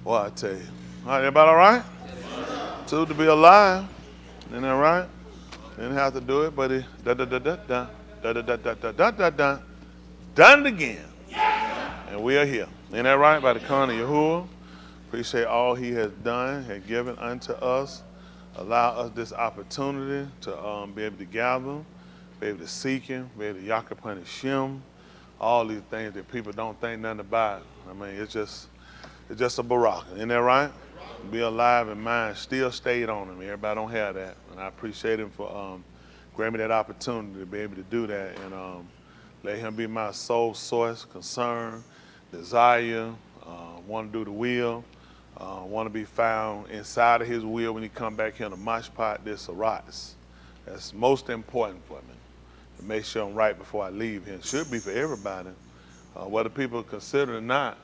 Well, I tell you. All right, everybody all right? Two to be alive. Isn't that right? Didn't have to do it, but it da-da-da-da-da, done it again. And we are here. Ain't that right? By the command of Yahuwah. Appreciate all he has done, had given unto us. Allow us this opportunity to be able to gather, be able to seek him, be able to yakapun Shem, all these things that people don't think nothing about. I mean, it's just a baraka. Isn't that right? Be alive and mind still stayed on him. Everybody don't have that. And I appreciate him for granting me that opportunity to be able to do that and let him be my sole source, concern, desire, want to do the will, want to be found inside of his will when he come back here in the mashpat, this arise. That's most important for me, to make sure I'm right before I leave here. It should be for everybody. Whether people consider it or not,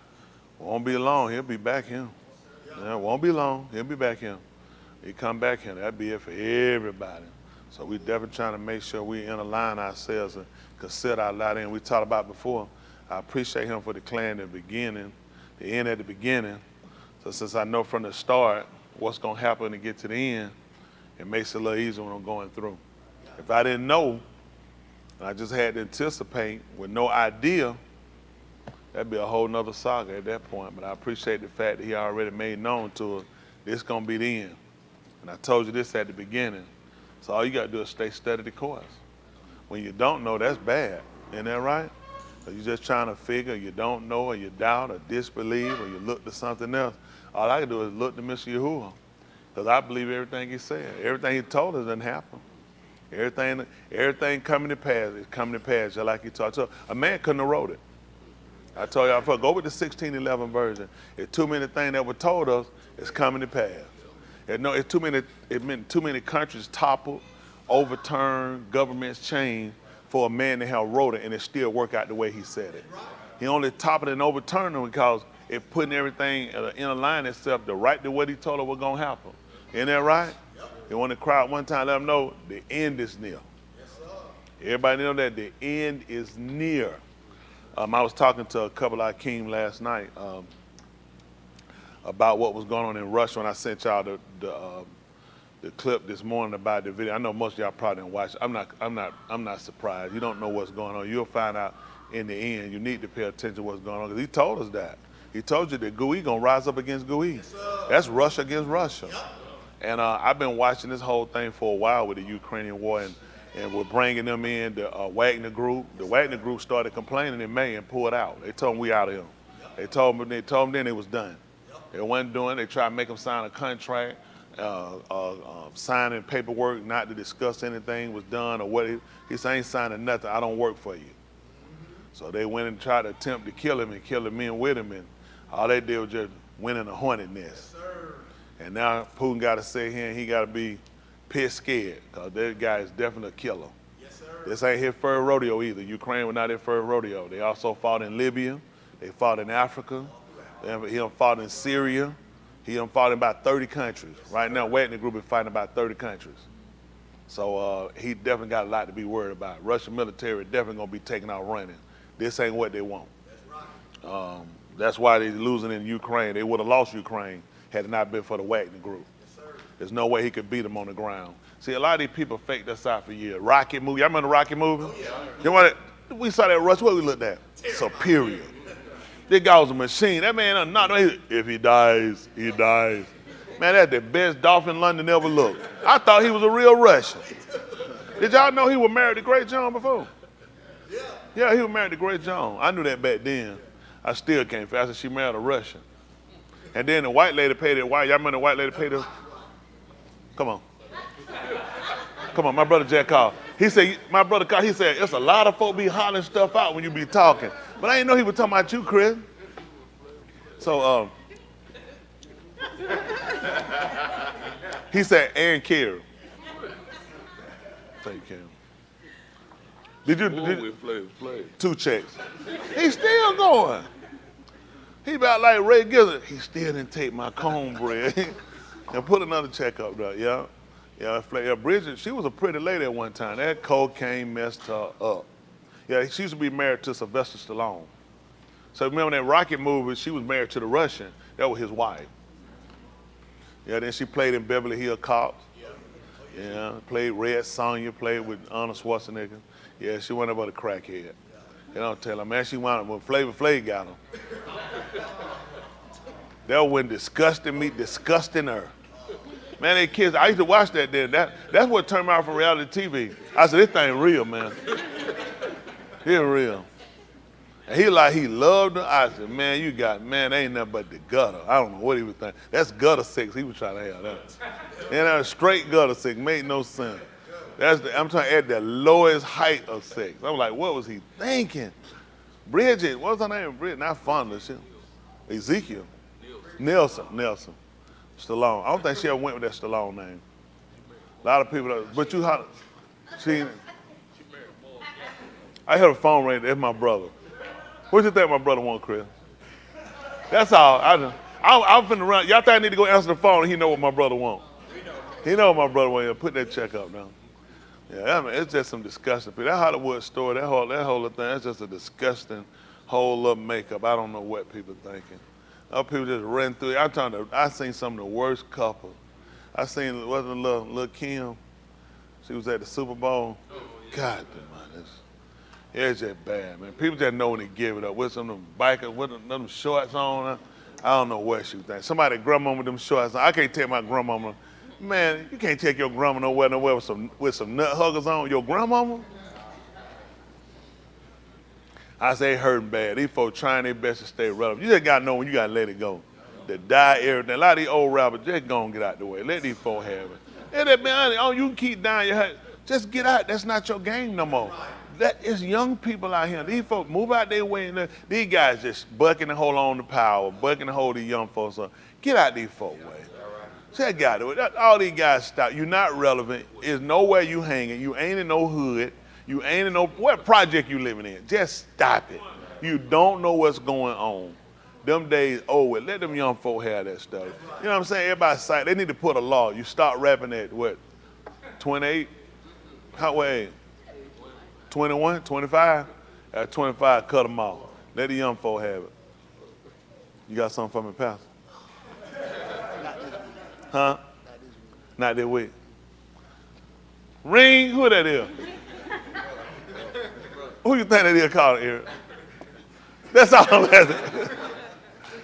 won't be long, he'll be back here. Yeah, won't be long, he'll be back here. He come back here, that'd be it for everybody. So we definitely trying to make sure we align ourselves and consider our lot in. We talked about before, I appreciate him for declaring the beginning, the end at the beginning. So since I know from the start what's gonna happen to get to the end, it makes it a little easier when I'm going through. If I didn't know, and I just had to anticipate with no idea, that'd be a whole nother saga at that point. But I appreciate the fact that he already made known to us, this gonna be the end. And I told you this at the beginning. So all you gotta do is stay steady the course. When you don't know, that's bad. Isn't that right? So you're just trying to figure, you don't know, or you doubt, or disbelieve, or you look to something else. All I can do is look to Mr. Yahuwah. Because I believe everything he said. Everything he told us didn't happen. Everything coming to pass is coming to pass, just like he taught. So a man couldn't have wrote it. I told y'all before, go with the 1611 version. It's too many things that were told us, it's coming to pass. It's too many countries toppled, overturned, governments changed for a man to have wrote it and it still work out the way he said it. He only toppled and overturned them because it putting everything in a line itself to right to what he told us was gonna happen. Isn't that right? He wanted to cry out one time, let them know the end is near. Everybody know that the end is near. I was talking to a couple of Akeem last night about what was going on in Russia when I sent y'all the clip this morning about the video. I know most of y'all probably didn't watch it. I'm not surprised. You don't know what's going on. You'll find out in the end. You need to pay attention to what's going on because he told us that. He told you that GUI gonna rise up against GUI. That's Russia against Russia. And I've been watching this whole thing for a while with the Ukrainian war and we're bringing them in, the Wagner Group. The Wagner Group started complaining in May and pulled out. They told them we out of here. They told them then it was done. They wasn't doing it. They tried to make them sign a contract, signing paperwork not to discuss anything was done or what. He said, I ain't signing nothing. I don't work for you. So they went and tried to attempt to kill him and kill the men with him. And all they did was just went in a hornet nest. And now Putin got to sit here and he got to be pissed scared because that guy is definitely a killer. Yes, sir. This ain't his first rodeo either. Ukraine was not his first rodeo. They also fought in Libya. They fought in Africa. He done fought in Syria. He done fought in about 30 countries. Right now, Wagner Group is fighting about 30 countries. So he definitely got a lot to be worried about. Russian military definitely going to be taking out running. This ain't what they want. That's right. That's why they're losing in Ukraine. They would have lost Ukraine had it not been for the Wagner Group. There's no way he could beat them on the ground. See, a lot of these people faked us out for years. Rocket movie, y'all remember the Rocket movie? Oh, yeah. You know what? We saw that Rush, what we looked at? Superior. This guy was a machine. That man, if he dies, he dies. Man, that's the best dolphin London ever looked. I thought he was a real Russian. Did y'all know he was married to Great John before? Yeah, he was married to Great John. I knew that back then. I still can't fast. She married a Russian. And then the white lady paid it. Why? Y'all remember the white lady paid us? Come on. Come on, my brother Jack called. He said, it's a lot of folk be hollering stuff out when you be talking. But I didn't know he was talking about you, Chris. So, he said, Aaron Carey. Thank you, Cam. 2 checks. He's still going. He about like Ray Gizzard. He still didn't take my cornbread. And put another check up there, yeah? Yeah, Bridget, she was a pretty lady at one time. That cocaine messed her up. Yeah, she used to be married to Sylvester Stallone. So remember that Rocket movie, she was married to the Russian. That was his wife. Yeah, then she played in Beverly Hills Cop. Yeah, played Red Sonja, played with Arnold Schwarzenegger. Yeah, she went up with a crackhead. You don't tell her, man, she wound up when Flavor Flav got her. That was disgusting me, disgusting her. Man, they kids, I used to watch that then. That's what turned me out from reality TV. I said, this thing real, man. It's real. And he loved her. I said, man, ain't nothing but the gutter. I don't know what he was thinking. That's gutter sex he was trying to have. And that was straight gutter sex, made no sense. I'm trying to add the lowest height of sex. I'm like, what was he thinking? Bridget, what was her name? Bridget, not Fonda. Ezekiel. Nelson. Stallone. I don't think she ever went with that Stallone name. A lot of people, but you how she. I heard a phone ring. That's my brother. What you think my brother want, Chris? That's all. I'm finna run. Y'all think I need to go answer the phone? And he know what my brother want. He know what my brother want. Put that check up now. Yeah, I mean, it's just some disgusting. That Hollywood story, that whole thing, that's just a disgusting whole up makeup. I don't know what people thinking. Other people just ran through it. I seen some of the worst couples. I seen, wasn't little Kim? She was at the Super Bowl. God, man, it's just bad, man. People just know when they give it up. With some of them bikers, with them shorts on. I don't know what she was thinking. Somebody grandmama with them shorts on. I can't take my grandmama. Man, you can't take your grandma nowhere with some nut huggers on. Your grandmama? I say it hurting bad. These folks trying their best to stay relevant. You just got to know when you got to let it go. The die, everything. A lot of these old rappers, just go and get out the way. Let these folks have it. And that man, you can keep dying your head. Just get out. That's not your game no more. It's young people out here. These folks move out their way. And these guys just bucking and hold on to power, bucking and hold these young folks up. Get out these folks' way. Just got it. All these guys stop. You're not relevant. There's nowhere you hanging. You ain't in no hood. You ain't in no, what project you living in? Just stop it. You don't know what's going on. Them days over. Let them young folk have that stuff. You know what I'm saying? Everybody's sight. They need to put a law. You start rapping at what? 28? How way? 21? 25? At 25, cut them off. Let the young folk have it. You got something for me, Pastor? Huh? Not this week. Ring? Who that is? Who you think that is calling, Eric? That's all I'm asking.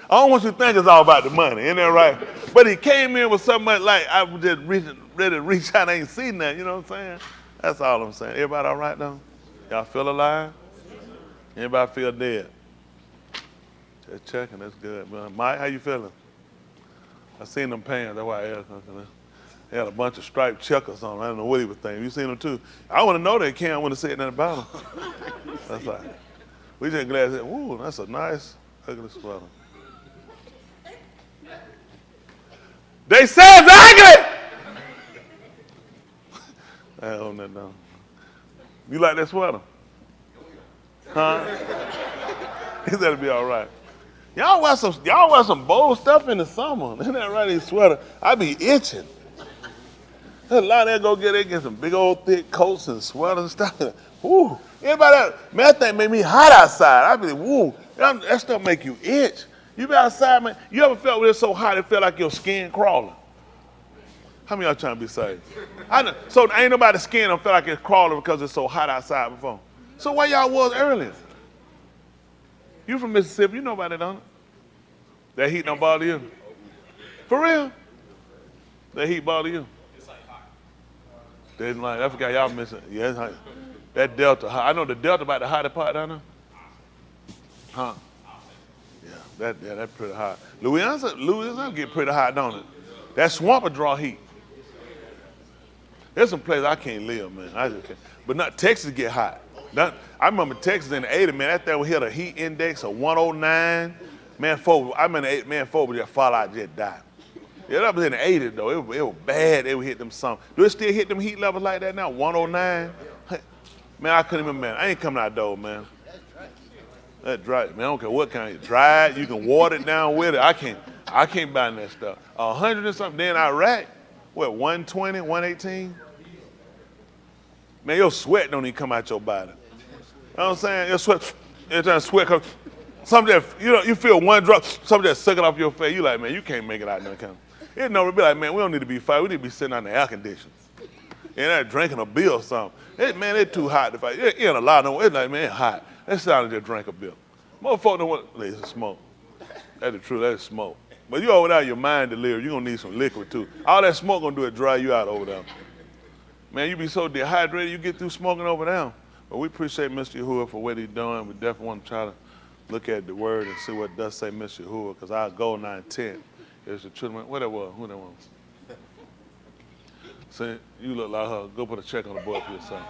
I don't want you to think it's all about the money, isn't that right? But he came in with something like I was just ready to reach out, I ain't seen that, you know what I'm saying? That's all I'm saying. Everybody all right though? Y'all feel alive? Anybody feel dead? Just checking, that's good. Mike, how you feeling? I seen them pants, that's why I asked. They had a bunch of striped checkers on them. I don't know what he was thinking. You seen them too? I want to know that Cam wouldn't have said nothing about them. That's like, we just glad that, ooh, that's a nice, ugly sweater. They said it's ugly! I own that down. You like that sweater? Huh? He said it'll be all right. Y'all wear some bold stuff in the summer. Isn't that right? These sweater, I be itching. There's a lot of them they get some big old thick coats and sweaters and stuff. Woo. Anybody else? Man, that thing make me hot outside. I be woo. That stuff make you itch. You be outside, man. You ever felt when it's so hot it felt like your skin crawling? How many of y'all trying to be saved? So ain't nobody's skin don't feel like it's crawling because it's so hot outside before. So where y'all was earlier? You from Mississippi, you know about it, don't it? That heat don't bother you? For real? That heat bother you? It's like hot. I forgot y'all missing. Yeah, it's hot. That Delta hot. I know the Delta about the hottest part down there. Huh? Yeah, that's pretty hot. Louisiana get pretty hot, don't it? That swamp will draw heat. There's some places I can't live, man. I just can't. But not Texas get hot. I remember Texas in the 80s, man. That thing would hit a heat index of 109. Man, folks would just fall out, just die. Yeah, that was in the 80s though. It was bad. They would hit them some. Do it still hit them heat levels like that now? 109. Man, I couldn't even, man. I ain't coming out though, man. That's dry. Man, I don't care what kind. Dry it. You can water it down with it. I can't buy that stuff. 100 and something. Then Iraq. what, 120, 118? Man, your sweat don't even come out your body. You know what I'm saying? Your sweat, every time sweat comes, something that, you feel one drop, something that's sucking off your face. You like, man, you can't make it out there. It no, be like, man, we don't need to be fighting. We need to be sitting on the air conditioners. And not drinking a beer or something. Man, it's too hot to fight. It ain't a lot no. It's like, man, it's hot. Let's sit down and just drink a beer. Motherfucker don't want, it's smoke. That's the truth, that's smoke. But you over there, your mind delirious, you're gonna need some liquid too. All that smoke gonna do it dry you out over there. Man, you be so dehydrated, you get through smoking over there. But we appreciate Mr. Yahuwah for what he's doing. We definitely want to try to look at the word and see what it does say Mr. Yahuwah, because our goal and our intent is the truth. What that was? Who that was? See, you look like her. Go put a check on the board for yourself.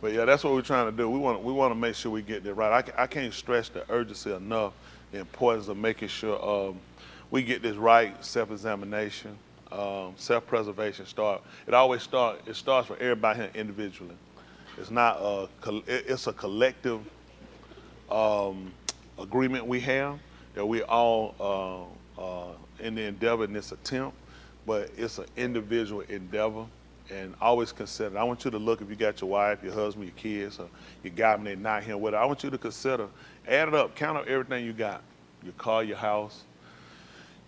But yeah, that's what we're trying to do. We want to make sure we get that right. I can't stress the urgency enough, the importance of making sure we get this right. Self-examination, self-preservation. It starts for everybody here individually. It's not it's a collective agreement we have that we all in the endeavor in this attempt, but it's an individual endeavor. And always consider, I want you to look, if you got your wife, your husband, your kids, or your guy when they're not here with her, I want you to consider, add it up, count up everything you got. Your car, your house,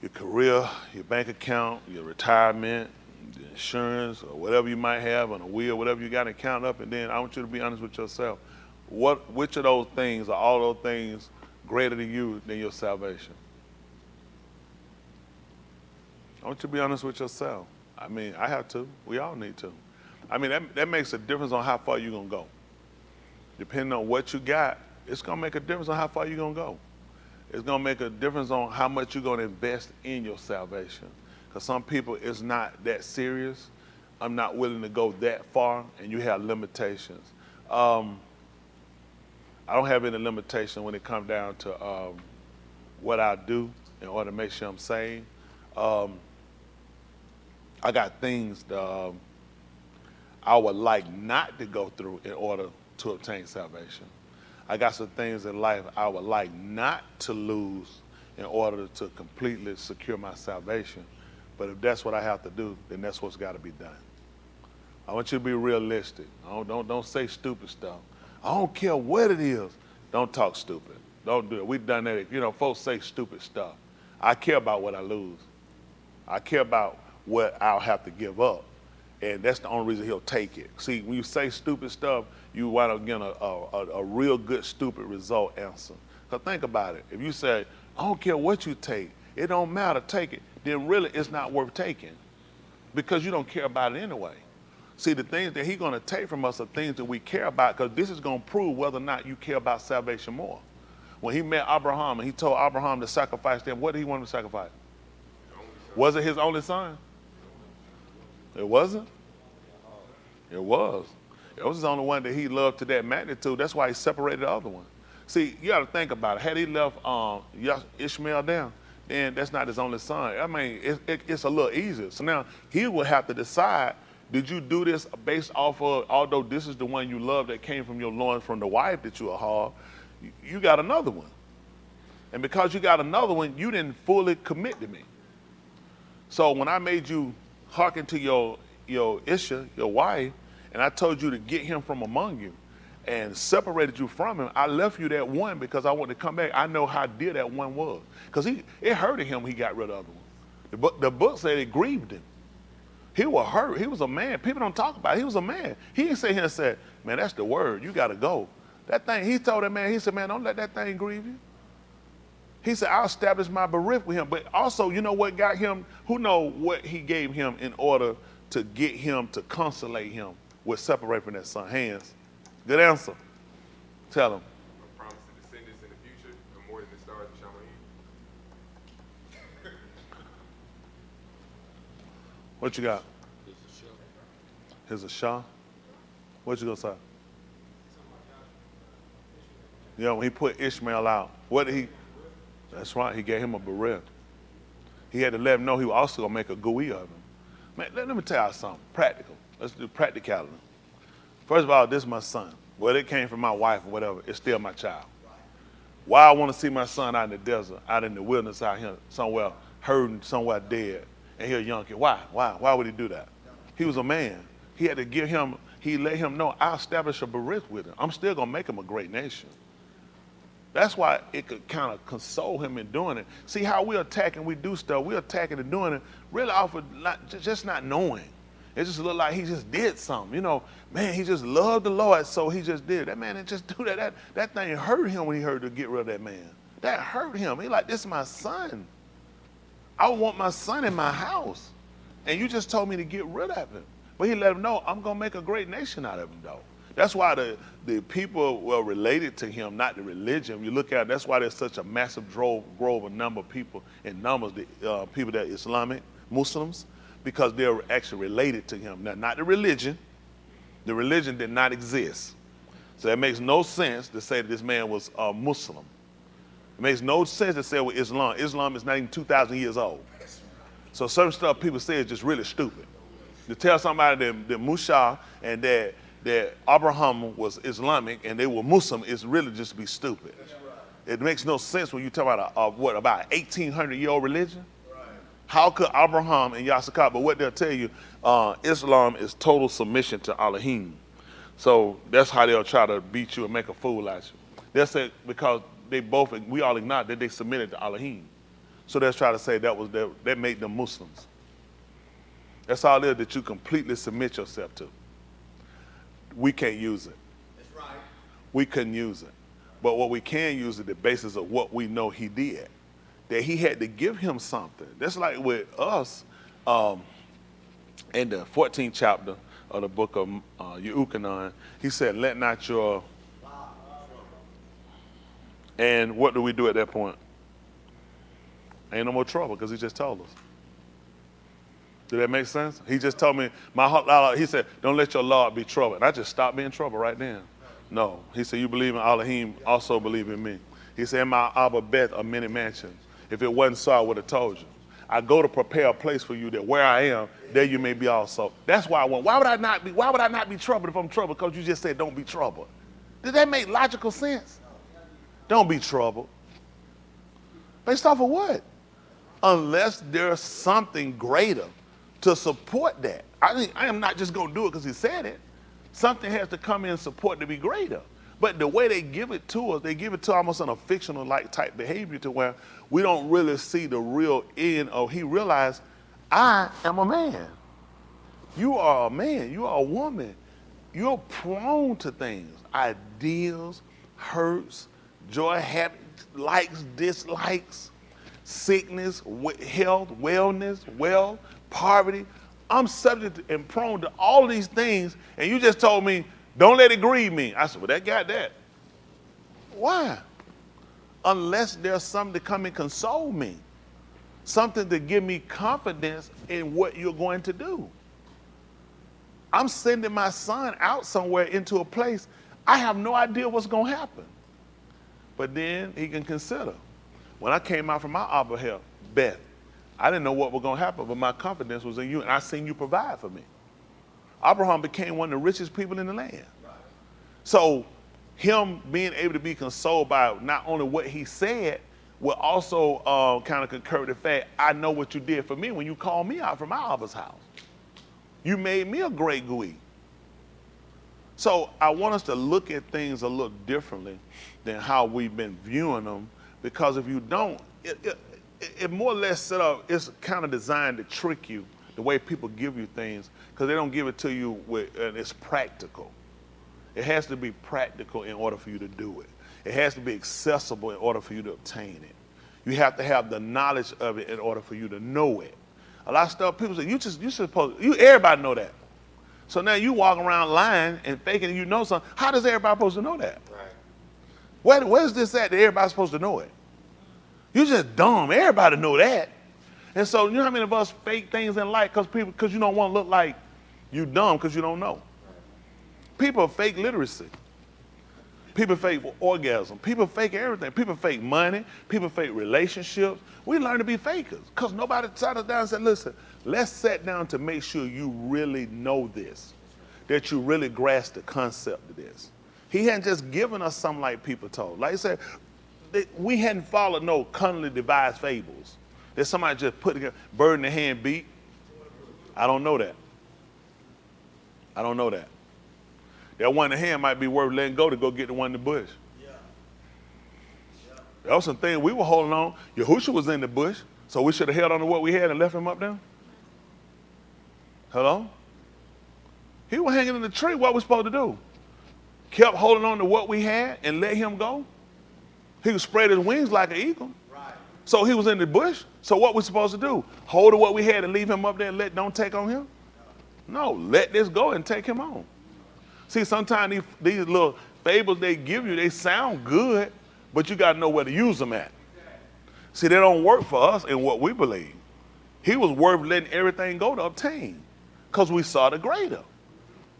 your career, your bank account, your retirement, your insurance, or whatever you might have on a wheel, whatever you got, and count up. And then I want you to be honest with yourself. Which of those things, are all those things greater to you than your salvation? I want you to be honest with yourself. I mean, I have to. We all need to. I mean, that makes a difference on how far you're going to go. Depending on what you got, it's going to make a difference on how far you're going to go. It's going to make a difference on how much you're going to invest in your salvation. Because some people, it's not that serious. I'm not willing to go that far, and you have limitations. I don't have any limitation when it comes down to what I do in order to make sure I'm saved. I got things that I would like not to go through in order to obtain salvation. I got some things in life I would like not to lose in order to completely secure my salvation. But if that's what I have to do, then that's what's got to be done. I want you to be realistic. Don't say stupid stuff. I don't care what it is. Don't talk stupid. Don't do it. We've done that. Folks say stupid stuff. I care about what I lose. I care about what I'll have to give up. And that's the only reason he'll take it. See, when you say stupid stuff, you wind up getting a real good stupid result answer. Because think about it. If you say, I don't care what you take, it don't matter, take it, then really it's not worth taking because you don't care about it anyway. See, the things that he's going to take from us are things that we care about, because this is going to prove whether or not you care about salvation more. When he met Abraham and he told Abraham to sacrifice them, what did he want to sacrifice? Was it his only son? It wasn't? It was. It was the only one that he loved to that magnitude. That's why he separated the other one. See, you got to think about it. Had he left Ishmael down, then that's not his only son. I mean, it's a little easier. So now he would have to decide, did you do this based off of, although this is the one you love that came from your loins from the wife that you are, you got another one. And because you got another one, you didn't fully commit to me. So when I made you hearken to your Isha, your wife, and I told you to get him from among you and separated you from him, I left you that one because I wanted to come back. I know how dear that one was. Because it hurted him when he got rid of the other one. The book said it grieved him. He was hurt. He was a man. People don't talk about it. He was a man. He didn't sit here and said, man, that's the word. You got to go. That thing, he told that man, he said, man, don't let that thing grieve you. He said, I'll establish my berith with him. But also, you know what got him? Who know what he gave him in order to get him to consolate him with separate from that son? Hands. Good answer. Tell him. A promise to descendants in the future are more than the stars of Shamayim. What you got? Here's a Shah. What you gonna say? Yeah, when he put Ishmael out, what did he? That's right, he gave him a berith. He had to let him know he was also gonna make a gui of him. Man, let me tell you something, practical. Let's do practicality. First of all, this is my son. Whether it came from my wife or whatever, it's still my child. Why I want to see my son out in the desert, out in the wilderness out here somewhere, hurting somewhere dead, and he a young kid. Why? Why would he do that? He was a man. He had to give him, he let him know, I established a bridge with him. I'm still going to make him a great nation. That's why it could kind of console him in doing it. See how we attack and we do stuff. We're attacking and doing it really off of just not knowing. It just looked like he just did something. You know, man, he just loved the Lord, so he just did. That man didn't just do that. That thing hurt him when he heard to get rid of that man. That hurt him. He like, this is my son. I want my son in my house. And you just told me to get rid of him. But he let him know, I'm going to make a great nation out of him, though. That's why the people were related to him, not the religion. You look at it, that's why there's such a massive grove of number of people in numbers, the people that are Islamic, Muslims, because they're actually related to him. Now, not the religion. The religion did not exist. So it makes no sense to say that this man was a Muslim. It makes no sense to say it was Islam. Islam is not even 2,000 years old. So certain stuff people say is just really stupid. To tell somebody that Musa and that Abraham was Islamic and they were Muslim is really just to be stupid. It makes no sense when you talk about about 1,800-year-old religion. How could Abraham and Yasakar, but what they'll tell you, Islam is total submission to Elohim. So that's how they'll try to beat you and make a fool out of you. They'll say because we all acknowledge that they submitted to Elohim. So they'll try to say that made them Muslims. That's all it is that you completely submit yourself to. We can't use it. That's right. We couldn't use it. But what we can use is the basis of what we know he did. That he had to give him something. That's like with us in the 14th chapter of the book of Yuchanan, he said, let not your... And what do we do at that point? Ain't no more trouble because he just told us. Did that make sense? He just told me, he said, don't let your Lord be troubled. And I just stopped being troubled right then. No. He said, you believe in Elohim, also believe in me. He said, in my Abba Beth are many mansions. If it wasn't so, I would have told you. I go to prepare a place for you that where I am, there you may be also. That's why I went. Why would I not be troubled if I'm troubled? Because you just said don't be troubled. Did that make logical sense? Don't be troubled. Based off of what? Unless there's something greater to support that. I am not just going to do it because he said it. Something has to come in and support to be greater. But the way they give it to us, they give it to almost in a fictional-like type behavior to where we don't really see the real end of he realized, I am a man. You are a man. You are a woman. You're prone to things, ideals, hurts, joy, happiness, likes, dislikes, sickness, health, wellness, wealth, poverty. I'm subject and prone to all these things, and you just told me, don't let it grieve me. I said, well, that got that. Why? Unless there's something to come and console me, something to give me confidence in what you're going to do. I'm sending my son out somewhere into a place, I have no idea what's going to happen. But then he can consider. When I came out from my Abba here, Beth, I didn't know what was going to happen, but my confidence was in you, and I seen you provide for me. Abraham became one of the richest people in the land. Right. So him being able to be consoled by not only what he said, will also kind of concur with the fact, I know what you did for me when you called me out from my Abba's house. You made me a great Gui. So I want us to look at things a little differently than how we've been viewing them, because if you don't, it more or less set up, it's kind of designed to trick you, the way people give you things, because they don't give it to you and it's practical. It has to be practical in order for you to do it. It has to be accessible in order for you to obtain it. You have to have the knowledge of it in order for you to know it. A lot of stuff people say, everybody know that. So now you walk around lying and faking you know something. How does everybody supposed to know that? Right. Where's this at that everybody's supposed to know it? You're just dumb. Everybody know that. And so you know how many of us fake things in life because you don't want to look like you dumb because you don't know. People fake literacy. People fake orgasm. People fake everything. People fake money. People fake relationships. We learn to be fakers because nobody sat us down and said, listen, let's sit down to make sure you really know this, that you really grasp the concept of this. He hadn't just given us something like people told. Like I said, we hadn't followed no cunningly devised fables. Did somebody just put a bird in the hand beat? I don't know that. I don't know that. That one in the hand might be worth letting go to go get the one in the bush. That was some thing we were holding on. Yahushua was in the bush, so we should have held on to what we had and left him up there. Hello? He was hanging in the tree. What we supposed to do? Kept holding on to what we had and let him go? He would spread his wings like an eagle. Right. So he was in the bush. So what we supposed to do? Hold to what we had and leave him up there and don't take on him? No, let this go and take him on. See, sometimes these little fables they give you, they sound good, but you got to know where to use them at. See, they don't work for us in what we believe. He was worth letting everything go to obtain because we saw the greater.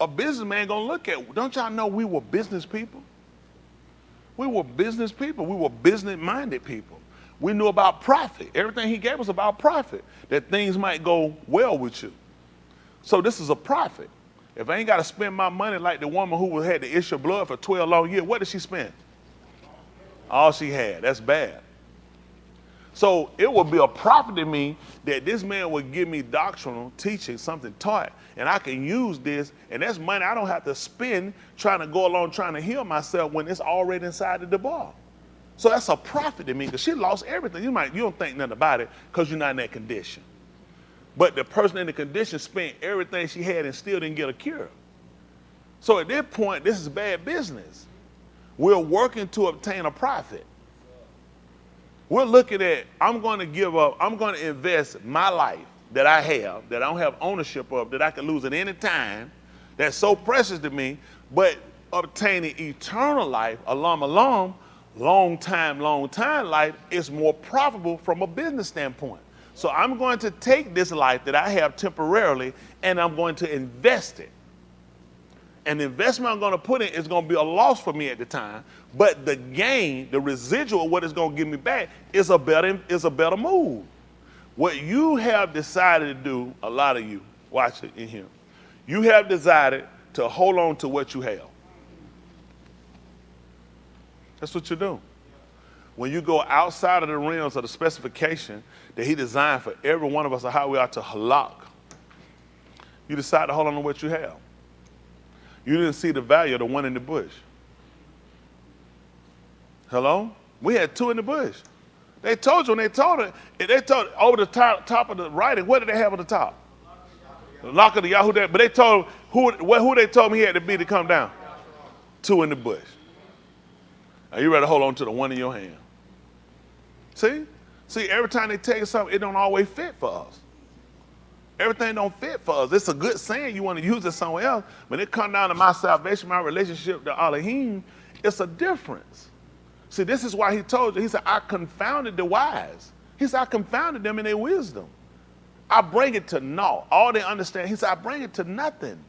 A businessman going to look at, don't y'all know we were business people? We were business people. We were business-minded people. We knew about profit. Everything he gave us about profit, that things might go well with you. So this is a profit. If I ain't got to spend my money like the woman who had the issue of blood for 12 long years, what did she spend? All she had. That's bad. So it would be a profit to me that this man would give me doctrinal teaching, something taught, and I can use this, and that's money I don't have to spend trying to go along trying to heal myself when it's already inside of the bar. So that's a profit to me because she lost everything. You don't think nothing about it because you're not in that condition. But the person in the condition spent everything she had and still didn't get a cure. So at this point, this is bad business. We're working to obtain a profit. We're looking at, I'm going to invest my life that I have, that I don't have ownership of, that I can lose at any time, that's so precious to me, but obtaining eternal life, long time life is more profitable from a business standpoint. So I'm going to take this life that I have temporarily and I'm going to invest it. And the investment I'm going to put in is going to be a loss for me at the time, but the gain, the residual, what it's going to give me back is a better move. What you have decided to do, a lot of you, watch it in here, you have decided to hold on to what you have. That's what you do. When you go outside of the realms of the specification that he designed for every one of us of how we are to halak, you decide to hold on to what you have. You didn't see the value of the one in the bush. Hello? We had two in the bush. They told you when they told over the top of the writing, what did they have on the top? The lock of the Yahoo. But they told who they told me he had to be to come down? Two in the bush. Now you better hold on to the one in your hand. See, every time they tell you something, it don't always fit for us. Everything don't fit for us. It's a good saying, you want to use it somewhere else, but it comes down to my salvation, my relationship to Elohim, it's a difference. See, this is why he told you, he said, I confounded the wise. He said, I confounded them in their wisdom. I bring it to naught. All they understand, he said, I bring it to nothing.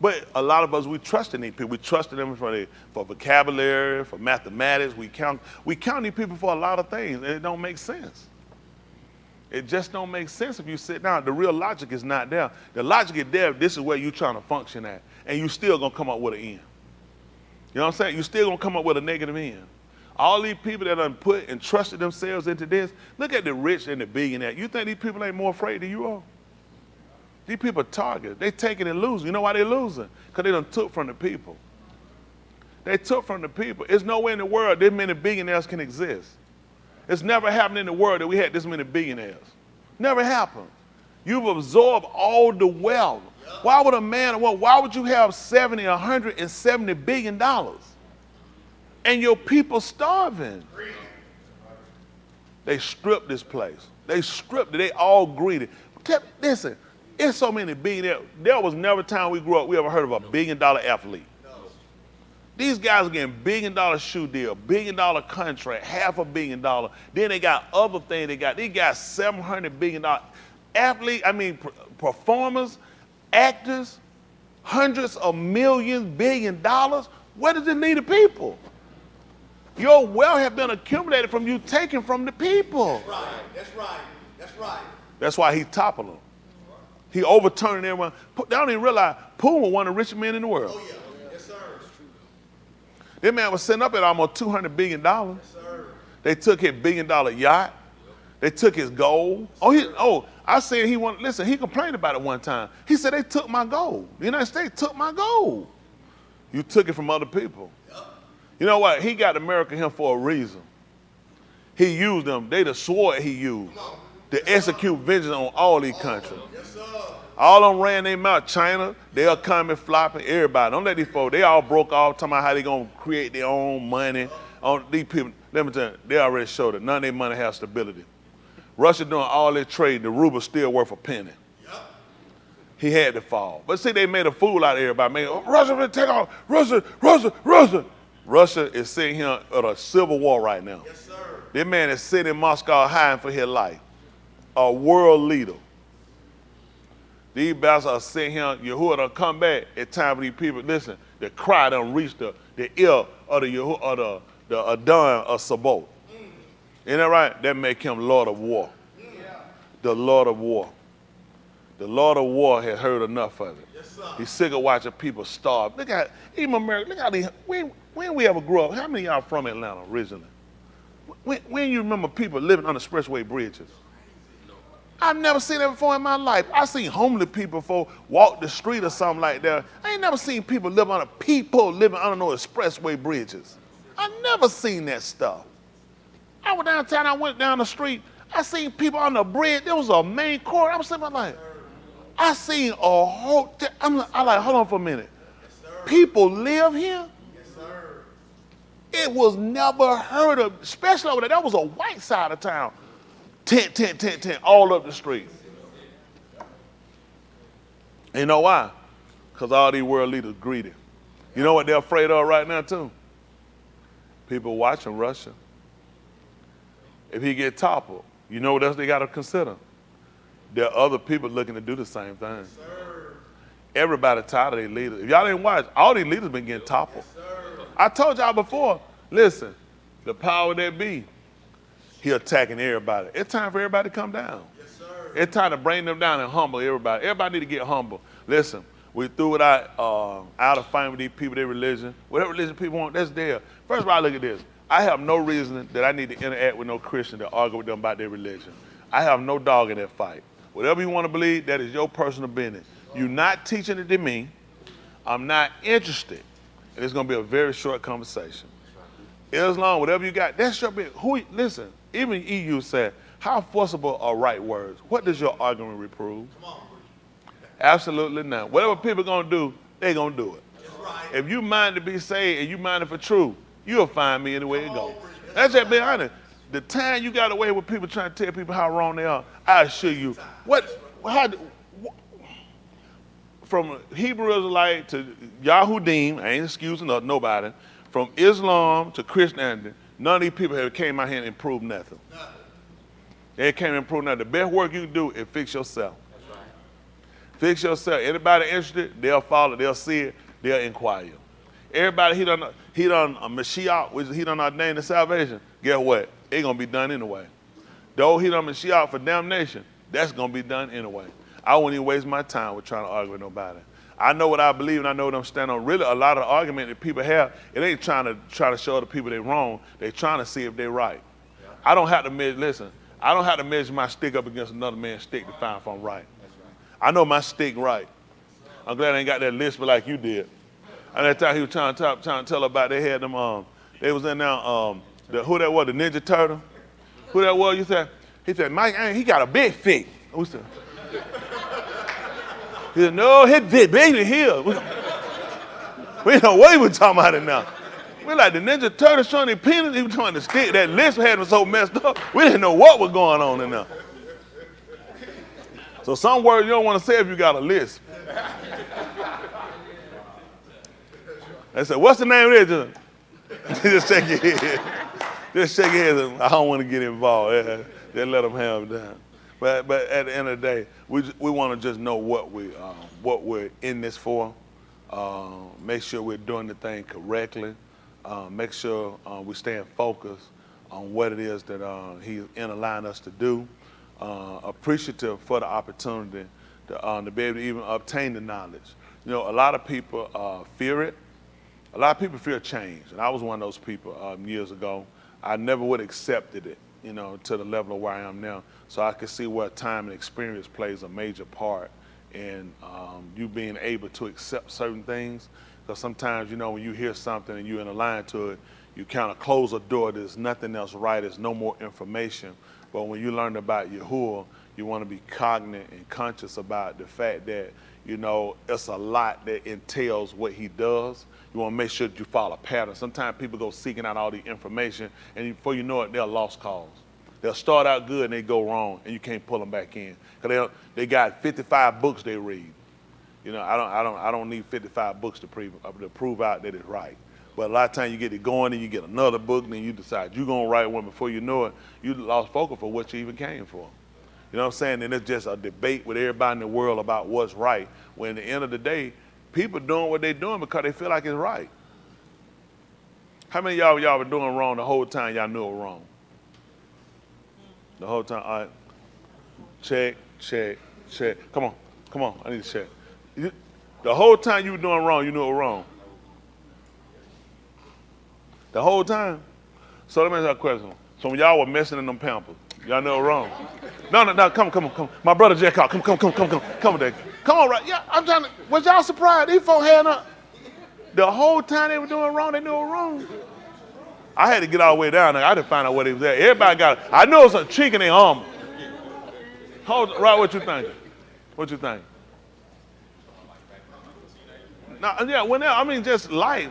But a lot of us, we trust in these people. We trust in them for vocabulary, for mathematics. We count these people for a lot of things, and it don't make sense. It just don't make sense if you sit down. The real logic is not there. The logic is there if this is where you're trying to function at, and you still going to come up with an end. You know what I'm saying? You're still going to come up with a negative end. All these people that done put and trusted themselves into this, look at the rich and the billionaire. You think these people ain't more afraid than you are? These people are targets. They taking and losing. You know why they losing? Because they done took from the people. They took from the people. There's no way in the world this many billionaires can exist. It's never happened in the world that we had this many billionaires. Never happened. You've absorbed all the wealth. Why would you have 70, 170 billion dollars? And your people starving? They stripped this place. They stripped it. They all greedy. Listen, it's so many billionaires. There was never a time we grew up we ever heard of a $1 billion athlete. These guys are getting $1 billion shoe deal, $1 billion contract, $500 million. Then they got other things they got. They got $700 billion athletes, performers, actors, hundreds of millions, $1 billion. Where does it leave the people? Your wealth has been accumulated from you taking from the people. That's right. That's why he toppled them. He overturned everyone. They don't even realize Puma was one of the richest men in the world. Oh, yeah. Yes, sir. That man was sitting up at almost $200 billion. Yes, sir. They took his $1 billion yacht. They took his gold. I said he wanted, listen, he complained about it one time. He said, they took my gold. The United States took my gold. You took it from other people. You know what? He got America here for a reason. He used them. They the sword he used to execute vengeance on all these countries. All of them ran their mouth. China, they'll come and flopping. Everybody. Don't let these folks, they all broke off talking about how they going to create their own money. On these people, let me tell you, they already showed that none of their money has stability. Russia doing all their trade, the ruble still worth a penny. He had to fall. But see, they made a fool out of everybody. Russia will take off. Russia. Russia is sitting here at a civil war right now. Yes, sir. This man is sitting in Moscow hiding for his life. A world leader. These bastards are sitting here, Yahuwah done come back. It's time for these people, listen, the cry done reached the ear of the Yahuwah, of the Adon of Sabot. Isn't that right? That make him Lord of War. The Lord of War. The Lord of War has heard enough of it. Yes, sir. He's sick of watching people starve. Look at, even America, look how these, when we ever grew up, how many of y'all from Atlanta originally? When you remember people living on expressway bridges? I've never seen that before in my life. I seen homeless people before walk the street or something like that. I ain't never seen people living under no expressway bridges. I never seen that stuff. I was downtown, I went down the street, I seen people on the bridge. There was a main court. I was sitting there like, I seen a whole, I like, hold on for a minute. People live here? Yes, sir. It was never heard of, especially over there. That was a white side of town. Tent, all up the street. And you know why? Because all these world leaders greedy. You know what they're afraid of right now too? People watching Russia. If he get toppled, you know what else they got to consider? There are other people looking to do the same thing. Sir. Everybody tired of their leaders. If y'all didn't watch, all these leaders been getting toppled. I told y'all before, listen, the power that be, he attacking everybody. It's time for everybody to come down. Yes, sir. It's time to bring them down and humble everybody. Everybody need to get humble. Listen, we threw it out of fighting with these people, their religion. Whatever religion people want, that's there. First of all, look at this. I have no reason that I need to interact with no Christian to argue with them about their religion. I have no dog in that fight. Whatever you want to believe, that is your personal business. You're not teaching it to me. I'm not interested. And it's going to be a very short conversation. Islam, whatever you got, that's your business. Listen, even EU said, how forcible are right words? What does your argument reprove? Come on. Absolutely not. Whatever people are going to do, they're going to do it. That's right. If you mind to be saved and you mind it for truth, you'll find me any way it goes. That's just being honest. The time you got away with people trying to tell people how wrong they are, I assure you, from Hebrew Israelite to Yahudim, I ain't excusing nobody, from Islam to Christianity, none of these people have came out here and improved nothing. They can't improve nothing. The best work you can do is fix yourself. That's right. Fix yourself. Anybody interested, they'll follow, they'll see it, they'll inquire. Everybody he done a Mashiach, which he done ordained to salvation, guess what? It's gonna be done anyway. Though he done Mashiach for damnation, that's gonna be done anyway. I wouldn't even waste my time with trying to argue with nobody. I know what I believe and I know what I'm standing on. Really, a lot of the argument that people have, it ain't trying to show other people they're wrong. They're trying to see if they're right. Yeah. I don't have to measure my stick up against another man's stick to find if I'm right. That's right. I know my stick right. I'm glad I ain't got that list but like you did. And that time he was trying to tell about they had them, they was in there, who that was, the Ninja Turtle? Who that was, you said? He said, Mike, he got a big feet. Who said? He said, no, his big baby here. We know what he was talking about it now. We like the Ninja Turtle showing their penis, he was trying to stick. That list had him so messed up, we didn't know what was going on in there. So some words you don't want to say if you got a list. They said, what's the name of this? Just shake your head. Just shake your head. I don't want to get involved. Just let them have it down. But at the end of the day, we want to just know what we're in this for. Make sure we're doing the thing correctly. Make sure we're staying focused on what it is that he's aligned us to do. Appreciative for the opportunity to be able to even obtain the knowledge. You know, a lot of people fear it. A lot of people fear change, and I was one of those people years ago. I never would have accepted it. you know, to the level of where I am now. So I can see where time and experience plays a major part in you being able to accept certain things. Because sometimes, you know, when you hear something and you're in a line to it, you kind of close a door. There's nothing else right. There's no more information. But when you learn about Yahuwah, you want to be cognizant and conscious about the fact that, you know, it's a lot that entails what he does. You want to make sure that you follow a pattern. Sometimes people go seeking out all the information, and before you know it, they're lost cause. They'll start out good and they go wrong, and you can't pull them back in because they got 55 books they read. You know, I don't need 55 books to prove out that it's right. But a lot of times you get it going and you get another book and then you decide you're going to write one. Before you know it, you lost focus for what you even came for. You know what I'm saying? And it's just a debate with everybody in the world about what's right. When at the end of the day, people doing what they're doing because they feel like it's right. How many of y'all were doing wrong the whole time y'all knew it was wrong? The whole time, all right. Check, check, check. Come on, I need to check. The whole time you were doing wrong, you knew it was wrong. The whole time. So let me ask you a question. So when y'all were messing in them Pampers, y'all know it was wrong. No, come. My brother Jack out. Come on, Dave. Come on, right? Yeah, I'm trying to. Was y'all surprised? These folks had up. The whole time they were doing wrong, they knew it was wrong. I had to get all the way down there. I didn't find out where they was at. Everybody got it. I know it was a cheek in their arm. Right, what you think? What you think? No, yeah, I mean, just life.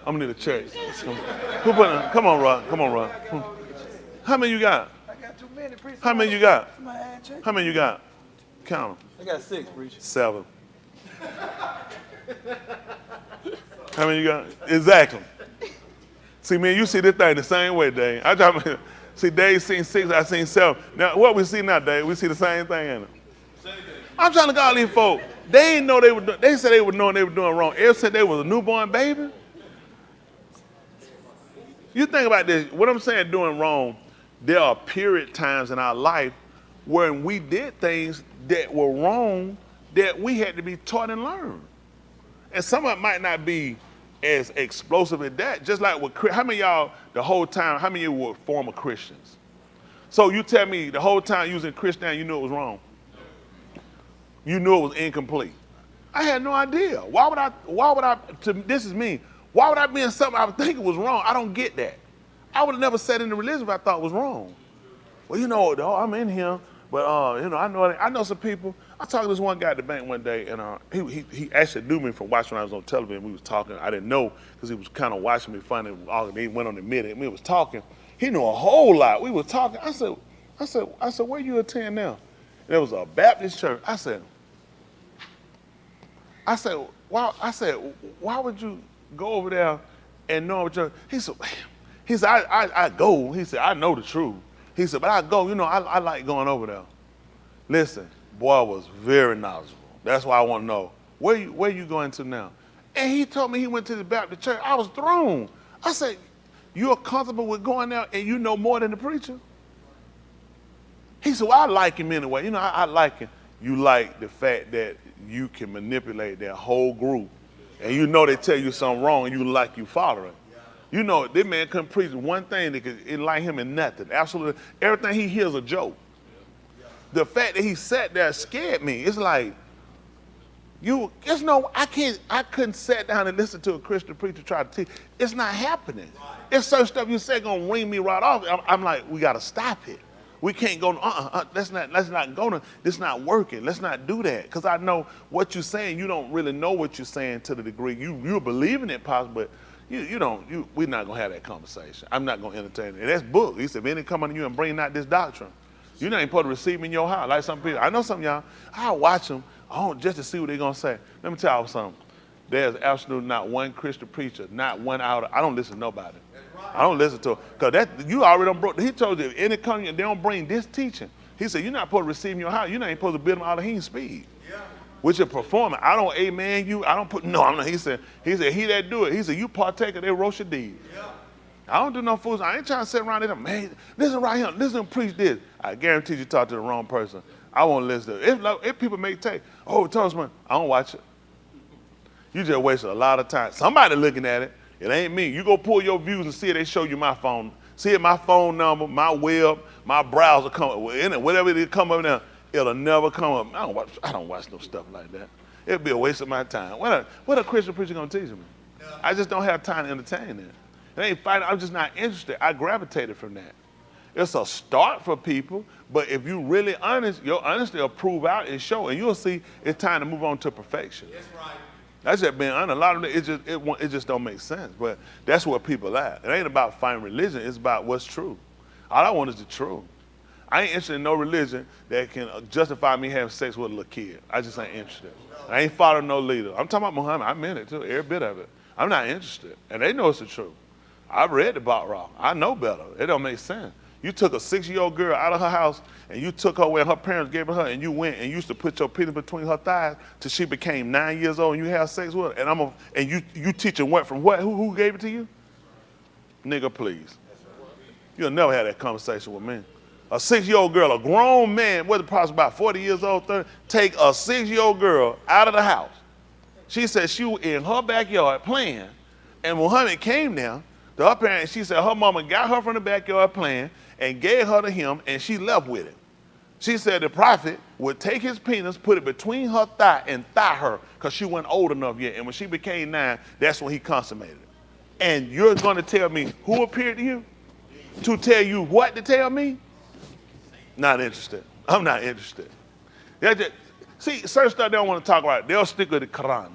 I'm gonna need a check. Who put in? Come on, Rod. How many you got? I got too many, preacher. How many you got? Check. How many you got? Count them. I got 6, preacher. 7. How many you got? Exactly. See, man, you see this thing the same way, Dave. See, Dave seen 6, I seen 7. Now, what we see now, Dave? We see the same thing, ain't it? I'm trying to call these folks. They didn't know they were. They said they were knowing they were doing wrong. Ever since they was a newborn baby. You think about this. What I'm saying, doing wrong. There are period times in our life when we did things that were wrong that we had to be taught and learned. And some of it might not be as explosive as that. Just like with how many of y'all the whole time? How many of you were former Christians? So you tell me the whole time you was in Christianity, you knew it was wrong. You knew it was incomplete. I had no idea. Why would I, this is me. Why would I be in something I would think it was wrong? I don't get that. I would have never sat in the religion if I thought it was wrong. Well, you know, I'm in here, but you know, I know some people. I talked to this one guy at the bank one day, and he actually knew me from watching when I was on television. We was talking. I didn't know because he was kind of watching me funny. He went on the minute, and we was talking. He knew a whole lot. We were talking. I said, where you attend now? And it was a Baptist church. I said, why would you go over there and know what you're? He said, I go. He said, I know the truth. He said, but I go. You know, I like going over there. Listen, boy was very knowledgeable. That's why I want to know where you going to now. And he told me he went to the Baptist church. I was thrown. I said, you're comfortable with going there and you know more than the preacher? He said, well, I like him anyway. You know, I like him. You like the fact that you can manipulate that whole group. And you know they tell you something wrong and you follow it. You know, this man couldn't preach one thing that could enlighten him in nothing. Absolutely. Everything he hears a joke. The fact that he sat there scared me. It's like, I couldn't sit down and listen to a Christian preacher try to teach. It's not happening. It's certain stuff you say gonna ring me right off. I'm like, we gotta stop it. We can't go, let's not go to, this not working. Let's not do that. Because I know what you're saying, you don't really know what you're saying to the degree. You're believing it possible, but we're not going to have that conversation. I'm not going to entertain it. And that's book. He said, if any come on you and bring out this doctrine, you're not even supposed to receive me in your house. Like some people, I know some of y'all, I'll watch them just to see what they're going to say. Let me tell you something. There's absolutely not one Christian preacher, not one out. I don't listen to nobody. I don't listen to him. Because you already done broke. He told you, if any come and they don't bring this teaching, he said, you're not supposed to receive in your house. You're not even supposed to build them out of his speed. Yeah. Which is performing. I don't amen you. I don't put, no, I'm not. He said, he that do it. He said, you partake of their roast your deed. Yeah. I don't do no fools. I ain't trying to sit around there, man, listen right here. Listen to preach this. I guarantee you talk to the wrong person. I won't listen to it. If people make take, Toastman, I don't watch it. You just wasted a lot of time. Somebody looking at it. It ain't me. You go pull your views and see it, they show you my phone. See it, my phone number, my web, my browser come up, whatever it come up now, it'll never come up. I don't watch no stuff like that. It'd be a waste of my time. What a Christian preacher gonna teach me? I just don't have time to entertain that. It ain't fighting, I'm just not interested. I gravitated from that. It's a start for people, but if you really honest, your honesty will prove out and show, and you'll see it's time to move on to perfection. That's right. That's just being honest. A lot of it just don't make sense, but that's what people at. It ain't about finding religion, it's about what's true. All I want is the truth. I ain't interested in no religion that can justify me having sex with a little kid. I just ain't interested. I ain't following no leader. I'm talking about Muhammad. I meant it too, every bit of it. I'm not interested, and they know it's the truth. I've read the Batrah. I know better. It don't make sense. You took a 6-year-old girl out of her house and you took her where her parents gave her and you went and used to put your penis between her thighs till she became 9 years old and you have sex with her. And you teaching what from what? Who gave it to you? Nigga, please. You'll never have that conversation with me. A 6-year-old girl, a grown man, what's the problem, about 40 years old, 30, take a 6-year-old girl out of the house. She said she was in her backyard playing, and Muhammad came there. The her parents, she said her mama got her from the backyard playing and gave her to him, and she left with it. She said the prophet would take his penis, put it between her thigh and thigh her, because she wasn't old enough yet. And when she became 9, that's when he consummated it. And you're going to tell me who appeared to you? To tell you what to tell me? Not interested. I'm not interested. See, certain stuff they don't want to talk about. They'll stick with the Quran.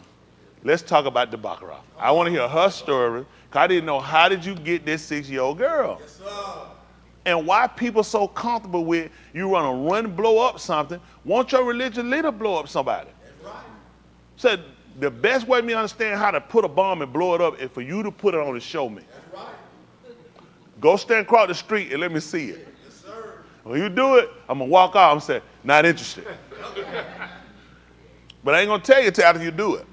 Let's talk about the Baqarah. I want to hear her story, because I didn't know, how did you get this 6-year-old girl? Yes, sir. And why people so comfortable with you run blow up something? Won't your religious leader blow up somebody? That's right. So the best way me understand how to put a bomb and blow it up is for you to put it on and show me. That's right. Go stand across the street and let me see it. Yes, sir. When you do it, I'm gonna walk out. I'm saying, not interested. But I ain't gonna tell you till after you do it.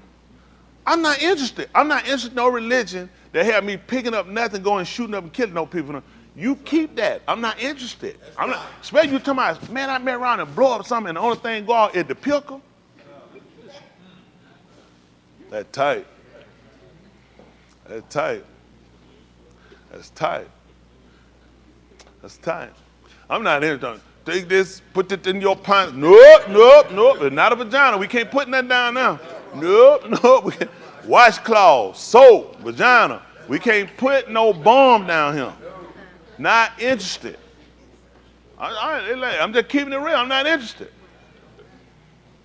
I'm not interested. I'm not interested in no religion that have me picking up nothing, going shooting up and killing no people. You keep that. I'm not interested. I'm not. Especially you talking about, man, I met around and blow up something, and the only thing go out is the pickle. That tight. That's tight. That's tight. That's tight. I'm not interested. Take this, put it in your pants. Nope. It's not a vagina. We can't put nothing down now. Nope. Washcloth, soap, vagina. We can't put no bomb down here. Not interested. I'm just keeping it real. I'm not interested.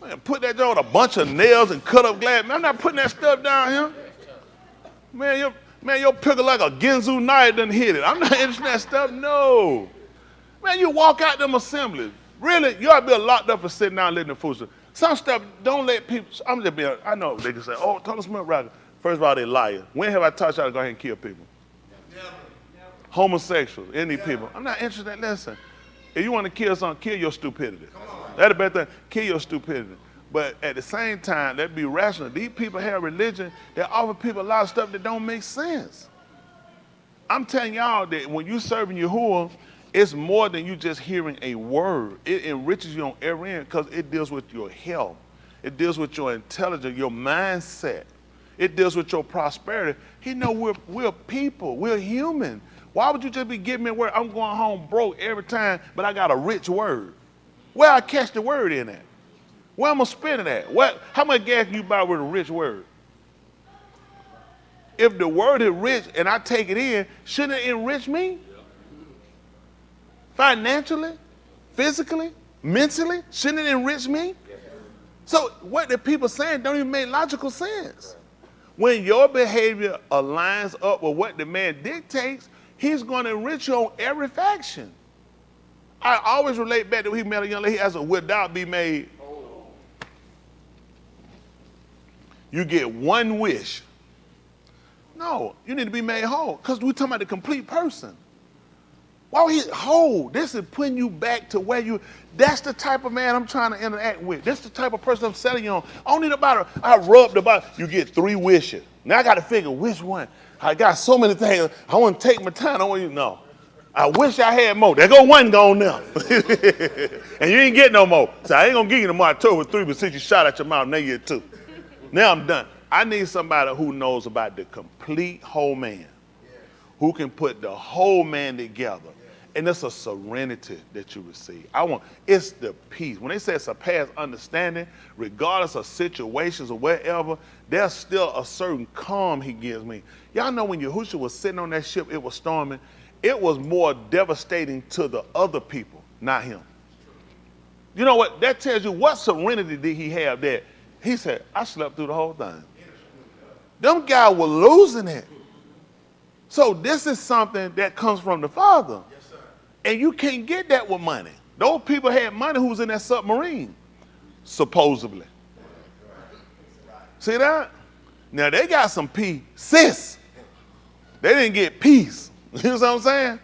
Man, put that down with a bunch of nails and cut up glass. Man, I'm not putting that stuff down here. Man, your pickle like a Ginzu knife done hit it. I'm not interested in that stuff. No. Man, you walk out them assemblies. Really, you ought to be locked up for sitting down and letting the food. Some stuff, don't let people, I'm just being, I know they can say, oh, Thomas Smith Rocker. First of all, they liars. When have I taught y'all to go ahead and kill people? Never. Homosexuals, any people. I'm not interested in that. Listen, if you want to kill something, kill your stupidity. That's the best thing. Kill your stupidity. But at the same time, that'd be rational. These people have religion that offer people a lot of stuff that don't make sense. I'm telling y'all that when you serving Yahuwah, it's more than you just hearing a word. It enriches you on every end because it deals with your health. It deals with your intelligence, your mindset. It deals with your prosperity. He know we're people. We're human. Why would you just be giving me a word? I'm going home broke every time, but I got a rich word. Where I catch the word in at? Where I'm going to spend it at? How much gas can you buy with a rich word? If the word is rich and I take it in, shouldn't it enrich me? Financially, physically, mentally, shouldn't it enrich me? So what the people saying don't even make logical sense. When your behavior aligns up with what the man dictates, he's going to enrich you on every faction. I always relate back to when he met a young lady, he asked her, would thou be made? You get one wish. No, you need to be made whole because we're talking about the complete person. Why would he whole? This is putting you back to where that's the type of man I'm trying to interact with. That's the type of person I'm selling you on. I don't need I rub the bottom. You get 3 wishes. Now I got to figure which one. I got so many things. I want to take my time. I want you to know. I wish I had more. There go one gone now. And you ain't get no more. So I ain't going to give you no more. I told you with 3, but since you shot at your mouth, now you're 2. Now I'm done. I need somebody who knows about the complete whole man, who can put the whole man together. And it's a serenity that you receive. It's the peace. When they say surpass understanding, regardless of situations or wherever, there's still a certain calm he gives me. Y'all know when Yahushua was sitting on that ship, it was storming, it was more devastating to the other people, not him. You know what? That tells you what serenity did he have there. He said, I slept through the whole thing. Them guys were losing it. So this is something that comes from the Father. And you can't get that with money. Those people had money who was in that submarine, supposedly. See that? Now they got some peace. They didn't get peace. You know what I'm saying?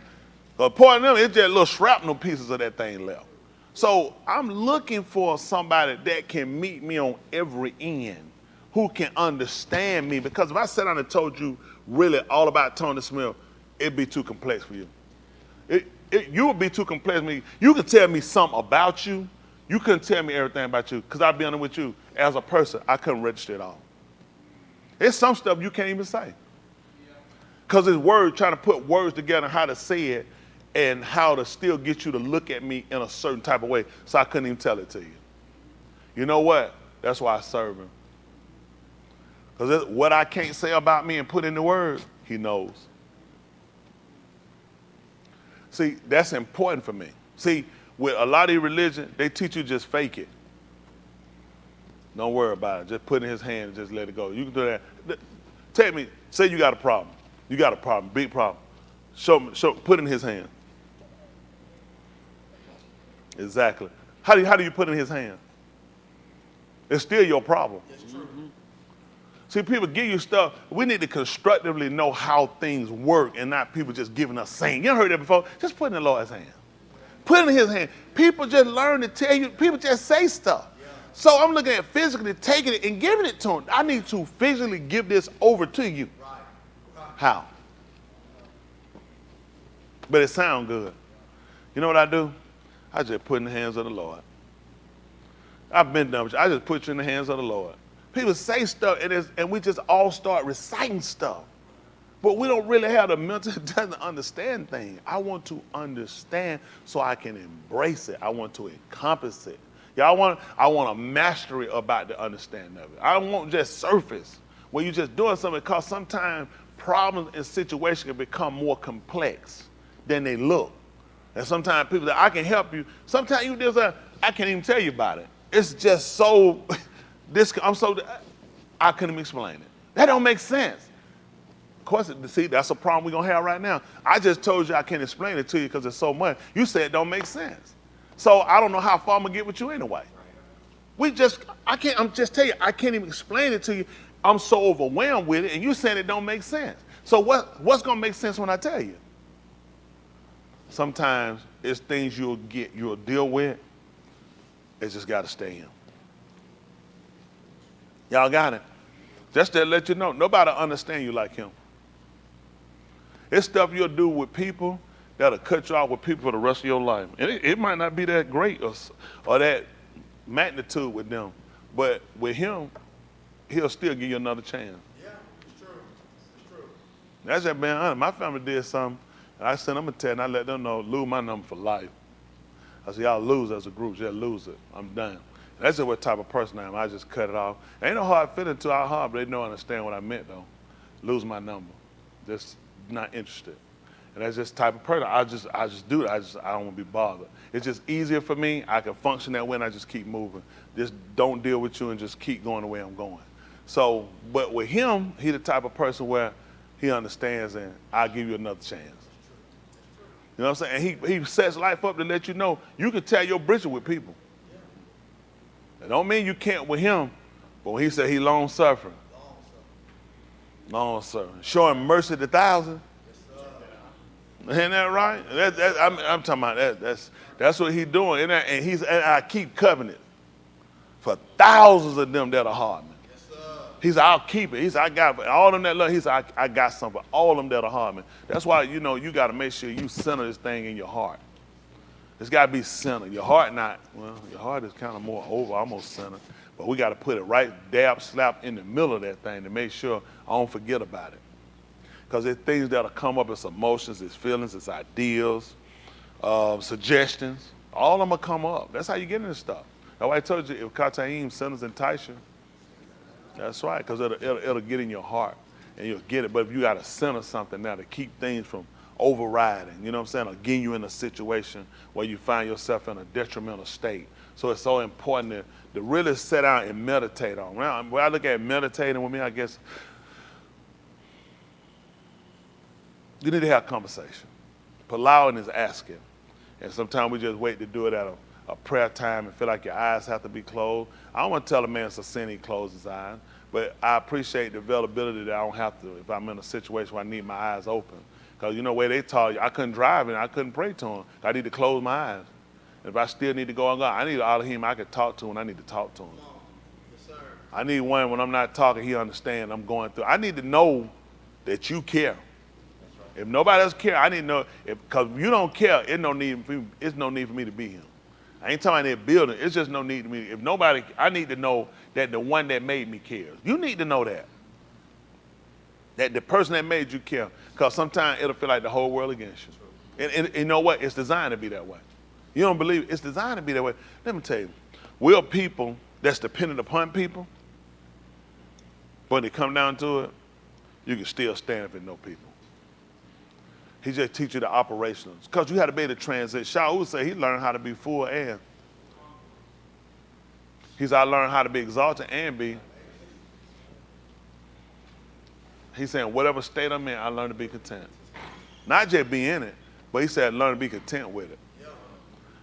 But part of them, it's just little shrapnel pieces of that thing left. So I'm looking for somebody that can meet me on every end, who can understand me. Because if I sat down and told you really all about Tony Smith, it'd be too complex for you. You would be too complex for me. You could tell me something about you. You couldn't tell me everything about you. Because I'll be honest with you, as a person, I couldn't register it all. There's some stuff you can't even say. Because it's words, trying to put words together, how to say it, and how to still get you to look at me in a certain type of way. So I couldn't even tell it to you. You know what? That's why I serve him. Because what I can't say about me and put in the word, he knows. See, that's important for me. See, with a lot of religion, they teach you just fake it. Don't worry about it. Just put it in his hand and just let it go. You can do that. Tell me, say you got a problem. You got a problem, big problem. Put it in his hand. Exactly. How do you put it in his hand? It's still your problem. That's true. See, people give you stuff. We need to constructively know how things work and not people just giving us saying. You ever heard that before? Just put it in the Lord's hand. Put it in his hand. People just learn to tell you. People just say stuff. Yeah. So I'm looking at physically taking it and giving it to him. I need to physically give this over to you. Right. How? But it sounds good. You know what I do? I just put it in the hands of the Lord. I've been done with you. I just put you in the hands of the Lord. People say stuff, and we just all start reciting stuff. But we don't really have the mental to understand things. I want to understand so I can embrace it. I want to encompass it. Yeah, I want a mastery about the understanding of it. I don't want just surface, where you're just doing something, because sometimes problems and situations can become more complex than they look. And sometimes people say, I can help you. Sometimes you just, I can't even tell you about it. It's just so... I couldn't even explain it. That don't make sense. Of course, see, that's a problem we're going to have right now. I just told you I can't explain it to you because it's so much. You said it don't make sense. So I don't know how far I'm going to get with you anyway. I'm just telling you, I can't even explain it to you. I'm so overwhelmed with it, and you saying it don't make sense. So what's going to make sense when I tell you? Sometimes it's things you'll deal with. It's just got to stay in. Y'all got it? Just to let you know, nobody understand you like him. It's stuff you'll do with people that'll cut you off with people for the rest of your life. And it might not be that great or that magnitude with them. But with him, he'll still give you another chance. Yeah, it's true. It's true. That's just being honest. My family did something, and I sent them a text, and I let them know, lose my number for life. I said, y'all lose as a group. Just lose it. I'm done. That's just what type of person I am. I just cut it off. Ain't no hard feeling to our heart, but they don't understand what I meant, though. Lose my number. Just not interested. And that's just the type of person. I just do it. I don't want to be bothered. It's just easier for me. I can function that way, and I just keep moving. Just don't deal with you and just keep going the way I'm going. So, but with him, he the type of person where he understands, and I'll give you another chance. You know what I'm saying? And he sets life up to let you know you can tell your bridges with people. It don't mean you can't with him, but when he said he long-suffering, showing mercy to thousands, ain't that right? I'm talking about that's what he's doing, and I keep covenant for thousands of them that are hard. He said, I'll keep it. He said, I got it. All them that love, he said, I got something for all them that are hard, man. That's why, you got to make sure you center this thing in your heart. It's got to be centered. Your heart your heart is kind of more over, almost centered. But we got to put it right dab slap in the middle of that thing to make sure I don't forget about it. Because it's things that'll come up, it's emotions, it's feelings, it's ideas, suggestions. All of them will come up. That's how you get into stuff. That's why I told you, if Kataim sinners entice you, that's right, because it'll get in your heart and you'll get it. But if you got a sin or something now to keep things from overriding, you know what I'm saying, or getting you in a situation where you find yourself in a detrimental state. So it's so important to really sit down and meditate on. When I look at meditating with me, I guess you need to have a conversation. Allowing is asking. And sometimes we just wait to do it at a prayer time and feel like your eyes have to be closed. I don't want to tell a man it's a sin he closes his eyes, but I appreciate the availability that I don't have to if I'm in a situation where I need my eyes open. Because you know where they taught you, I couldn't drive and I couldn't pray to him. I need to close my eyes. And if I still need to go on God, I need an Elohim I can talk to when I need to talk to him. Yes, sir. I need one when I'm not talking, he understands I'm going through. I need to know that you care. If nobody else care, I need to know. Because if you don't care, it's no need for me to be here. I ain't talking about that building. It's just no need to me. If nobody, I need to know that the one that made me cares. You need to know that. That the person that made you care. Because sometimes it'll feel like the whole world against you. And you know what? It's designed to be that way. You don't believe it? It's designed to be that way. Let me tell you, we're people that's dependent upon people. But when it come down to it, you can still stand if there's no people. He just teach you the operationals. Because you had to be able to transit. Shaul said he learned how to be full and. He said, I learned how to be exalted and be. He's saying, whatever state I'm in, I learned to be content. Not just be in it, but he said, learn to be content with it.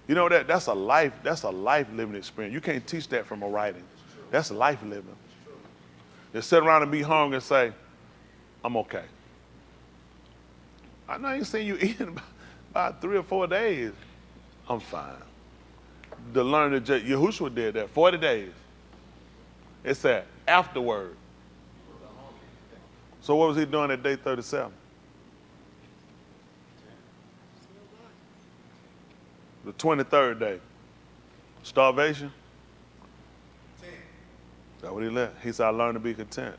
You know that's a life living experience. You can't teach that from a writing. That's life living. Just sit around and be hungry and say, I'm okay. I know I ain't seen you eating about 3 or 4 days. I'm fine. To learn that Yahushua did that, 40 days. It said afterward. So what was he doing at day 37? The 23rd day. Starvation? That's what he left. He said, I learned to be content.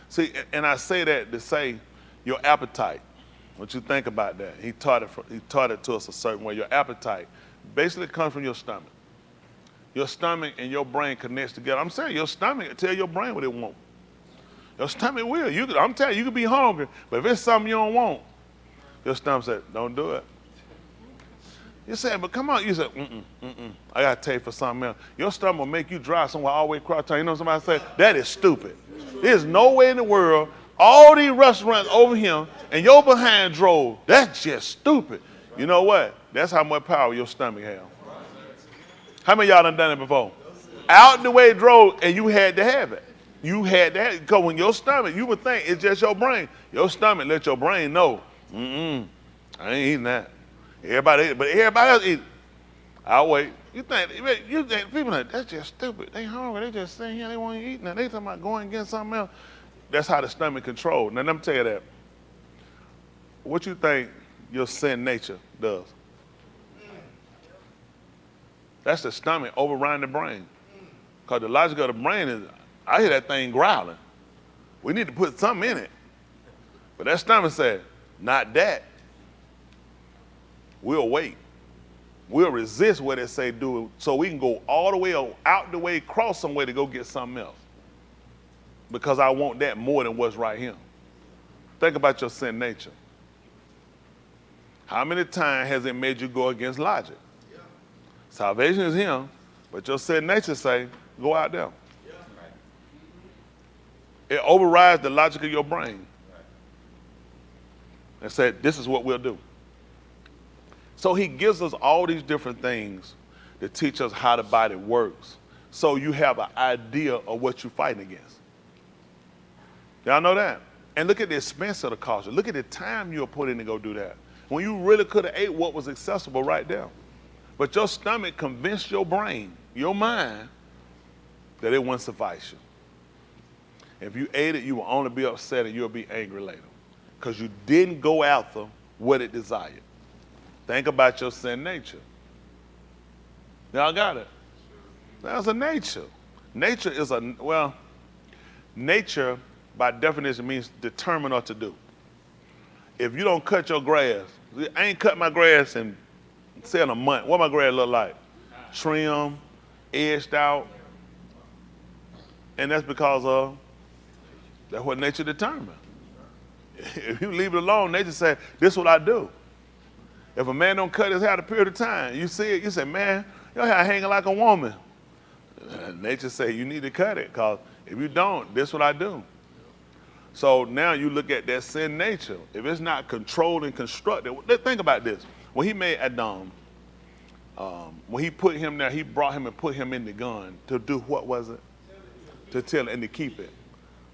See, and I say that to say your appetite. What you think about that? He taught it to us a certain way. Your appetite basically comes from your stomach. Your stomach and your brain connects together. I'm saying your stomach tell your brain what it wants. Your stomach will. I'm telling you, you can be hungry, but if it's something you don't want, your stomach said, don't do it. You said, but come on. You said, I got to tell you for something else. Your stomach will make you drive somewhere all the way across town. You know what somebody said? That is stupid. There's no way in the world all these restaurants over here and your behind drove. That's just stupid. You know what? That's how much power your stomach has. How many of y'all done it before? Out the way it drove and you had to have it. You had to have it. Because when your stomach, you would think it's just your brain. Your stomach let your brain know, I ain't eating that. Everybody else eat. I'll wait. You think people like, that's just stupid. They hungry. They just sitting here. They want to eat. Now they talking about going and getting something else. That's how the stomach controls. Now let me tell you that. What you think your sin nature does? That's the stomach overriding the brain. Because the logic of the brain is, I hear that thing growling. We need to put something in it. But that stomach said, not that. We'll wait. We'll resist what it say do so we can go all the way out the way, cross somewhere to go get something else. Because I want that more than what's right here. Think about your sin nature. How many times has it made you go against logic? Yeah. Salvation is him, but your sin nature say, go out there. Yeah. It overrides the logic of your brain. Right. And said, this is what we'll do. So he gives us all these different things to teach us how the body works. So you have an idea of what you're fighting against. Y'all know that? And look at the expense of the cost. Look at the time you'll put in to go do that. When you really could have ate what was accessible right there. But your stomach convinced your brain, your mind, that it wouldn't suffice you. If you ate it, you will only be upset and you'll be angry later. Because you didn't go after what it desired. Think about your sin nature. Y'all got it? That's a nature. Nature is nature by definition means determine or to do. If you don't cut your grass, I ain't cut my grass in, say, in a month. What my grass look like? Trim, edged out. And that's because that's what nature determined. If you leave it alone, nature say, this is what I do. If a man don't cut his hair at a period of time, you see it, you say, man, your hair hanging like a woman. Nature say, you need to cut it, because if you don't, this is what I do. So now you look at that sin nature. If it's not controlled and constructed, think about this. When he made Adam, when he put him there, he brought him and put him in the gun to do what was it? To tell it and to keep it.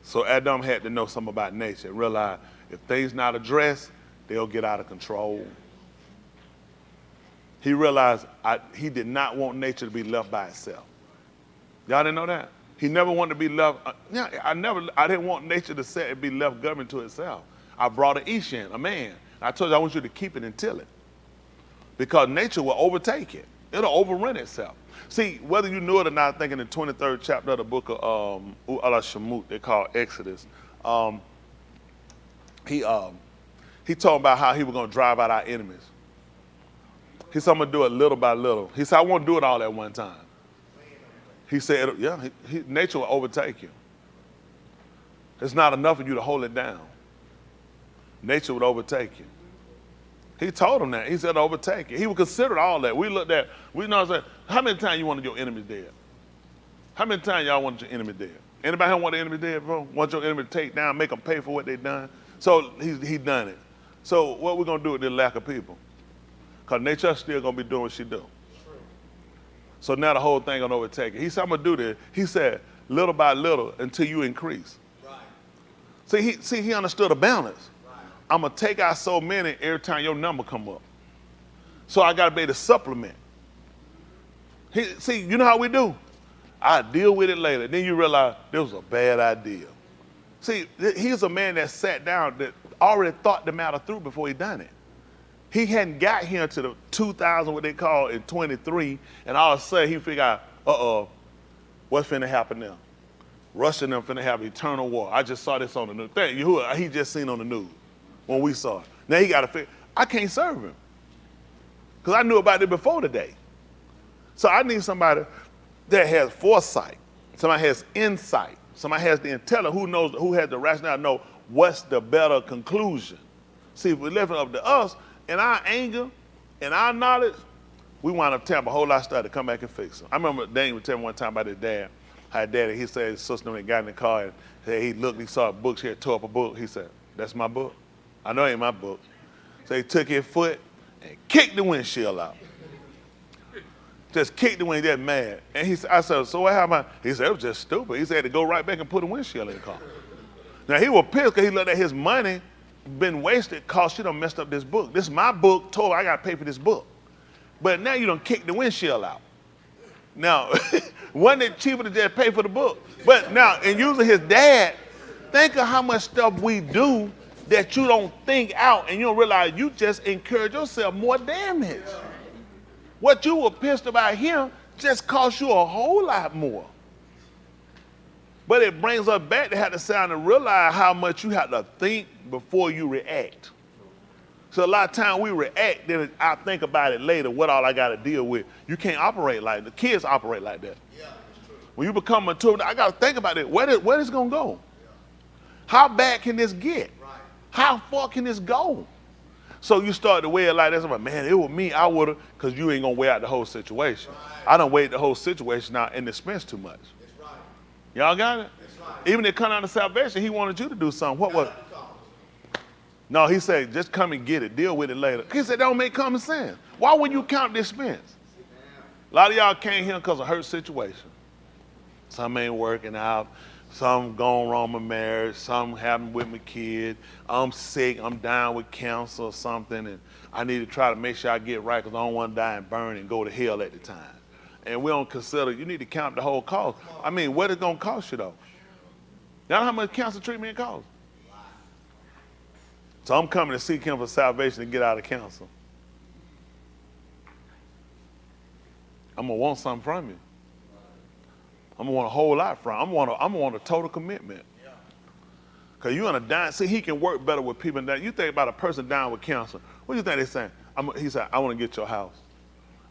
So Adam had to know something about nature and realize if things not addressed, they'll get out of control. He realized he did not want nature to be left by itself. Y'all didn't know that? He never wanted to be left. I didn't want nature to sit and be left governed to itself. I brought an Ishan, a man. I told you I want you to keep it and till it. Because nature will overtake it. It'll overrun itself. See, whether you knew it or not, I think in the 23rd chapter of the book of Shemut, they call Exodus, he told about how he was going to drive out our enemies. He said, I'm going to do it little by little. He said, I won't do it all at one time. He said, yeah, nature will overtake you. It's not enough for you to hold it down. Nature would overtake you. He told him that. He said, overtake it. He would consider all that. We know, how many times you wanted your enemies dead? How many times y'all wanted your enemy dead? Anybody here want the enemy dead, bro? Want your enemy to take down, make them pay for what they done? So he done it. So what we going to do with this lack of people? Because nature's still going to be doing what she do. So now the whole thing going to overtake it. He said, I'm going to do this. He said, little by little until you increase. Right. See, he understood a balance. Right. I'm going to take out so many every time your number come up. So I got to be able to supplement. You know how we do? I deal with it later. Then you realize this was a bad idea. See, he's a man that sat down that already thought the matter through before he done it. He hadn't got here to the 2000, what they call in 23, and all of a sudden he figured out, what's finna happen now? Russia and them finna have eternal war. I just saw this on the news. He just seen on the news when we saw it. Now he got to figure, I can't serve him. Because I knew about it before today. So I need somebody that has foresight, somebody has insight, somebody has the intelligence, who has the rationale to know what's the better conclusion. See, if we're left it up to us, in our anger, in our knowledge, we wind up telling a whole lot of stuff to come back and fix them. I remember Daniel was telling me one time about his dad. How his daddy, he said his sister got in the car and he looked, he saw a book, she had tore up a book. He said, that's my book. I know it ain't my book. So he took his foot and kicked the windshield out. Just kicked the windshield, just mad. And I said, so what happened? He said, it was just stupid. He said, to go right back and put a windshield in the car. Now he was pissed because he looked at his money been wasted because she done messed up this book. This is my book, told her I got to pay for this book. But now you done kicked the windshield out. Now, wasn't it cheaper to just pay for the book? But now, in using his dad, think of how much stuff we do that you don't think out and you don't realize you just incurred yourself more damage. What you were pissed about him just cost you a whole lot more. But it brings us back to have to sound and realize how much you have to think before you react. So a lot of times we react, then I think about it later, what all I got to deal with. You can't operate like that. The kids operate like that. Yeah, that's true. When you become mature, I got to think about it. Where is it going to go? Yeah. How bad can this get? Right. How far can this go? So you start to weigh it like this. I'm like, man, it was me. I would have, because you ain't going to weigh out the whole situation. Right. I done weighed the whole situation out and expense too much. Y'all got it? Right. Even if it come out of salvation, he wanted you to do something. What was it? No, he said, just come and get it. Deal with it later. He said, that don't make common sense. Why would you count the expense? A lot of y'all came here because of hurt situation. Some ain't working out. Some going wrong with marriage. Some happened with my kid. I'm sick. I'm down with cancer or something. And I need to try to make sure I get right because I don't want to die and burn and go to hell at the time. And we don't consider, you need to count the whole cost. I mean, what is it going to cost you, though? Y'all know how much cancer treatment costs? So I'm coming to seek him for salvation and get out of cancer. I'm going to want something from you. I'm gonna want a whole lot from. I'm gonna want a total commitment. Cause you on a dying. See, he can work better with people that you think about a person down with cancer. What do you think they're saying? He said, I want to get your house.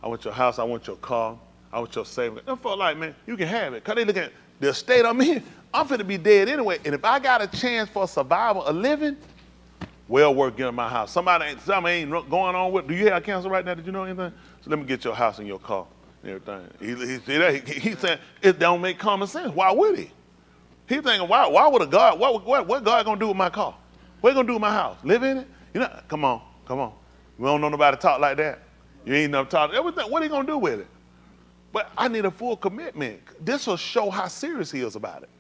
I want your house. I want your car. I want your savings. Them folk like, man, you can have it. Cause they look at the state I'm in. I'm finna be dead anyway. And if I got a chance for survival of living, well worth getting my house. Something ain't going on with. Do you have cancer right now? Did you know anything? So let me get your house and your car and everything. He said it don't make common sense. Why would he? He thinking, why would a God? What God gonna do with my car? What he gonna do with my house? Live in it? You know? Come on. We don't know nobody talk like that. You ain't never talk everything. What he gonna do with it? But I need a full commitment. This will show how serious he is about it.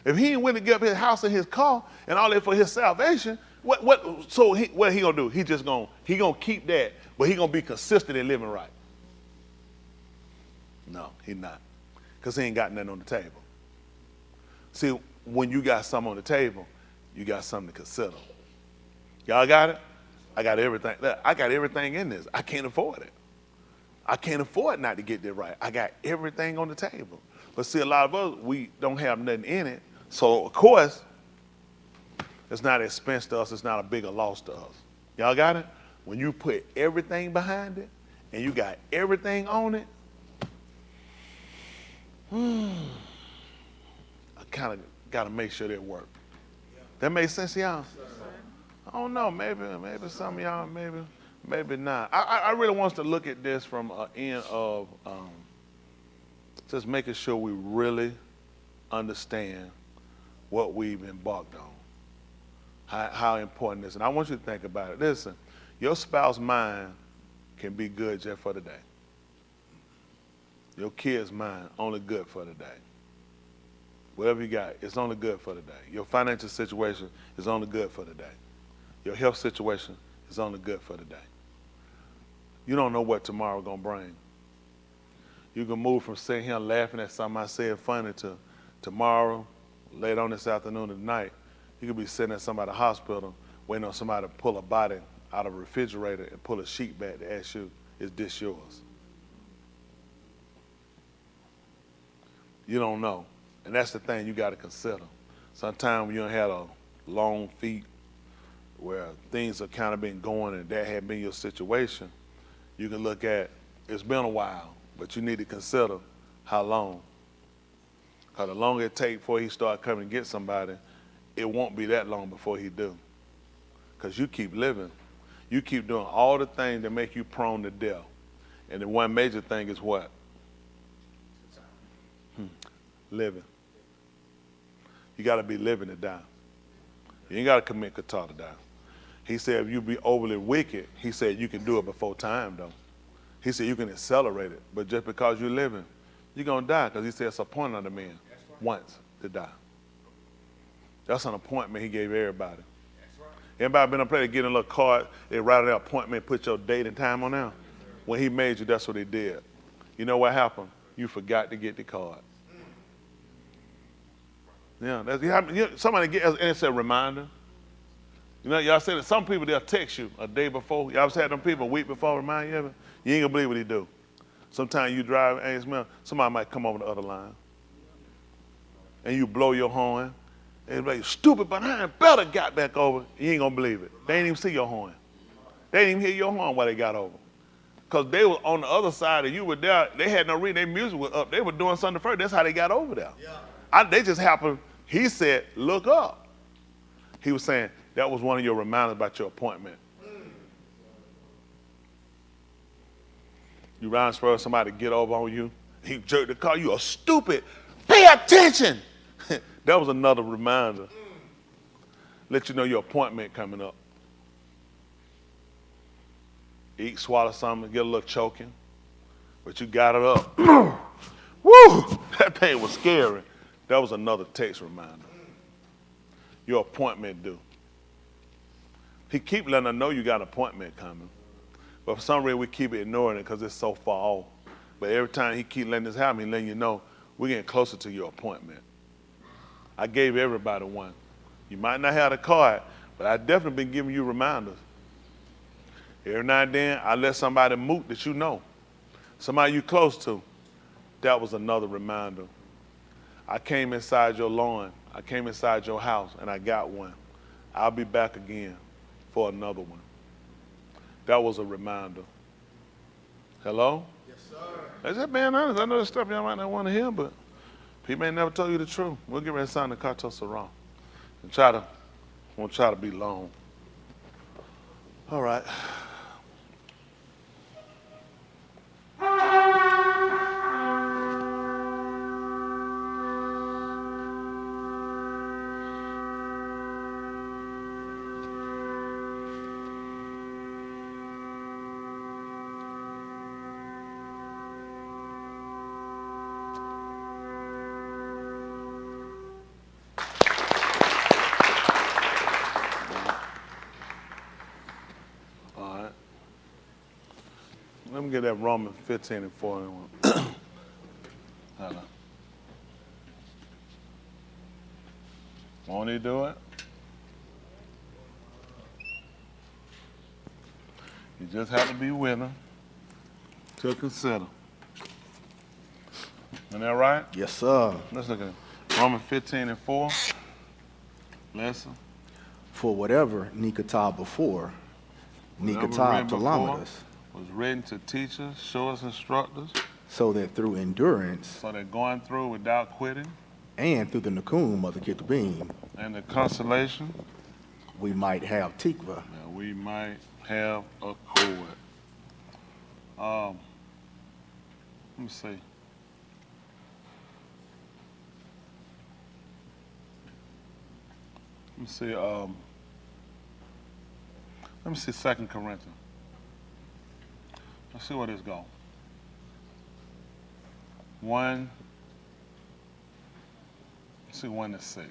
If he ain't willing to give up his house and his car and all that for his salvation, what he gonna do? He gonna keep that, but he gonna be consistent in living right. No, he not. Because he ain't got nothing on the table. See, when you got something on the table, you got something to consider. Y'all got it? I got everything. Look, I got everything in this. I can't afford it. I can't afford not to get that right. I got everything on the table. But see, a lot of us, we don't have nothing in it. So, of course, it's not an expense to us. It's not a bigger loss to us. Y'all got it? When you put everything behind it and you got everything on it, I kind of got to make sure that work. That makes sense to y'all? I don't know. Maybe some of y'all, maybe not. I really want us to look at this from an end of just making sure we really understand what we've embarked on, how important this is. And I want you to think about it. Listen, your spouse's mind can be good just for the day. Your kid's mind only good for the day. Whatever you got, it's only good for the day. Your financial situation is only good for the day. Your health situation is only good for the day. You don't know what tomorrow gonna bring. You can move from sitting here laughing at something I said funny to tomorrow, later on this afternoon or tonight, you could be sitting at somebody's hospital waiting on somebody to pull a body out of a refrigerator and pull a sheet back to ask you, is this yours? You don't know. And that's the thing you got to consider. Sometimes you don't have a long feet where things have kind of been going and that had been your situation, you can look at, it's been a while, but you need to consider how long. Because the longer it takes before he start coming to get somebody, it won't be that long before he do. Because you keep living. You keep doing all the things that make you prone to death. And the one major thing is what? Living. You got to be living to die. You ain't got to commit qatar to die. He said if you be overly wicked, he said you can do it before time, though. He said you can accelerate it, but just because you're living, you're going to die, because he said it's appointed unto men once to die. That's an appointment he gave everybody. Everybody been up there to get a little card, they write an appointment, put your date and time on there? When he made you, that's what he did. You know what happened? You forgot to get the card. Yeah, somebody get, and it's a reminder. You know, y'all said that some people, they'll text you a day before. Y'all ever had them people a week before remind you of it? You ain't gonna believe what he do. Sometimes you drive and smell, somebody might come over the other line. And you blow your horn. And like, stupid behind, better got back over. You ain't gonna believe it. They ain't even see your horn. They didn't even hear your horn while they got over. Because they were on the other side and you were there. They had no reason, their music was up. They were doing something first. That's how they got over there. They just happened, he said, look up. He was saying, that was one of your reminders about your appointment. You round spur somebody to get over on you. He jerked the car. You are stupid. Pay attention. That was another reminder. Let you know your appointment coming up. Eat, swallow something, get a little choking. But you got it up. Woo! That thing was scary. That was another text reminder. Your appointment due. He keep letting us know you got an appointment coming. But for some reason, we keep ignoring it because it's so far off. But every time he keep letting this happen, he letting you know we're getting closer to your appointment. I gave everybody one. You might not have the card, but I definitely been giving you reminders. Every now and then, I let somebody moot that you know. Somebody you close to. That was another reminder I came inside your lawn. I came inside your house, and I got one. I'll be back again for another one. That was a reminder. Hello? Yes, sir. I just being honest. I know there's stuff y'all might not want to hear, but people ain't never told you the truth. We'll get ready to sign the Kato Sarah. And won't try to be long. All right. Let me get that Romans 15 and 4. Hold on. Won't he do it? You just have to be willing to consider. Isn't that right? Yes, sir. Let's look at it. Romans 15 and 4. Listen. For whatever Nikatah before, Whatever Nikatah written to before Lamadus, was written to teach us, show us, instruct us, so that through endurance so that going through without quitting and through the Nakum of the Ketubim, and the consolation we might have Tikva. that we might have accord. Let me see. Let me see 2 Corinthians. Let's see where this goes. 1, let's see 1 to 6.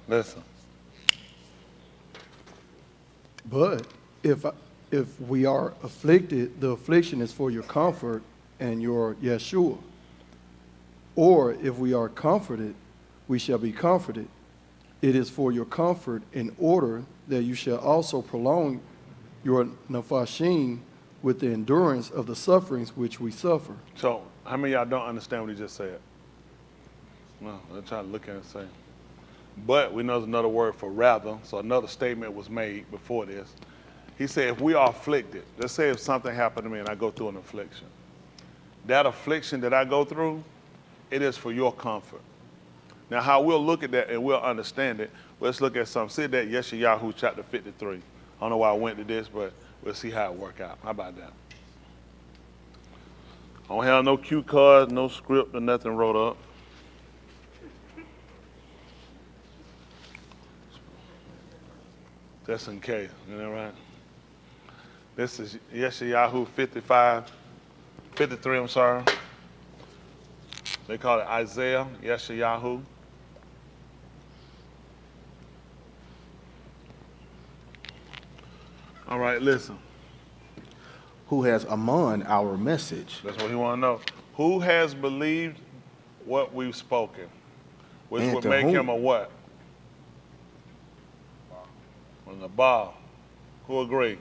Listen. But if we are afflicted, the affliction is for your comfort and your Yeshua. Or if we are comforted, we shall be comforted. It is for your comfort in order that you shall also prolong your nafashim with the endurance of the sufferings which we suffer. So, how many of y'all don't understand what he just said? No, they're trying to look at it and say. But we know there's another word for rather, so another statement was made before this. He said, if we are afflicted, let's say if something happened to me and I go through an affliction. That affliction that I go through, it is for your comfort. Now, how we'll look at that and we'll understand it, let's look at something. See that Yeshayahu chapter 53. I don't know why I went to this, but we'll see how it work out. How about that? I don't have no cue cards, no script or nothing wrote up. Just in case, you know, right? This is Yeshayahu 53, I'm sorry. They call it Isaiah, Yeshayahu. All right, listen. Who has among our message, That's what he want to know. Who has believed what we've spoken? Which And would to make whom? him a what? On the ball. Who agree?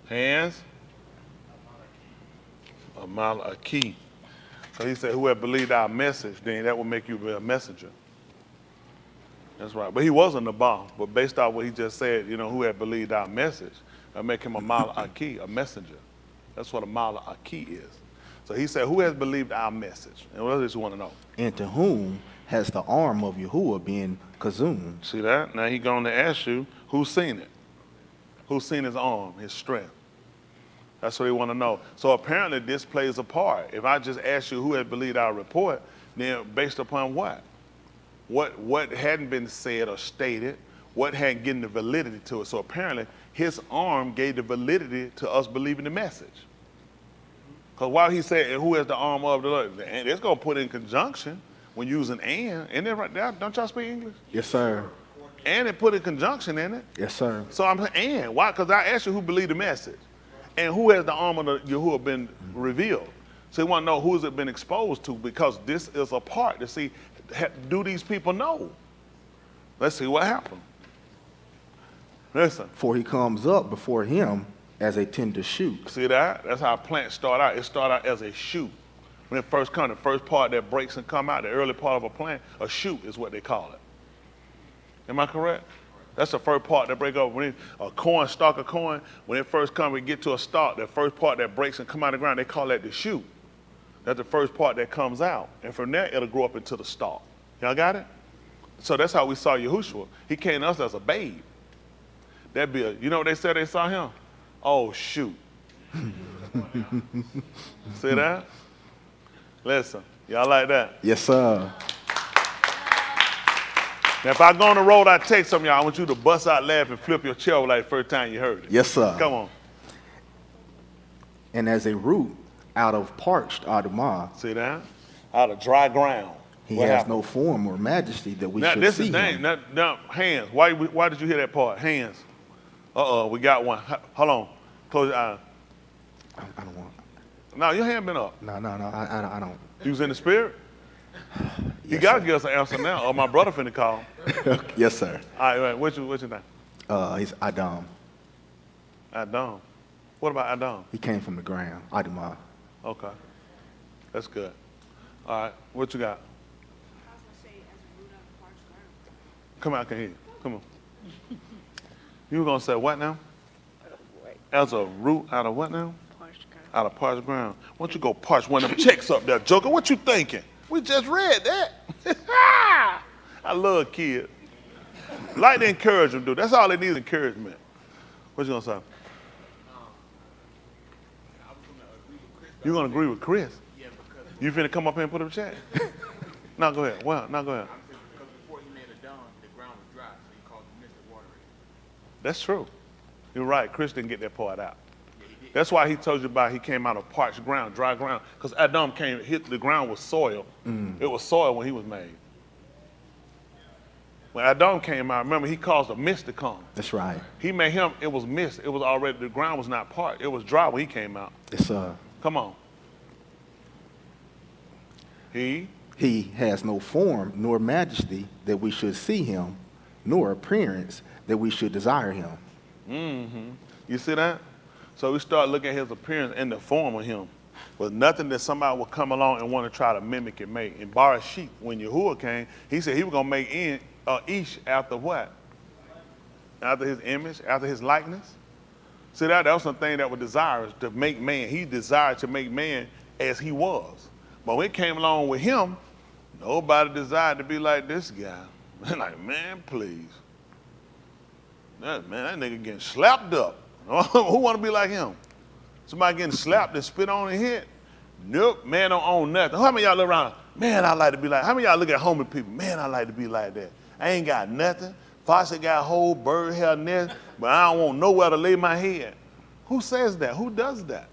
Hands? A key. So he said, who had believed our message, then that would make you a messenger. That's right. But he wasn't a ball. But based on what he just said, you know, who had believed our message, that make him a malaki, a messenger. That's what a malaki is. So he said, who has believed our message? And what does he want to know? and to whom has the arm of Yahuwah been kazum? See that? Now he's going to ask you, who's seen it? Who's seen his arm, his strength? That's what he want to know. So apparently this plays a part. If I just ask you who had believed our report, then based upon what? What hadn't been said or stated, what hadn't given the validity to it. So apparently his arm gave the validity to us believing the message. Because while he said, and who has the arm of the Lord, and it's going to put in conjunction when using and it right there, don't y'all speak English? Yes, sir. And it put a conjunction in it. Yes, sir. So I'm saying, and why? Because I asked you who believed the message, and who has the arm of the Yahuwah been revealed. So you want to know who's it been exposed to, because this is a part to see, do these people know? Let's see what happened. Listen. For he comes up before him as a tender shoot. See that? That's how plants start out. It start out as a shoot. When it first comes, the first part that breaks and come out, the early part of a plant, a shoot is what they call it. Am I correct? That's the first part that break up. When a corn, stalk of corn, when it first comes, we get to a stalk, the first part that breaks and come out of the ground, they call that the shoot. That's the first part that comes out. And from there, it'll grow up into the stalk. Y'all got it? So that's how we saw Yahushua. He came to us as a babe. That'd be you know what they said they saw him? Oh, shoot. See that? Listen, y'all like that? Yes, sir. Now, if I go on the road, I take some of y'all, I want you to bust out laughing and flip your chair over like the first time you heard it. Yes, sir. Come on. And as a root out of parched Adamah, See that? Out of dry ground. he What has happened? no form or majesty that we Now, should this see is him. thing. Now, hands. Why did you hear that part? Hands. We got one. Hold on. Close your eyes. I don't want. No, your hand been up. No, I don't. You was in the spirit? You Yes, got to sir. give us an answer now, or my brother finna call. Yes, sir. All right, what you think? He's Adam. Adam. What about Adam? He came from the ground. Adamah. Okay. That's good. All right, what you got? I was gonna say, as a root out of parched ground. Come out, I can hear you. Come on. You were going to say what now? As a root out of what now? Parched ground. Out of parched ground. Why don't you go parch one of them checks up there, Joker? What you thinking? We just read that. I love kids. Like to encourage them, dude. That's all they need is encouragement. What you going to say? You going to agree with Chris? You finna come up here and put up a check? No, go ahead. Well, no, go ahead. Because before he made a dawn, the ground was dry, so he called the mist of water. That's true. You're right. Chris didn't get that part out. That's why he told you about he came out of parched ground, dry ground. Because Adam hit the ground with soil. It was soil when he was made. When Adam came out, remember, he caused a mist to come. That's right. He made him, it was mist. It was already, the ground was not parched. It was dry when he came out. Yes, sir. Come on. He has no form nor majesty that we should see him, nor appearance that we should desire him. You see that? So we start looking at his appearance and the form of him. But nothing that somebody will come along and want to try to mimic and make. In Barashit, when Yahuwah came, he said he was going to make Ish after what? After his image, after his likeness. See, that was something that was desirous to make man. He desired to make man as he was. But when it came along with him, nobody desired to be like this guy. Like, man, please. That nigga getting slapped up. Who want to be like him? Somebody getting slapped and spit on and hit? Nope, man don't own nothing. How many of y'all look around? Man, I like to be like, how many of y'all look at homeless people? Man, I like to be like that. I ain't got nothing. Fawcett got a whole bird hair nest, but I don't want nowhere to lay my head. Who says that? Who does that?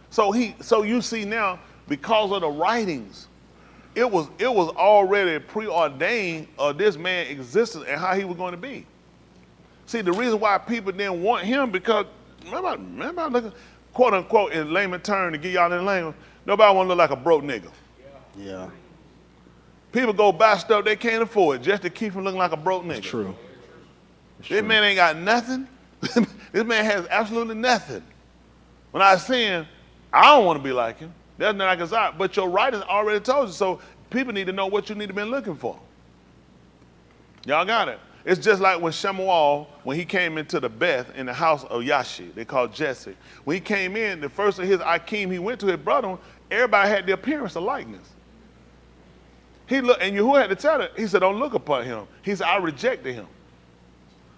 So you see now, because of the writings, it was already preordained of this man's existence and how he was going to be. See, the reason why people didn't want him, because remember looking, quote unquote, in layman term, to get y'all in language, nobody want to look like a broke nigga. Yeah. People go buy stuff they can't afford just to keep from looking like a broke nigga. It's true. This man ain't got nothing. This man has absolutely nothing. When I see him, I don't want to be like him. That's not like desire. But your writers already told you, so people need to know what you need to be looking for. Y'all got it? It's just like when Shemuel, when he came into the Beth in the house of Yashi, they called Jesse. When he came in, the first of his Akim he went to his brother, everybody had the appearance of likeness. He looked, and Yahuwah had to tell him, he said, don't look upon him. He said, I rejected him.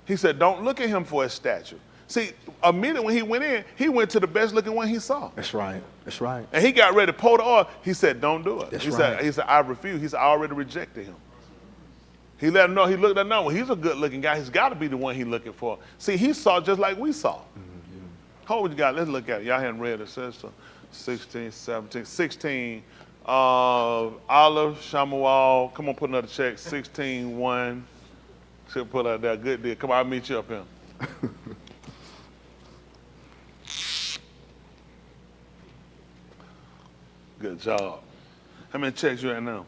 He said, don't look at him for his stature. See, immediately when he went in, he went to the best looking one he saw. That's right. That's right. And he got ready to pour the oil. He said, don't do it. That's he right. said, I refuse. He said, I already rejected him. He let him know, he looked at him, well, he's a good looking guy. He's got to be the one he's looking for. See, he saw just like we saw. How old you got? Let's look at it. Y'all hadn't read it. It says 16, 17, 16. Olive, Shamuel, come on, put another check. 16, 1. Should put out there. Good deal. Come on, I'll meet you up here. Good job. How many checks you at now?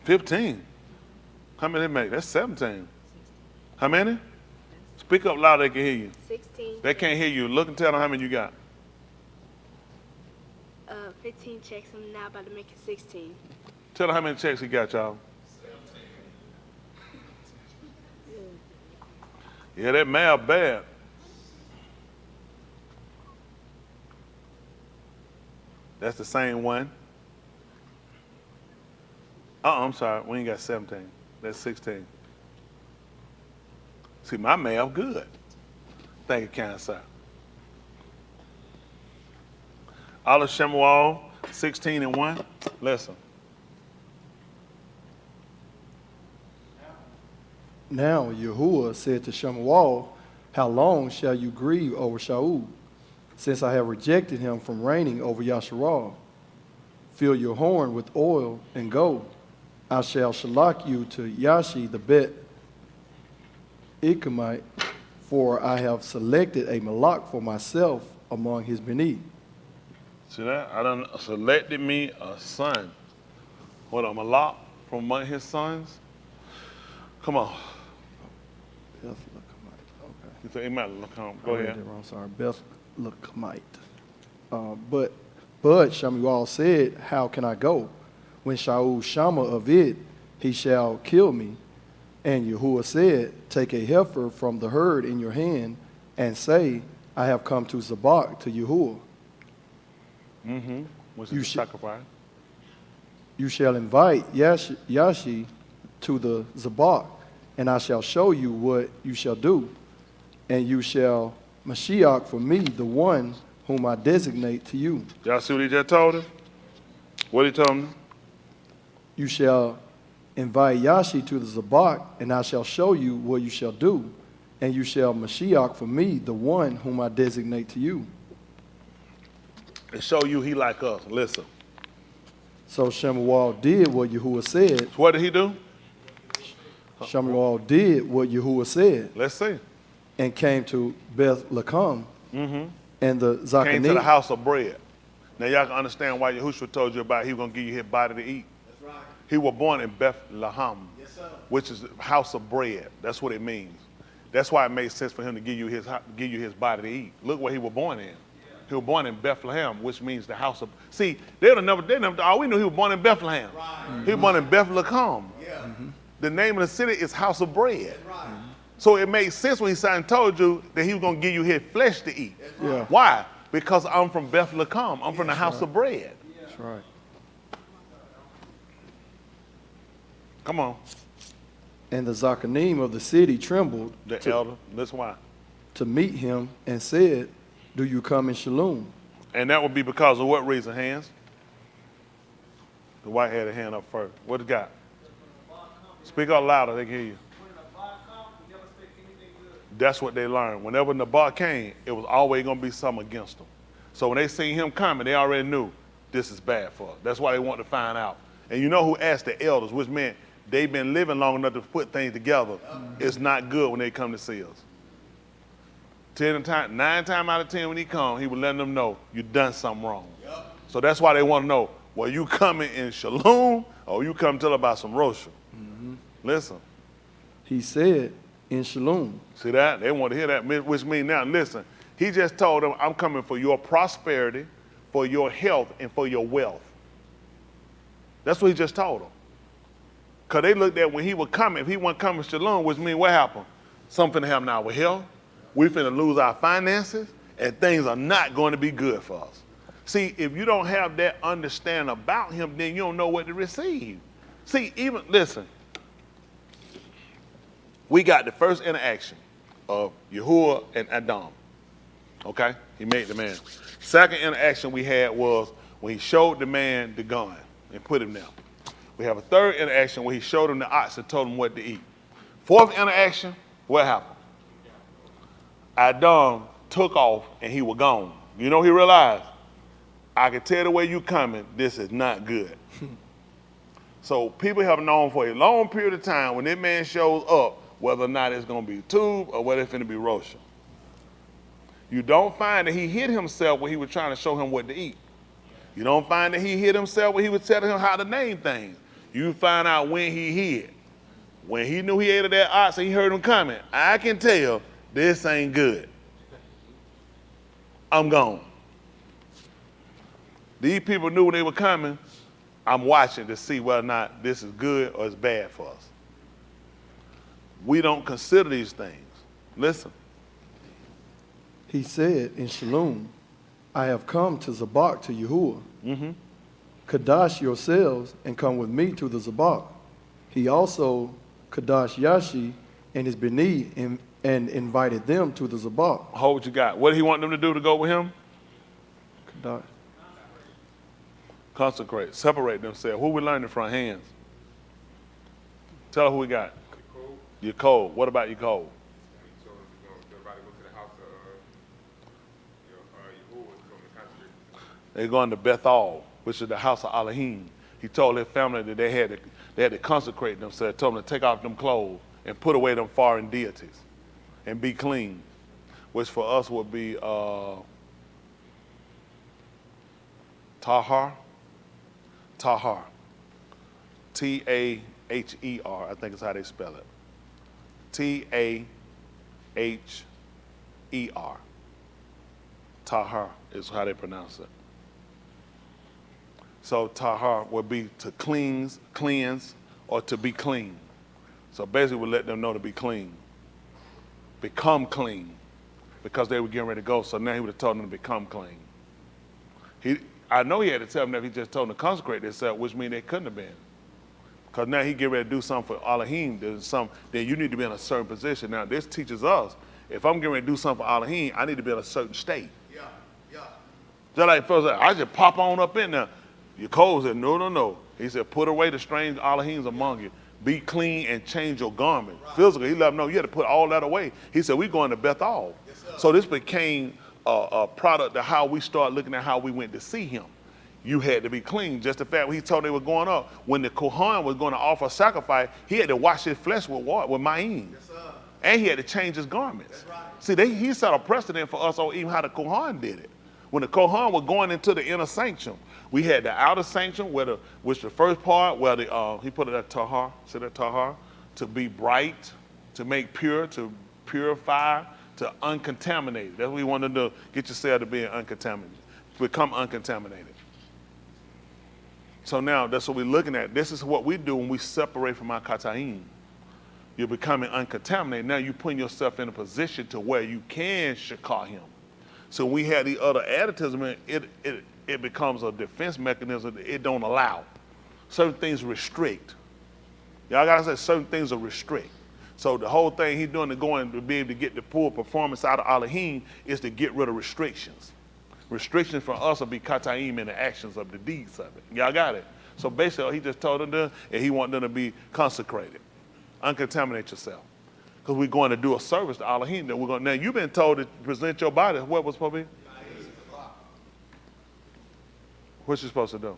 15. How many they make? That's 17. How many? Speak up loud, they can hear you. 16. They can't hear you. Look and tell them how many you got. 15 checks. I'm now about to make it 16. Tell them how many checks he got, y'all. Yeah, that math bad. That's the same one. I'm sorry. We ain't got 17. That's 16. See, my math good. Thank you, Kansas. All of Shemuel, 16 and 1. Listen. Now Yahuwah said to Shemuel, how long shall you grieve over Shaul, since I have rejected him from reigning over Yasharal? Fill your horn with oil and go. I shall shalak you to Yashi the Bet Ikamite, for I have selected a malak for myself among his beneath. See that? I done selected me a son. What, a malak from among his sons? Come on. Beth Lakamite. Okay. You think he might look home. Go I read ahead. that wrong, sorry. Beth Lakamite. But Shemuel said, how can I go? When Shaul Shama of it, he shall kill me. And Yahuwah said, take a heifer from the herd in your hand and say, I have come to Zabak to Yahuwah. Mm-hmm. Which is You the should- sacrifice. You shall invite Yashi to the Zabak, and I shall show you what you shall do. And you shall Mashiach for me, the one whom I designate to you. Y'all see what he just told him? What he told him? You shall invite Yashi to the Zabak, and I shall show you what you shall do. And you shall Mashiach for me, the one whom I designate to you. And show you he like us. Listen. So Shemuel did what Yahuwah said. So what did he do? Shemuel did what Yahuwah said, Let's see. and came to Beth Lakam, and the Came to the Zakanim. house of bread. Now y'all can understand why Yahushua told you about he was going to give you his body to eat. That's right. He was born in Bethlehem, which is house of bread. That's what it means. That's why it made sense for him to give you his body to eat. Look where he was born in. He was born in Bethlehem, which means the house of. See, they never. All we knew he was born in Bethlehem. Right. He was born in Bethlehem. Yeah. The name of the city is House of Bread. Right. So it made sense when he sat and told you that he was going to give you his flesh to eat. Yeah. Why? Because I'm from Bethlehem. I'm from the house of bread. That's right. Come on. And the Zakanim of the city trembled The elder. Listen why. to meet him and said, do you come in shalom? And that would be because of what reason, hands? The white had a hand up first. What it got? Speak up louder, they can hear you. That's what they learned. Whenever Nabat came, it was always going to be something against them. So when they seen him coming, they already knew this is bad for us. That's why they wanted to find out. And you know who asked the elders, which meant they've been living long enough to put things together. It's not good when they come to see us. 9 times out of 10 when he come, he was letting them know you done something wrong. So that's why they want to know, well, you coming in shalom or you come tell about some rosha? Listen. He said, in shalom. See that? They want to hear that, which means now, listen, he just told them, I'm coming for your prosperity, for your health, and for your wealth. That's what he just told them. Because they looked at when he was coming, if he wasn't coming shalom, which means what happened? Something happened now with health. We finna lose our finances, and things are not going to be good for us. See, if you don't have that understanding about him, then you don't know what to receive. See, even, listen, we got the first interaction of Yahuwah and Adam. Okay? He made the man. Second interaction we had was when he showed the man the gun and put him there. We have a third interaction where he showed him the ox and told him what to eat. Fourth interaction, what happened? Adam took off and he was gone. You know he realized, I can tell the way you coming, this is not good. So people have known for a long period of time when that man shows up, whether or not it's going to be tube or whether it's going to be rosha. You don't find that he hid himself when he was trying to show him what to eat. You don't find that he hid himself when he was telling him how to name things. You find out when he hid. When he knew he ate of that ox and he heard him coming, I can tell this ain't good. I'm gone. These people knew when they were coming. I'm watching to see whether or not this is good or it's bad for us. We don't consider these things. Listen. He said in Shalom, I have come to Zabak to Yahuwah. Mm-hmm. Kadash yourselves and come with me to the Zabak. He also Kadash Yashi and his Beni and invited them to the Zabak. Hold what you got. What did he want them to do to go with him? Kadash. Consecrate, separate themselves. Who we learning from? Hands. Tell her who we got. You're cold. What about you cold? He told everybody go to the house of Yahuwah to consecrate. They're going to Bethel, which is the house of Elohim. He told their family that they had to consecrate themselves. Told them to take off them clothes and put away them foreign deities and be clean, which for us would be Tahar. Tahar. T-A-H-E-R, I think is how they spell it. T-A-H-E-R. Tahar is how they pronounce it. So tahar would be to cleanse, or to be clean. So basically we let them know to be clean. Become clean. Because they were getting ready to go, so now he would have told them to become clean. I know he had to tell them that. He just told them to consecrate themselves, which means they couldn't have been. Because now he get ready to do something for Elohim. Then you need to be in a certain position. Now this teaches us, if I'm getting ready to do something for Elohim, I need to be in a certain state. Yeah. Just like first, I just pop on up in there. Yaakov said, no. He said, put away the strange Elohims among you. Be clean and change your garment. Right. Physically, he let them know you had to put all that away. He said, we're going to Bethel. Yes, so this became a product of how we start looking at how we went to see him. You had to be clean. Just the fact he told them they were going up, when the Kohan was going to offer a sacrifice, he had to wash his flesh with water, with ma'in. Yes, and he had to change his garments. Right. See, he set a precedent for us on even how the Kohan did it. When the Kohan was going into the inner sanctum, we had the outer sanctum, which the first part, where he put it at tahar, said that tahar, to be bright, to make pure, to purify, to uncontaminate. That's what we want to do. Get yourself to being uncontaminated, become uncontaminated. So now that's what we're looking at. This is what we do when we separate from our kataim. You're becoming uncontaminated. Now you're putting yourself in a position to where you can shakar him. So we have the other additives, it becomes a defense mechanism that it don't allow. Certain things restrict. Y'all gotta say certain things are restrict. So the whole thing he's doing to going to be able to get the full performance out of Elohim is to get rid of restrictions. Restrictions for us will be kataim in the actions of the deeds of it. Y'all got it? So basically he just told them to, and he wanted them to be consecrated. Uncontaminate yourself. Because we're going to do a service to Elohim. Now you've been told to present your body. What was supposed to be? What you supposed to do?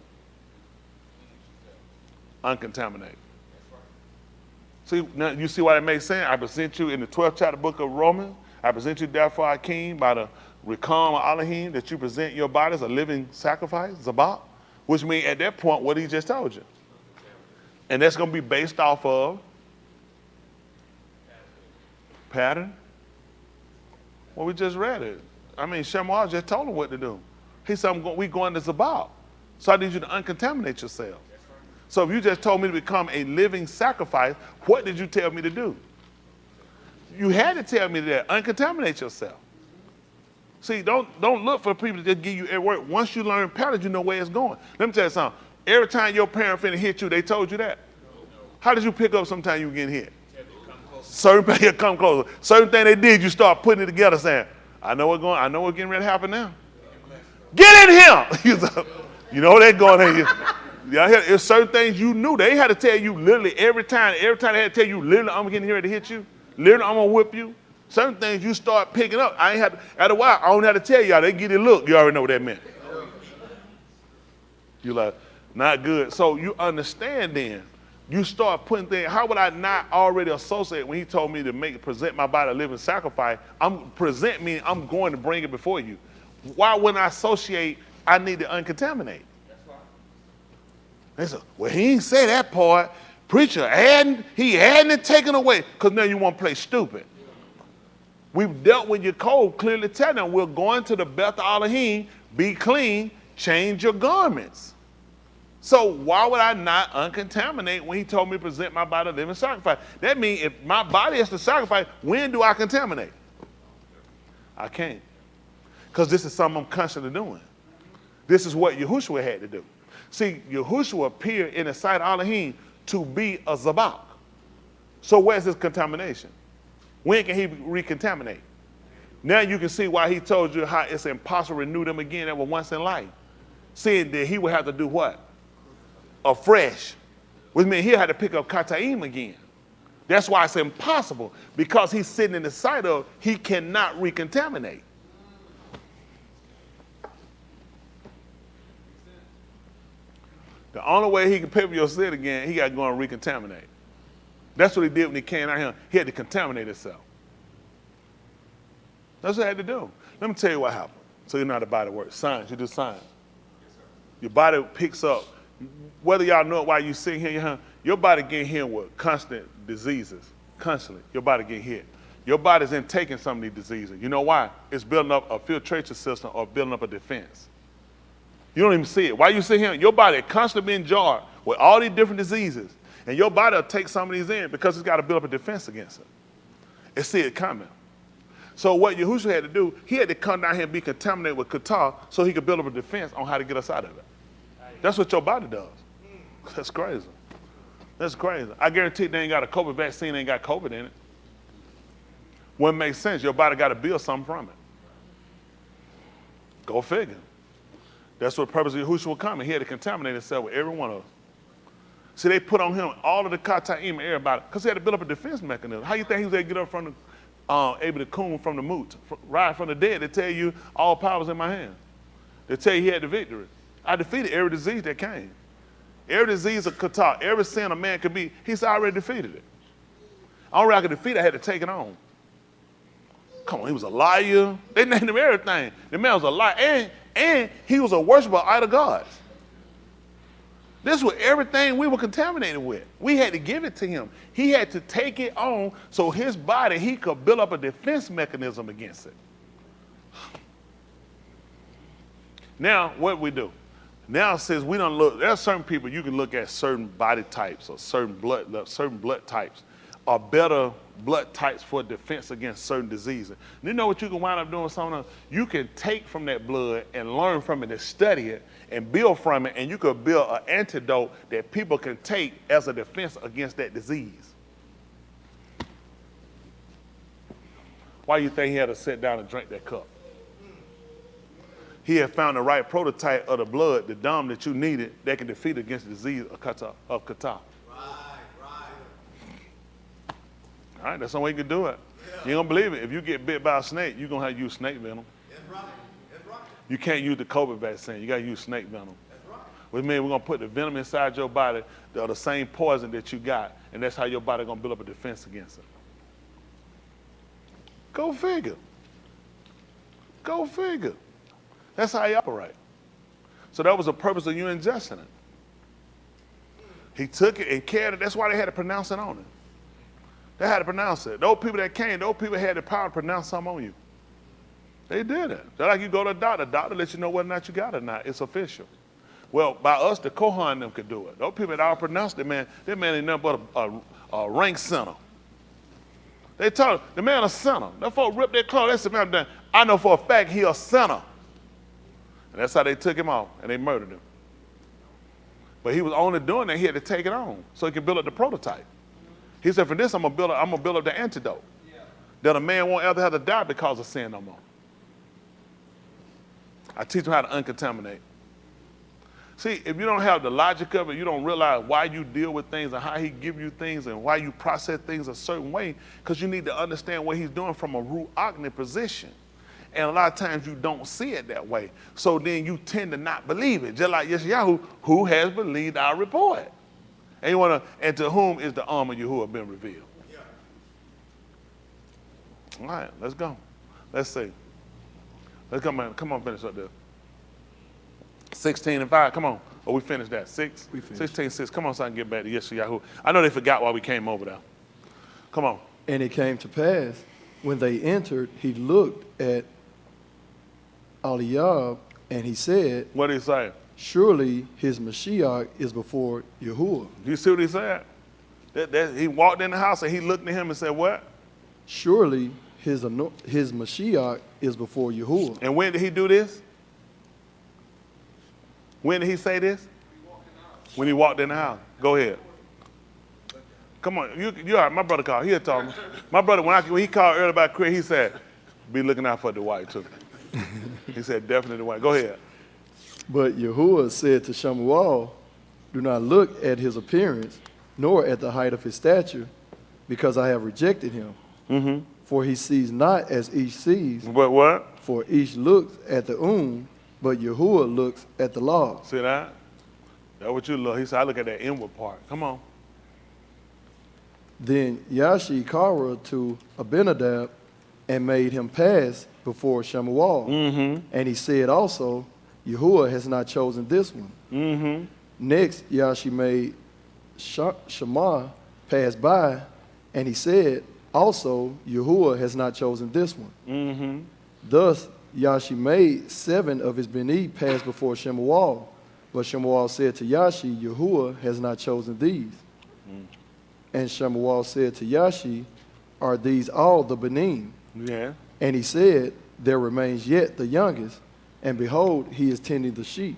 Uncontaminate. See, now you see why it makes sense? I present you in the 12th chapter book of Romans. I present you therefore, Akeem, by the Rikam of Elohim, that you present your body as a living sacrifice, Zabak, which means at that point what he just told you. And that's going to be based off of pattern. Well, we just read it. I mean, Shemuel just told him what to do. He said, we going to Zabal. So I need you to uncontaminate yourself. So if you just told me to become a living sacrifice, what did you tell me to do? You had to tell me that. Uncontaminate yourself. See, don't look for people to just give you every word. Once you learn patterns, you know where it's going. Let me tell you something. Every time your parent finna hit you, they told you that. How did you pick up sometime you were getting hit? Certain things come closer. Certain thing they did, you start putting it together, saying, I know what's getting ready to happen now. Get in here! You know they're going in. It's certain things you knew. They had to tell you literally every time they had to tell you, literally, I'm getting here to hit you. Literally, I'm gonna whip you. Certain things you start picking up. After a while, I don't have to tell y'all. They get it look. You already know what that meant. You're like, not good. So you understand then. You start putting things, how would I not already associate when he told me to present my body a living sacrifice? Present me, I'm going to bring it before you. Why wouldn't I associate I need to uncontaminate? They said, well, he ain't say that part. Preacher, hadn't it taken away. Because now you want to play stupid. We've dealt with your code, clearly telling them we're going to the Beth Elohim, be clean, change your garments. So why would I not uncontaminate when he told me to present my body a living sacrifice? That means if my body is to sacrifice, when do I contaminate? I can't. Because this is something I'm constantly doing. This is what Yahushua had to do. See, Yahushua appeared in the sight of Elohim to be a zabak. So where's his contamination? When can he recontaminate? Now you can see why he told you how it's impossible to renew them again that were once in life. Seeing that he would have to do what? Afresh. Which means he had to pick up kataim again. That's why it's impossible. Because he's sitting in the sight of, he cannot recontaminate. The only way he can pay for your sin again, he got to go and recontaminate. That's what he did when he came out here. He had to contaminate himself. That's what he had to do. Let me tell you what happened. So you know how the body works. Science, you do science. Your body picks up. Whether y'all know it while you sitting here, your body getting hit with constant diseases. Constantly. Your body getting hit. Your body's intaking some of these diseases. You know why? It's building up a filtration system or building up a defense. You don't even see it. Why you sit here? Your body constantly being jarred with all these different diseases. And your body will take some of these in because it's got to build up a defense against it. It see it coming. So what Yahushua had to do, he had to come down here and be contaminated with Qatar so he could build up a defense on how to get us out of it. That's what your body does. That's crazy. That's crazy. I guarantee they ain't got a COVID vaccine, ain't got COVID in it. Wouldn't make sense. Your body got to build something from it. Go figure. That's what the purpose of Yahushua was coming. He had to contaminate himself with every one of us. See, they put on him all of the kataim and everybody, because he had to build up a defense mechanism. How you think he was able to get up from the, able to coon from the moot, rise from the dead? They tell you all power's in my hand. They tell you he had the victory. I defeated every disease that came. Every disease of Qatar, every sin a man could be, he's already defeated it. Only way I could defeat it, I had to take it on. Come on, he was a liar. They named him everything. The man was a liar, and he was a worshiper of idol gods. This was everything we were contaminated with. We had to give it to him. He had to take it on so his body, he could build up a defense mechanism against it. Now, what we do? Now, since we don't look, there are certain people you can look at certain body types or certain blood types are better blood types for defense against certain diseases. And you know what you can wind up doing? Something you can take from that blood and learn from it and study it and build from it, and you could build an antidote that people can take as a defense against that disease. Why do you think he had to sit down and drink that cup? He had found the right prototype of the blood, the dam that you needed that can defeat against the disease of Qatar. All right, that's the way you can do it. Yeah. You don't believe it. If you get bit by a snake, you're going to have to use snake venom. That's right. That's right. You can't use the COVID vaccine. You got to use snake venom. That's right. Which means we're going to put the venom inside your body, the same poison that you got, and that's how your body going to build up a defense against it. Go figure. Go figure. That's how he operates. So that was the purpose of you ingesting it. He took it and carried it. That's why they had to pronounce it on him. They had to pronounce it. Those people that came, those people had the power to pronounce something on you. They did it. Just like you go to the doctor lets you know whether or not you got it or not. It's official. Well, by us, the Kohan them could do it. Those people that all pronounced it, man, that man ain't nothing but a rank sinner. They told the man a sinner. That folk ripped their clothes. That's the man done. I know for a fact he a sinner. And that's how they took him off and they murdered him. But he was only doing that, he had to take it on so he could build up the prototype. He said, for this, I'm gonna build up the antidote. Yeah. That a man won't ever have to die because of sin no more. I teach him how to uncontaminate. See, if you don't have the logic of it, you don't realize why you deal with things and how he give you things and why you process things a certain way, because you need to understand what he's doing from a ru'akni position. And a lot of times you don't see it that way. So then you tend to not believe it. Just like Yeshayahu, who has believed our report. And to whom is the arm of Yahuwah been revealed? Yeah. All right, let's go. Let's see. Let's come on, finish up there. 16 and 5. Come on. Oh, we finished that. 6? We finished. 16, 6. Come on so I can get back to Yeshayahu. I know they forgot why we came over there. Come on. And it came to pass, when they entered, he looked at Eliab, and he said, What did he say? surely his Mashiach is before Yahuwah. Do you see what he said? He walked in the house and he looked at him and said, what? Surely his Mashiach is before Yahuwah. And when did he do this? When did he say this? When he walked in the house. Go ahead. Come on, you all right. My brother called. He'll talk. My brother, when he called earlier about Chris, he said, be looking out for the white too. He said, definitely the white. Go ahead. But Yahuwah said to Shemuel, do not look at his appearance, nor at the height of his stature, because I have rejected him. Mm-hmm. For he sees not as each sees, But what? for each looks at the but Yahuwah looks at the law. See that? That's what you look. He said, I look at that inward part. Come on. Then Yashi Kara to Abinadab and made him pass before Shemuel. Mm-hmm. And he said also, Yahuwah has not chosen this one. Mm-hmm. Next, Yashi made Shema pass by, and he said also, Yahuwah has not chosen this one. Mm-hmm. Thus, Yashi made 7 of his Beni pass before Shemuel. But Shemuel said to Yashi, Yahuwah has not chosen these. And Shemuel said to Yashi, are these all the Benin? Yeah. And he said, there remains yet the youngest, and behold, he is tending the sheep.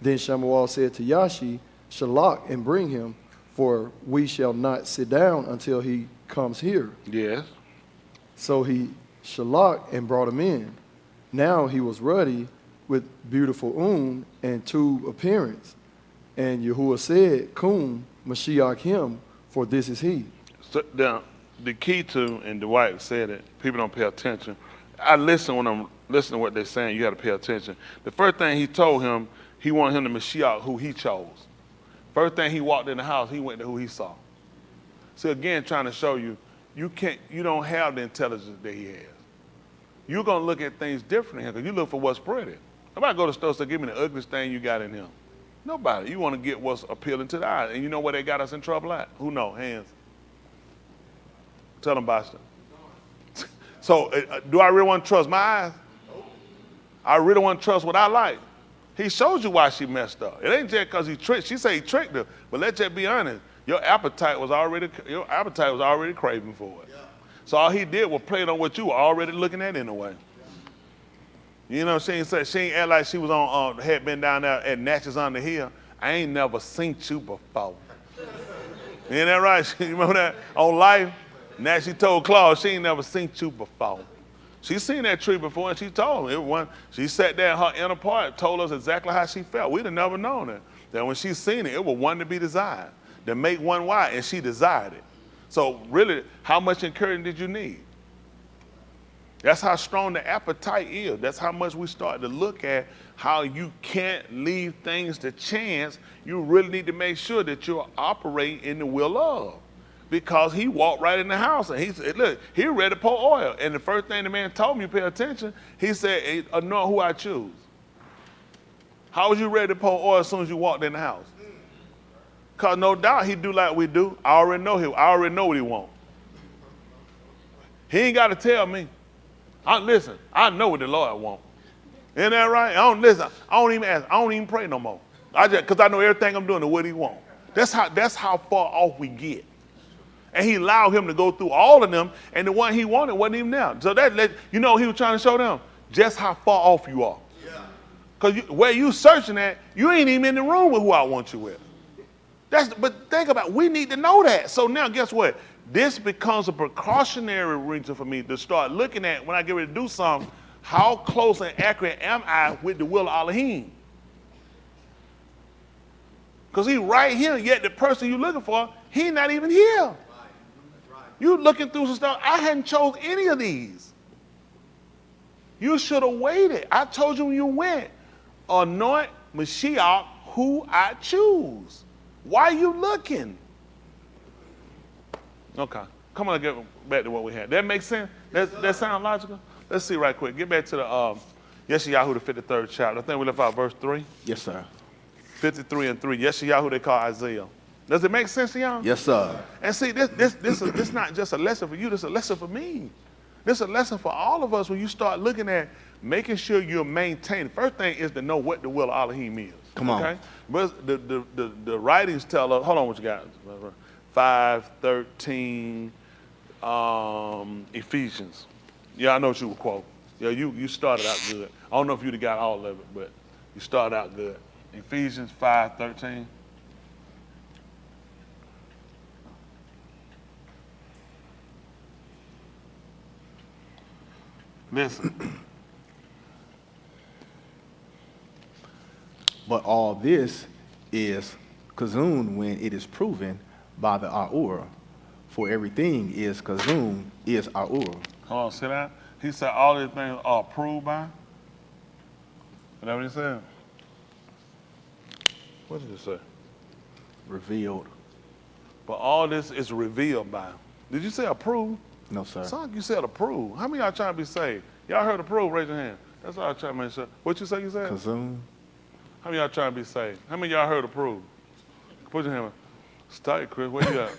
Then Shemuel said to Yashi, Shalach and bring him, for we shall not sit down until he comes here. Yes. So he Shalach and brought him in. Now he was ruddy with beautiful and to appearance. And Yahuwah said, Kum, Mashiach him, for this is he. So now, the key to, and Dwight said it, people don't pay attention. I listen when I'm listening to what they're saying, you got to pay attention. The first thing he told him, he wanted him to Mashiach who he chose. First thing he walked in the house, he went to who he saw. So again, trying to show you, you don't have the intelligence that he has. You're going to look at things differently because you look for what's pretty. Nobody go to the store and say, give me the ugliest thing you got in him. Nobody. You want to get what's appealing to the eye. And you know where they got us in trouble at? Who know? Hands. Tell them, Boston. So do I really want to trust my eyes? I really want to trust what I like. He shows you why she messed up. It ain't just because he tricked. She said he tricked her, but let's just be honest. Your appetite was already craving for it. Yeah. So all he did was play it on what you were already looking at anyway. You know what I'm saying? She ain't act like she was on had been down there at Natchez on the Hill. I ain't never seen you before. Ain't that right? You remember that on Life? Now she told Claude she ain't never seen you before. She seen that tree before and she told him. She sat there in her inner part, told us exactly how she felt. We'd have never known it. That when she seen it, it was one to be desired. To make one wise, and she desired it. So really, how much encouragement did you need? That's how strong the appetite is. That's how much we start to look at how you can't leave things to chance. You really need to make sure that you're operating in the will of. Because he walked right in the house and he said, look, he ready to pour oil. And the first thing the man told me, pay attention, he said, hey, anoint who I choose. How was you ready to pour oil as soon as you walked in the house? Because no doubt he do like we do. I already know him. I already know what he wants. He ain't got to tell me. Listen, I know what the Lord wants. Isn't that right? I don't listen. I don't even ask. I don't even pray no more. Because I know everything I'm doing is what he wants. That's how far off we get. And he allowed him to go through all of them, and the one he wanted wasn't even there. So you know he was trying to show them just how far off you are. Because where you searching at, you ain't even in the room with who I want you with. But think about it, we need to know that. So now guess what? This becomes a precautionary reason for me to start looking at when I get ready to do something, how close and accurate am I with the will of Elohim? Because he right here, yet the person you're looking for, he not even here. You looking through some stuff. I hadn't chose any of these. You should have waited. I told you when you went, anoint Mashiach who I choose. Why are you looking? Okay, come on, get back to what we had. That makes sense? That sound logical? Let's see right quick. Get back to the Yeshayahu, the 53rd chapter. I think we left out verse 3. Yes, sir. 53 and 3. Yeshayahu, they call Isaiah. Does it make sense to y'all? Yes, sir. And see, this not just a lesson for you, this is a lesson for me. This is a lesson for all of us when you start looking at making sure you're maintaining. First thing is to know what the will of Elohim is. Come on. Okay? But the writings tell us, hold on what you got. 5:13, Ephesians. Yeah, I know what you would quote. Yeah, you started out good. I don't know if you'd have got all of it, but you started out good. Ephesians 5:13. Listen. But all this is kazun when it is proven by the Aur. For everything is kazun is Aur. Hold on, see that? He said all these things are approved by. Is that what he said? What did it say? Revealed. But all this is revealed by. Did you say approved? No, sir. Sound like you said approved. How many of y'all trying to be saved? Y'all heard approved? Raise your hand. That's all I'm trying to make sure. What you say you said? Kazun. How many of y'all trying to be saved? How many of y'all heard approved? Put your hand up. Start, Chris. Where you at?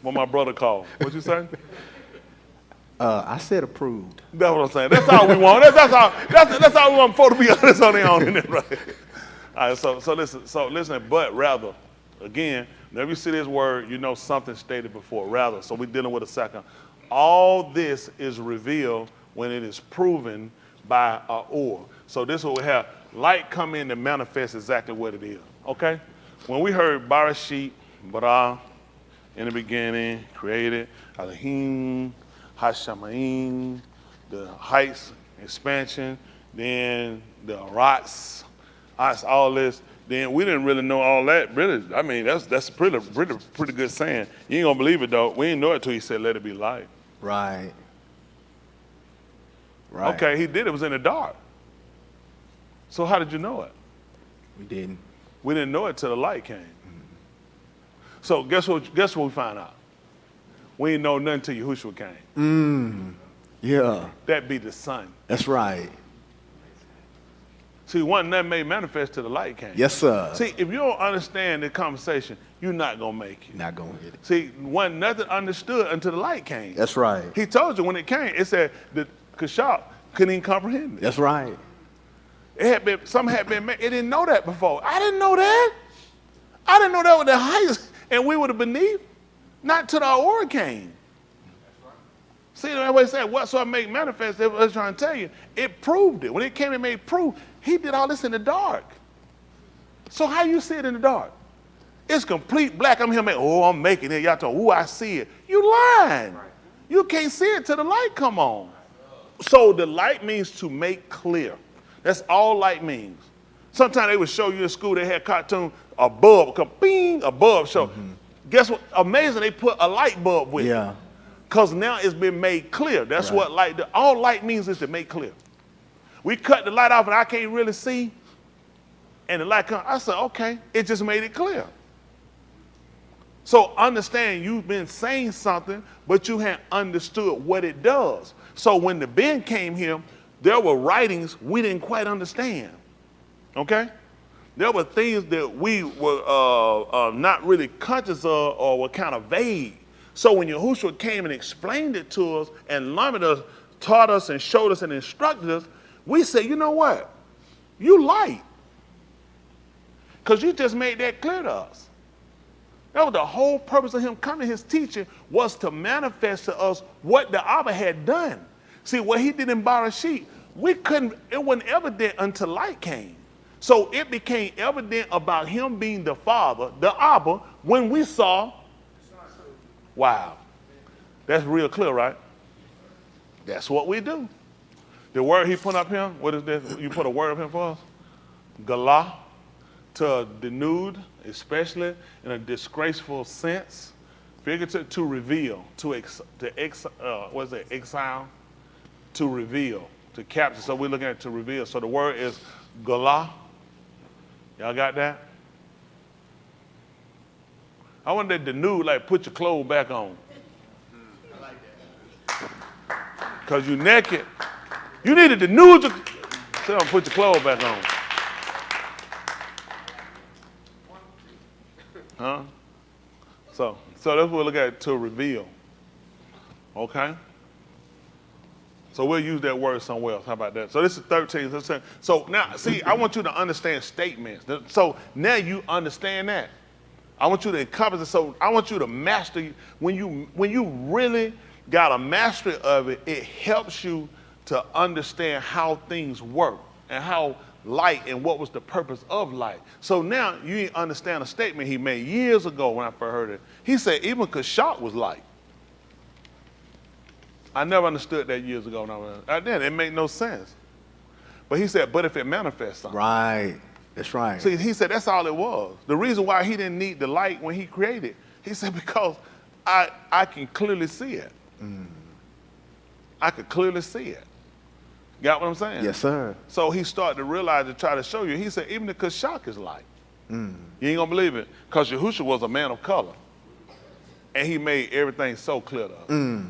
What my brother called. What you say? I said approved. That's what I'm saying. That's all we want. That's all we want for to be honest on their own, isn't it, right? All right, so listen, but rather, again, whenever you see this word, you know something stated before, rather. So we're dealing with a second. All this is revealed when it is proven by a or. So this is what we have. Light come in to manifest exactly what it is. Okay? When we heard Barashit, Bara, in the beginning, created, Elohim, Hashamayim, the heights, expansion, then the rocks, all this. Then we didn't really know all that. Really, I mean, that's pretty good saying. You ain't gonna believe it though. We didn't know it till he said, "Let it be light." Right. Right. Okay, he did. It was in the dark. So how did you know it? We didn't. We didn't know it till the light came. So guess what we found out? We didn't know nothing till Yahushua came. Yeah. That be the sun. That's right. See, wasn't nothing made manifest till the light came. Yes, sir. See, if you don't understand the conversation, you're not gonna make it. Not gonna get it. See, wasn't nothing understood until the light came. That's right. He told you when it came, it said the Kashaf couldn't even comprehend it. That's right. Something had been made. It didn't know that before. I didn't know that. I didn't know that was the highest, and we would have beneath. Not till the Aura came. See, that's what he said, whatsoever make manifest, I was trying to tell you, it proved it. When it came and made proof, he did all this in the dark. So how you see it in the dark? It's complete black. I'm here, I'm making it. Y'all talking, I see it. You lying. You can't see it till the light come on. So the light means to make clear. That's all light means. Sometimes they would show you in school, they had cartoon, a bulb, come bing, a bulb show. Guess what? Amazing, they put a light bulb with it. Yeah. Because now it's been made clear. That's what light, all light means is to make clear. We cut the light off and I can't really see. And the light comes, I said, okay, it just made it clear. So understand you've been saying something, but you hadn't understood what it does. So when the Ben came here, there were writings we didn't quite understand. Okay? There were things that we were not really conscious of or were kind of vague. So when Yahushua came and explained it to us and learned us, taught us and showed us and instructed us, we said, you know what? You light. Because you just made that clear to us. That was the whole purpose of him coming, his teaching was to manifest to us what the Abba had done. See, what he did in Barashit, it wasn't evident until light came. So it became evident about him being the Father, the Abba, when we saw. Wow. That's real clear, right? That's what we do. The word he put up here, what is this? You put a word up here for us? Galah, to denude, especially in a disgraceful sense. Figurative, to reveal, exile, to reveal, to capture. So we're looking at to reveal. So the word is Galah. Y'all got that? I want that denude, like put your clothes back on. I like that. Because you naked. You need to denude your, Sit down, put your clothes back on. Huh? So that's what we look at, to reveal. Okay? So we'll use that word somewhere else. How about that? So this is 13. So now, see, I want you to understand statements. So now you understand that. I want you to encompass it. So I want you to master. When you really got a mastery of it, it helps you to understand how things work and how light and what was the purpose of light. So now you understand a statement he made years ago when I first heard it. He said even Kashak was light. I never understood that years ago. I didn't. It made no sense. But he said, but if it manifests something. Right. That's right. See, he said that's all it was. The reason why he didn't need the light when he created, he said, because I can clearly see it. I could clearly see it. Got what I'm saying? Yes, sir. So he started to realize, to try to show you. He said, even the Kashak is light. You ain't gonna believe it, because Yahushua was a man of color. And he made everything so clear to us.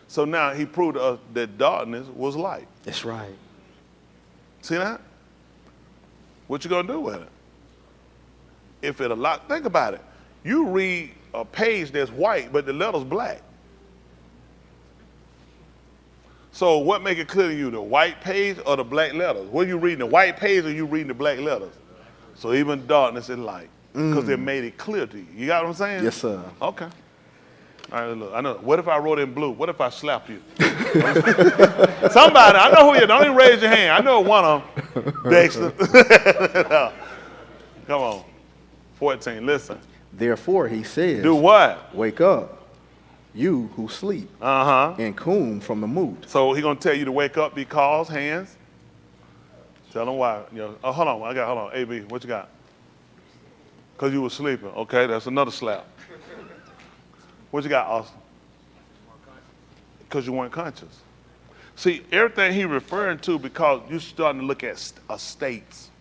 So now he proved to us that darkness was light. That's right. See that? What you gonna do with it? If it a lot, think about it. You read a page that's white, but the letter's black. So what make it clear to you, the white page or the black letters? What are you reading, the white page or you reading the black letters? So even darkness is light, because it made it clear to you. You got what I'm saying? Yes, sir. Okay. All right, look, I know. What if I wrote in blue? What if I slapped you? Somebody, I know who you are. Don't even raise your hand. I know one of them. Dexter. Come on. 14, listen. Therefore, he says, Do what? wake up, you who sleep, and come from the moot. So he going to tell you to wake up because, hands. Tell them why. Hold on. AB, what you got? Because you were sleeping. Okay, that's another slap. What you got, Austin? Because you weren't conscious. See, everything he referring to, because you're starting to look at states.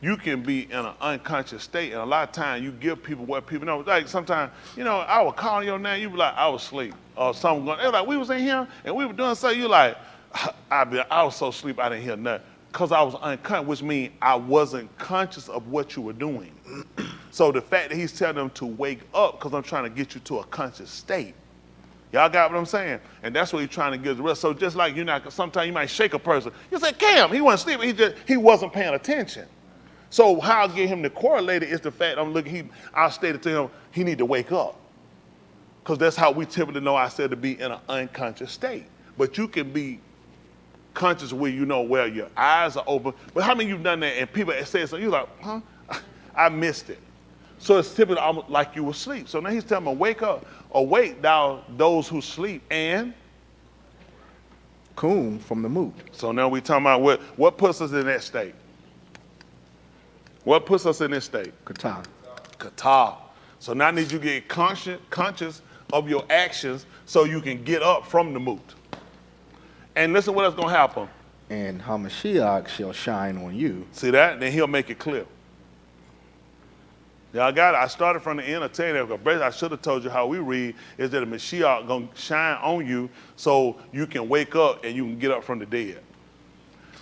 You can be in an unconscious state, and a lot of times you give people what people know. Like sometimes, I was calling your name, you be like, I was asleep. Or something going, they were like, we was in here, and we were doing something. You like, I was so asleep, I didn't hear nothing. Because I was unconscious, which means I wasn't conscious of what you were doing. So the fact that he's telling them to wake up, because I'm trying to get you to a conscious state. Y'all got what I'm saying? And that's what he's trying to give the rest. So just like sometimes you might shake a person. You say, Cam, he wasn't sleeping, he wasn't paying attention. So how I get him to correlate it is the fact I stated to him, he need to wake up. Because that's how we typically know I said to be in an unconscious state. But you can be conscious where where your eyes are open. But how many of you done that and people say something, you're like, huh? I missed it. So it's typically almost like you were asleep. So now he's telling me, wake up, awake thou those who sleep, and Come from the moot. So now we talking about what puts us in that state. What puts us in this state? Kata. Kata. So now I need you to get conscious of your actions so you can get up from the moot. And listen what's going to happen. And Hamashiach shall shine on you. See that? Then he'll make it clear. Y'all got it. I started from the end of telling you that, because I should have told you how we read is that the Mashiach going to shine on you so you can wake up and you can get up from the dead.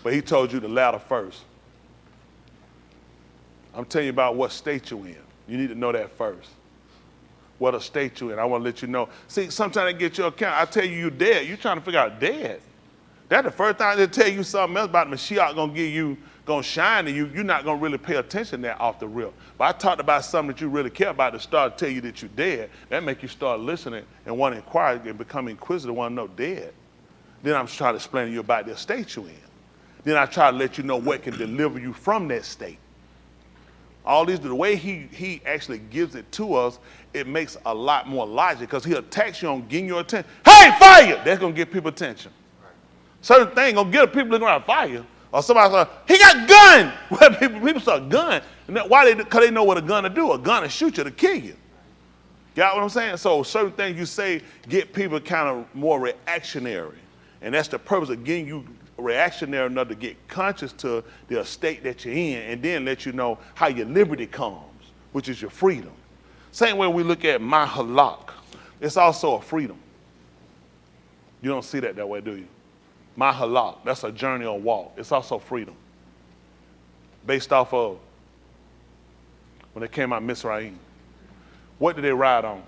But he told you the latter first. I'm telling you about what state you're in. You need to know that first. What a state you're in. I want to let you know. See, sometimes I get your account. I tell you you're dead. You're trying to figure out dead. That's the first time they tell you something else about the Mashiach going to shine to you. You're not going to really pay attention to that off the rip. But I talked about something that you really care about to start to tell you that you're dead. That make you start listening and want to inquire and become inquisitive, want to know dead. Then I'm trying to explain to you about the state you're in. Then I try to let you know what can deliver you from that state. All these, the way he actually gives it to us, it makes a lot more logic, because he attacks you on getting your attention. Hey, fire! That's going to get people attention. Certain thing going to get people looking around fire. Or somebody like, he got gun! Well, people start gun. Why? Because they know what a gun to do. A gun to shoot you, to kill you. Got what I'm saying? So certain things you say get people kind of more reactionary. And that's the purpose of getting you reactionary enough to get conscious to the state that you're in, and then let you know how your liberty comes, which is your freedom. Same way we look at my halak, it's also a freedom. You don't see that way, do you? My halak, that's a journey or walk. It's also freedom. Based off of when they came out of Mizraim. What did they ride on?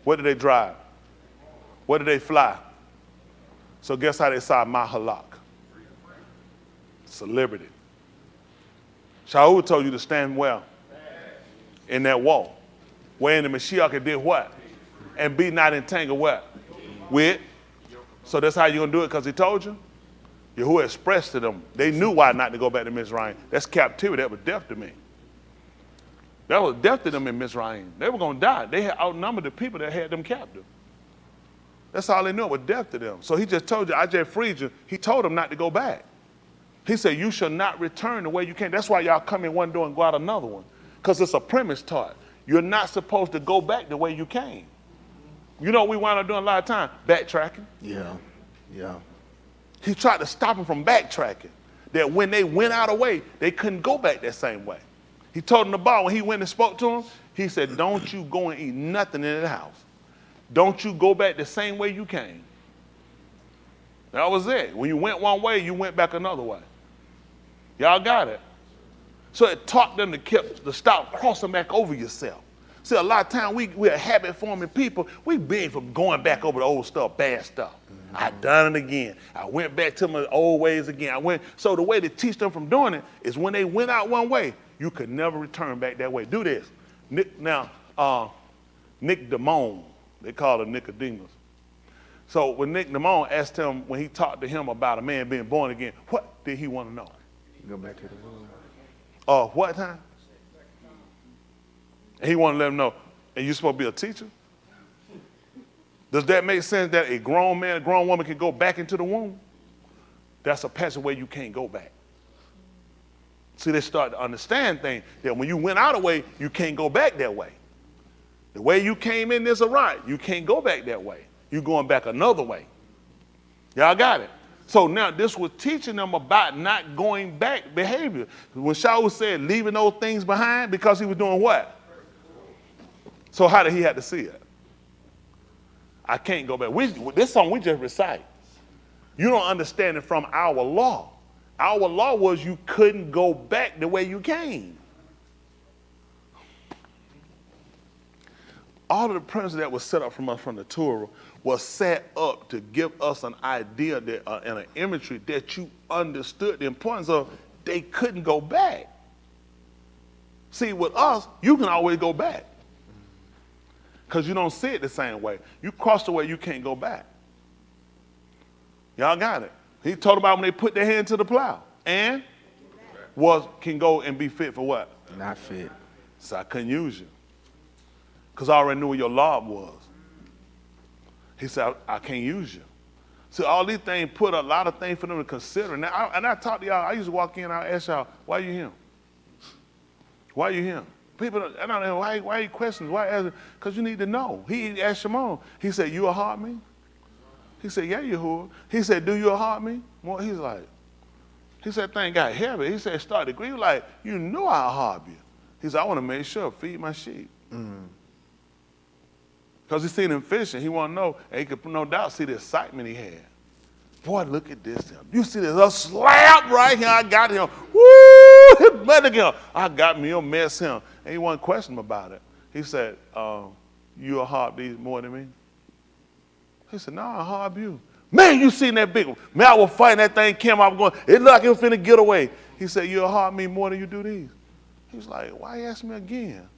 What did they drive? What did they fly? So guess how they saw my halak? It's a liberty. Shaul told you to stand well in that wall. Where in the Mashiach did what? And be not entangled what? With. So that's how you're going to do it because he told you? Yahuwah expressed to them. They knew why not to go back to Mizraim. That's captivity. That was death to me. That was death to them in Mizraim. They were going to die. They had outnumbered the people that had them captive. That's all they knew. It was death to them. So he just told you, I just freed you. He told them not to go back. He said, you shall not return the way you came. That's why y'all come in one door and go out another one. Because it's a premise taught. You're not supposed to go back the way you came. You know what we wind up doing a lot of time? Backtracking. Yeah. He tried to stop them from backtracking. That when they went out of way, they couldn't go back that same way. He told them about when he went and spoke to them, he said, don't you go and eat nothing in the house. Don't you go back the same way you came. That was it. When you went one way, you went back another way. Y'all got it? So it taught them to stop crossing back over yourself. See, a lot of times we're habit-forming people. We beg from going back over the old stuff, bad stuff. Mm-hmm. I done it again. I went back to my old ways again. So the way to teach them from doing it is when they went out one way, you could never return back that way. Do this. Nick Damone, they call him Nicodemus. So when Nick Damone asked him, when he talked to him about a man being born again, what did he want to know? Go back to the world. What time? And he wanted to let him know, and you're supposed to be a teacher? Does that make sense that a grown man, a grown woman can go back into the womb? That's a passageway you can't go back. See, they start to understand things that when you went out of the way, you can't go back that way. The way you came in is a right. You can't go back that way. You're going back another way. Y'all got it? So now this was teaching them about not going back behavior. When Shaul said leaving those things behind, because he was doing what? So how did he have to see it? I can't go back. This song we just recite. You don't understand it from our law. Our law was you couldn't go back the way you came. All of the premises that was set up from us from the Torah was set up to give us an idea that, and an imagery that you understood the importance of. They couldn't go back. See, with us, you can always go back because you don't see it the same way. You cross the way, you can't go back. Y'all got it. He told about when they put their hand to the plow and can go and be fit for what? Not fit. So I couldn't use you because I already knew where your law was. He said, I can't use you. So all these things put a lot of things for them to consider. Now, I talk to y'all, I used to walk in, I ask y'all, why you here? Why you here? People, I don't know, why you questions? Why? Because you need to know. He asked Shimon, he said, you a heart me? He said, yeah, Yahuwah. He said, do you a heart me? Well, he's like, he said, thing got heavy. He said, start to agree. Like, you know I'll harm you. He said, I want to make sure, feed my sheep. Because he seen him fishing. He want to know, and he could no doubt see the excitement he had. Boy, look at this. You see this, a slap right here. I got him. Woo! Again. I got me, you'll mess him. And he wasn't questioning him about it. He said, you a harp these more than me? He said, no, I harp you. Man, you seen that big one. Man, I was fighting that thing, came out going, it looked like it was finna get away. He said, you a harp me more than you do these? He was like, why you ask me again?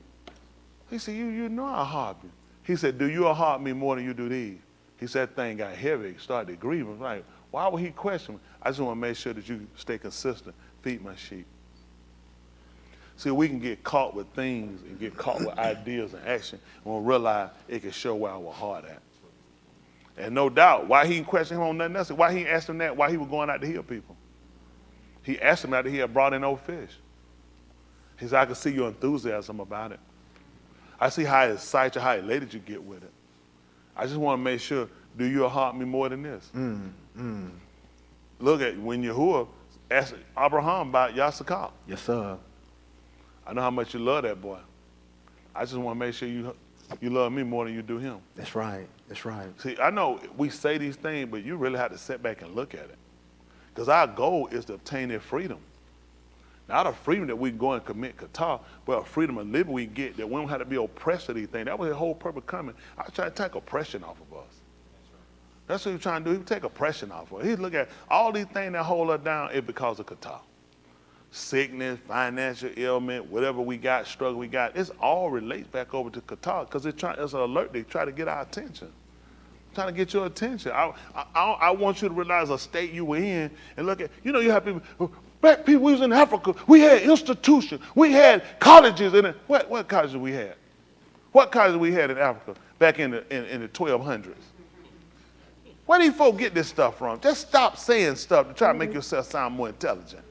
He said, you know I harp you. He said, do you a harp me more than you do these? He said, that thing got heavy, started to grieve him. Like, why would he question me? I just want to make sure that you stay consistent. Feed my sheep. See, we can get caught with things and get caught with ideas and action and we'll realize it can show where our heart at. And no doubt, why he didn't question him on nothing else, why he asked him that, why he was going out to heal people. He asked him after he had brought in old fish. He said, I can see your enthusiasm about it. I see how excited you, how elated you get with it. I just want to make sure, do you heart me more than this? Look at when Yahuwah asked Abraham about Yasakal. Yes, sir. I know how much you love that boy. I just want to make sure you love me more than you do him. That's right. That's right. See, I know we say these things, but you really have to sit back and look at it. Because our goal is to obtain their freedom. Not a freedom that we go and commit kata, but a freedom of living we get that we don't have to be oppressed to these things. That was the whole purpose of coming. I was trying to take oppression off of us. That's what he was trying to do. He would take oppression off of us. He'd look at all these things that hold us down is because of kata. Sickness, financial ailment, whatever we got, struggle we got, it's all relates back over to kata because it's an alert. They try to get our attention. Trying to get your attention. I want you to realize a state you were in and look at, you have people, black people, we was in Africa, we had institutions, we had colleges in it. What colleges we had? What colleges we had in Africa back in the 1200s? Where do these folks get this stuff from? Just stop saying stuff to try to make yourself sound more intelligent.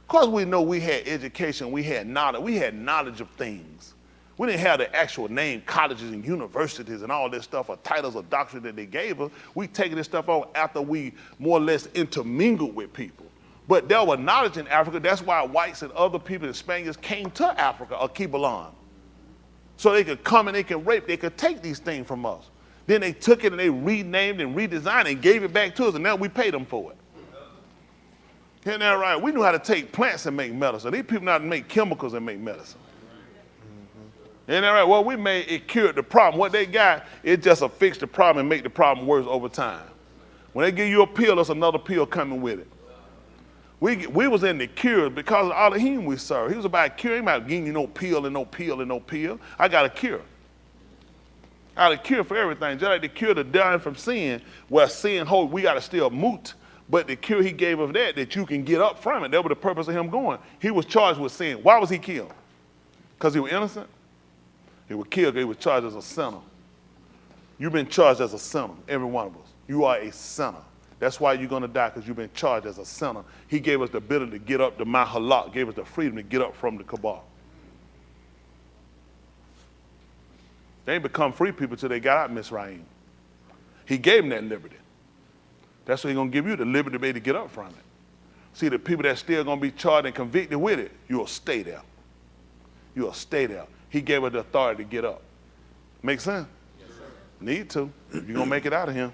Of course we know we had education, we had knowledge of things. We didn't have the actual name colleges and universities and all this stuff or titles or doctrine that they gave us. We taking this stuff on after we more or less intermingled with people. But there was knowledge in Africa. That's why whites and other people, the Spaniards, came to Africa or Kibalan. So they could come and they could rape, they could take these things from us. Then they took it and they renamed and redesigned it and gave it back to us, and now we paid them for it. Isn't that right? We knew how to take plants and make medicine. These people know how to make chemicals and make medicine. Isn't that right? Well, we made it cured the problem. What they got, it just fix the problem and make the problem worse over time. When they give you a pill, there's another pill coming with it. We was in the cure because of Elohim we serve. He was about cure. He ain't about giving you no pill and no pill and no pill. I got a cure. I got a cure for everything. Just like the cure to dying from sin, where sin hold, we got to still moot. But the cure he gave of that you can get up from it. That was the purpose of him going. He was charged with sin. Why was he killed? Because he was innocent? He was killed because he was charged as a sinner. You've been charged as a sinner, every one of us. You are a sinner. That's why you're going to die, because you've been charged as a sinner. He gave us the ability to get up, the Mahalak, gave us the freedom to get up from the cabal. They ain't become free people till they got out Mizraim. He gave them that liberty. That's what he's going to give you, the liberty to be able to get up from it. See, the people that's still going to be charged and convicted with it, you'll stay there. You'll stay there. He gave us the authority to get up. Make sense? Yes, sir. Need to. If you're going to make it out of him.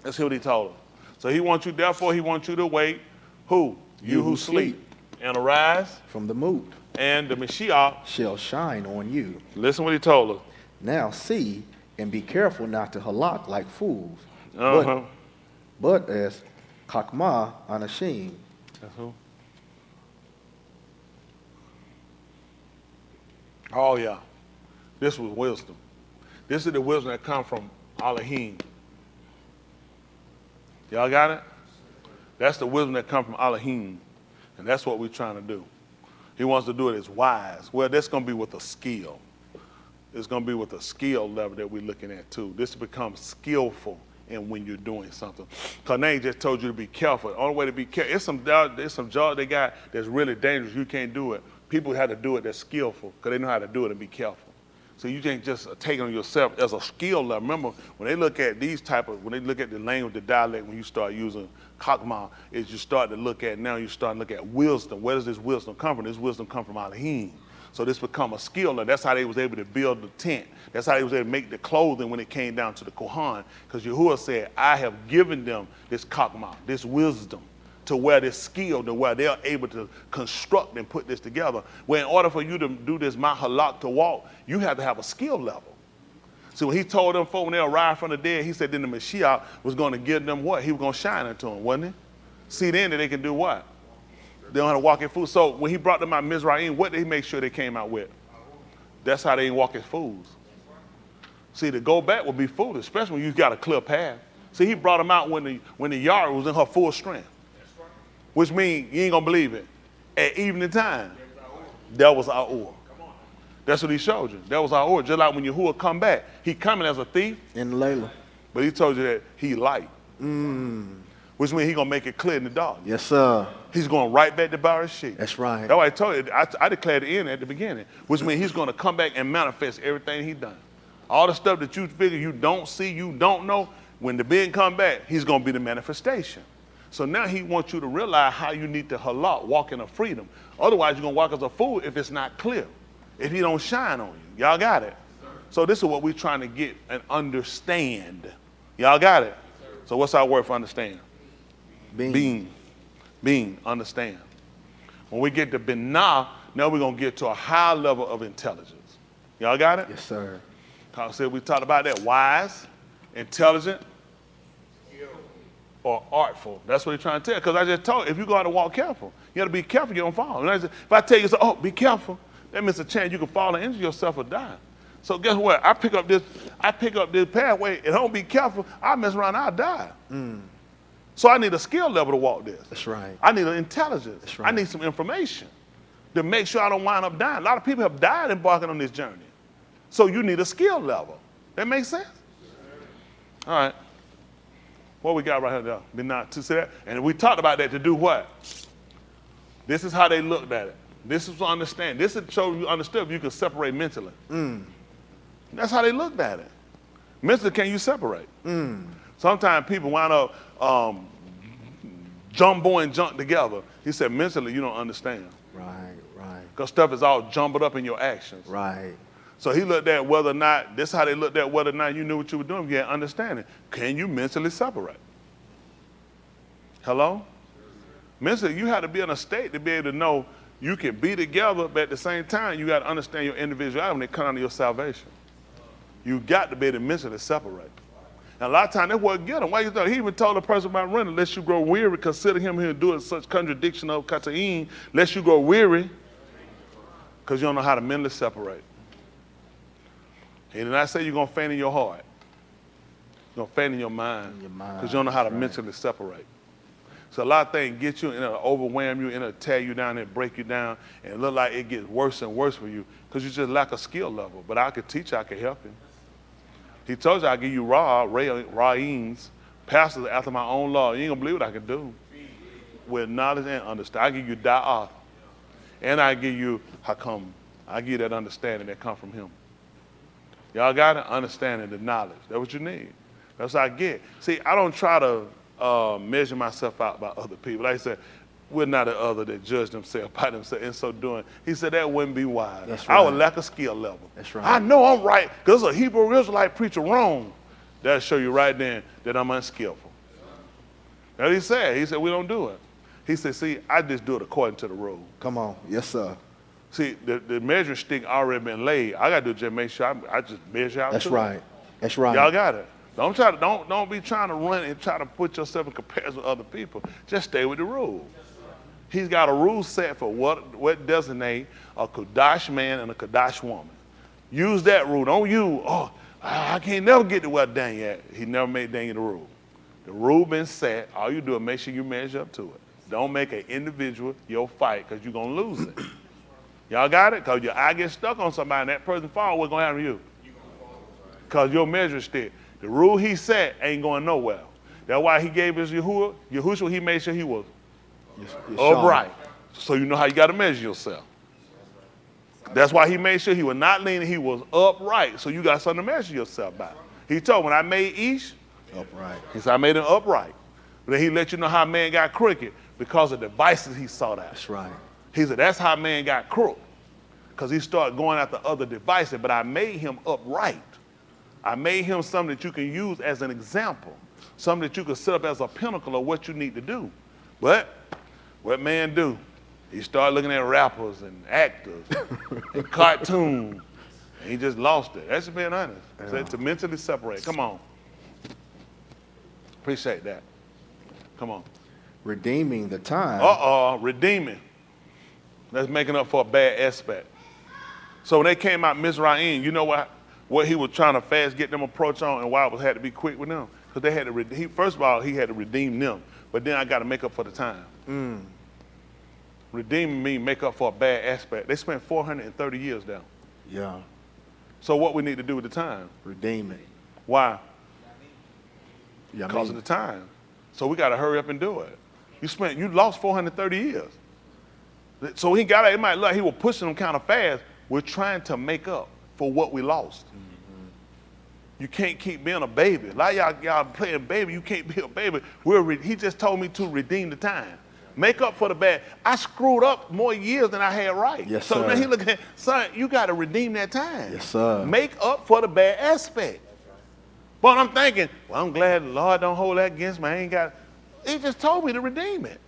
That's what he told us. So he wants you, therefore he wants you to wait. Who? You who sleep. And arise. From the moot And the Mashiach shall shine on you. Listen what he told us. Now see and be careful not to halak like fools, but as Chakmah Anashim. That's who? Oh, yeah. This was wisdom. This is the wisdom that comes from Elohim. Y'all got it? That's the wisdom that comes from Elohim. And that's what we're trying to do. He wants to do it as wise. Well, that's going to be with a skill. It's going to be with a skill level that we're looking at, too. This becomes skillful in when you're doing something. Kane just told you to be careful. The only way to be careful, there's some jobs they got that's really dangerous. You can't do it. People have to do it that's skillful because they know how to do it and be careful. So you can't just take it on yourself as a skill level. Remember, when they look at when they look at the language, the dialect, when you start using Chakmah, is you start to look at, now you start to look at wisdom. Where does this wisdom come from? This wisdom come from Elohim. So this become a skill level. That's how they was able to build the tent. That's how they was able to make the clothing when it came down to the Kohan. Because Yahuwah said, I have given them this Chakmah, this wisdom, to where this skill, to where they're able to construct and put this together. Where in order for you to do this Mahalak to walk, you have to have a skill level. So when he told them folk when they arrived from the dead, he said then the Mashiach was going to give them what? He was going to shine into them, wasn't he? See then that they can do what? They don't have to walk in fools. So when he brought them out Mizraim, what did he make sure they came out with? That's how they ain't walk as fools. See, to go back would be foolish, especially when you got a clear path. See, he brought them out when the yard was in her full strength. Which means, you ain't going to believe it, at evening time, that was our oil. That's what he showed you. That was our oil. Just like when Yahuwah come back, he coming as a thief. In Layla. But he told you that he light. Which means he going to make it clear in the dark. Yes, sir. He's going right back to Bar's sheep. That's right. That's why I told you, I declared the end at the beginning. Which means he's going to come back and manifest everything he done. All the stuff that you figure you don't see, you don't know, when the being come back, he's going to be the manifestation. So now he wants you to realize how you need to halak, walk in a freedom. Otherwise, you're going to walk as a fool if it's not clear, if he don't shine on you. Y'all got it? So this is what we're trying to get and understand. Y'all got it? So what's our word for understand? Being, understand. When we get to binah, now we're going to get to a high level of intelligence. Y'all got it? Yes, sir. So we talked about that. Wise, intelligent, or artful. That's what he's trying to tell. Because I just told you, if you go out and walk careful, you got to be careful you don't fall. And if I tell you, oh, be careful, that means a chance you can fall and injure yourself or die. So guess what? I pick up this pathway, and don't be careful, I mess around, I'll die. So I need a skill level to walk this. That's right. I need an intelligence. That's right. I need some information to make sure I don't wind up dying. A lot of people have died embarking on this journey. So you need a skill level. That makes sense? All right. What we got right here, though? Be not to see that. And we talked about that to do what? This is how they looked at it. This is to understand. This is to show you understood if you can separate mentally. That's how they looked at it. Mentally, can you separate? Sometimes people wind up jumboing junk together. He said, mentally, you don't understand. Right. Because stuff is all jumbled up in your actions. Right. So he looked at whether or not, this is how they looked at whether or not you knew what you were doing. You had understanding. Can you mentally separate? Hello? Mentally, you have to be in a state to be able to know you can be together, but at the same time, you got to understand your individuality when it comes to your salvation. You got to be able to mentally separate. And a lot of times, that's what get them. Why you thought? He even told the person about running, lest you grow weary, consider him here doing such contradiction of kata'in, lest you grow weary, because you don't know how to mentally separate. He did not say you're going to faint in your heart. You're going to faint in your mind. Because you don't know how to mentally separate. So a lot of things get you and it'll overwhelm you and it'll tear you down and break you down. And it look like it gets worse and worse for you because you just lack a skill level. But I could teach you, I could help you. He told you I'll give you ra'ins, pastors after my own law. You ain't going to believe what I can do. With knowledge and understanding. I give you da'ah. And I give you hakam. I give you that understanding that comes from him. Y'all got it? Understanding, the knowledge. That's what you need. That's what I get. See, I don't try to measure myself out by other people. Like I said, we're not the other that judge themselves by themselves. In so doing, he said that wouldn't be wise. That's I would right. lack a skill level. That's right. I know I'm right because a Hebrew Israelite preacher wrong. That'll show you right then that I'm unskillful. That's what he said. He said we don't do it. He said, see, I just do it according to the rule. Come on. Yes, sir. See, the measuring stick already been laid. I got to just make sure I just measure out. That's to right. It. That's right. Y'all got it. Don't be trying to run and try to put yourself in comparison with other people. Just stay with the rule. He's got a rule set for what designate a Kadash man and a Kadash woman. Use that rule. Don't use, I can't never get to where Dan at. He never made Dan the rule. The rule been set. All you do is make sure you measure up to it. Don't make an individual your fight because you're going to lose it. Y'all got it? Because your eye gets stuck on somebody and that person falls, what's going to happen to you? Because your measure stick. The rule he set ain't going nowhere. That's why he gave us Yahushua, he made sure he was upright. So you know how you got to measure yourself. That's why he made sure he was not leaning, he was upright. So you got something to measure yourself by. He told when I made Ish, Upright. he said I made him upright. But then he let you know how man got crooked because of the devices he sought out. That's right. He said, that's how man got crooked. Because he started going after other devices, but I made him upright. I made him something that you can use as an example, something that you can set up as a pinnacle of what you need to do. But what man do? He started looking at rappers and actors and cartoons, and he just lost it. That's just being honest. Yeah. So to mentally separate. Come on. Appreciate that. Come on. Redeeming the time. Redeeming. That's making up for a bad aspect. So when they came out Mizraim, you know what he was trying to fast get them approach on and why it had to be quick with them? Because they had to first of all, he had to redeem them. But then I got to make up for the time. Redeeming means make up for a bad aspect. They spent 430 years down. Yeah. So what we need to do with the time? Redeem it. Why? Yeah, Because of the time. So we got to hurry up and do it. You lost 430 years. So he got it. It might look like he was pushing them kind of fast. We're trying to make up for what we lost. You can't keep being a baby. A lot of y'all playing baby. You can't be a baby. He just told me to redeem the time. Make up for the bad. I screwed up more years than I had right. Yes, so sir. now he looking at, son, you got to redeem that time. Yes, sir. Make up for the bad aspect. But I'm thinking, well, I'm glad the Lord don't hold that against me. I ain't got. He just told me to redeem it.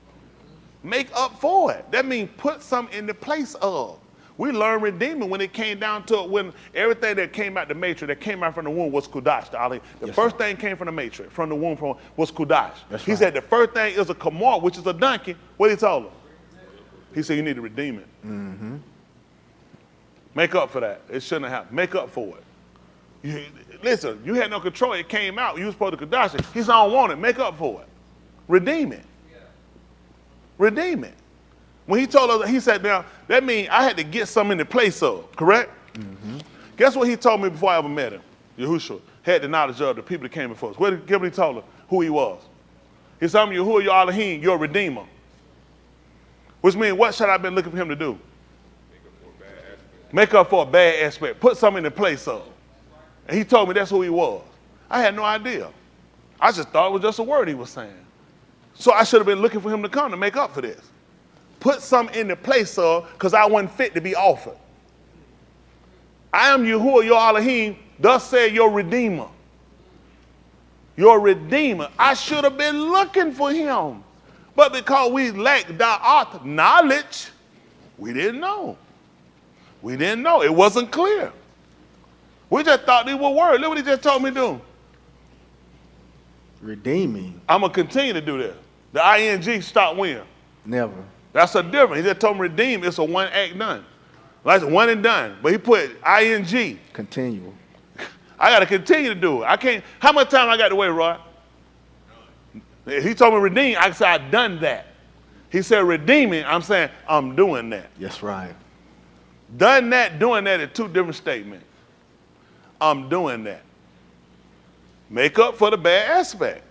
Make up for it. That means put something in the place of. We learned redeeming when it came down to it, when everything that came out the matrix, that came out from the womb was Kudash. The Yes, first sir. thing came from the matrix, from the womb was Kudash. That's He right. said the first thing is a kamar, which is a donkey. What he told him? He said you need to redeem it. Mm-hmm. Make up for that. It shouldn't have happened. Make up for it. Listen, you had no control. It came out. You were supposed to Kudash it. He said, I don't want it. Make up for it. Redeem it. Redeem it. When he told us, he said, now, that means I had to get something in the place of, correct? Mm-hmm. Guess what he told me before I ever met him? Yahushua had the knowledge of the people that came before us. Guess what he told him? Who he was. He told me, Yahuwah, Yah Elohim, you're a redeemer. Which means, what should I have been looking for him to do? Make up for a bad aspect. Put something in the place of. And he told me that's who he was. I had no idea. I just thought it was just a word he was saying. So I should have been looking for him to come to make up for this. Put something in the place of, because I wasn't fit to be offered. I am Yahuwah, your Elohim, thus said your Redeemer. Your Redeemer. I should have been looking for him. But because we lack da'at, knowledge, we didn't know. We didn't know. It wasn't clear. We just thought these were words. Look what he just told me to do. Redeeming. I'm going to continue to do this. The ing stop when? Never. That's a difference. He just told me redeem. It's a one act done. Like one and done. But he put ing. Continual. I got to continue to do it. I can't. How much time I got to wait, Rod? He told me redeem. I said, I done that. He said redeeming. I'm saying I'm doing that. Yes, right. Done that, doing that are two different statements. I'm doing that. Make up for the bad aspect.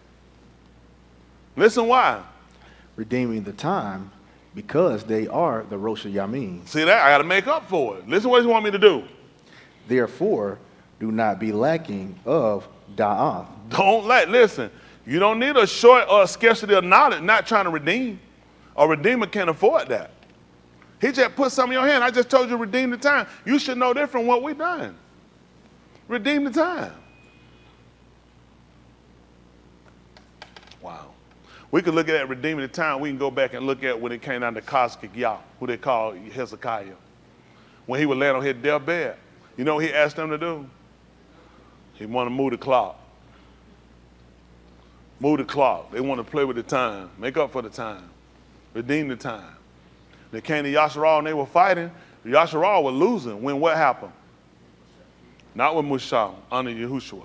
Listen why. Redeeming the time because they are the Rosh Yamin. See that? I got to make up for it. Listen what he want me to do. Therefore, do not be lacking of da'ath. Don't listen. You don't need a short or a scarcity of knowledge not trying to redeem. A redeemer can't afford that. He just put something in your hand. I just told you to redeem the time. You should know that from what we done. Redeem the time. Wow. We could look at that redeeming the time. We can go back and look at when it came down to Cosmic Yah, who they call Hezekiah. When he would land on his deathbed, you know what he asked them to do? He wanted to move the clock. Move the clock. They want to play with the time. Make up for the time. Redeem the time. They came to Yasharal and they were fighting. Yasharal was losing when what happened? Not with Mushah, under Yahushua.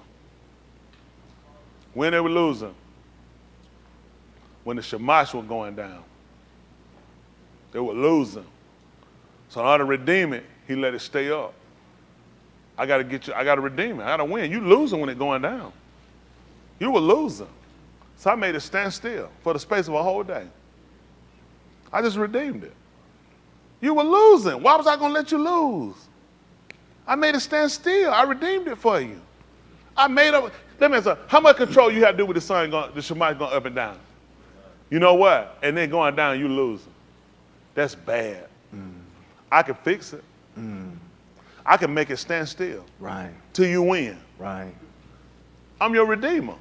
When they were losing? When the Shamash were going down. They were losing. So in order to redeem it, he let it stay up. I got to redeem it. I got to win. You losing when it's going down. You were losing. So I made it stand still for the space of a whole day. I just redeemed it. You were losing. Why was I going to let you lose? I made it stand still. I redeemed it for you. I made up. Let me ask, how much control you have to do with the sun going, the Shemash going up and down? You know what? And then going down, you losing. That's bad. I can fix it. I can make it stand still. Right. Till you win. Right. I'm your redeemer.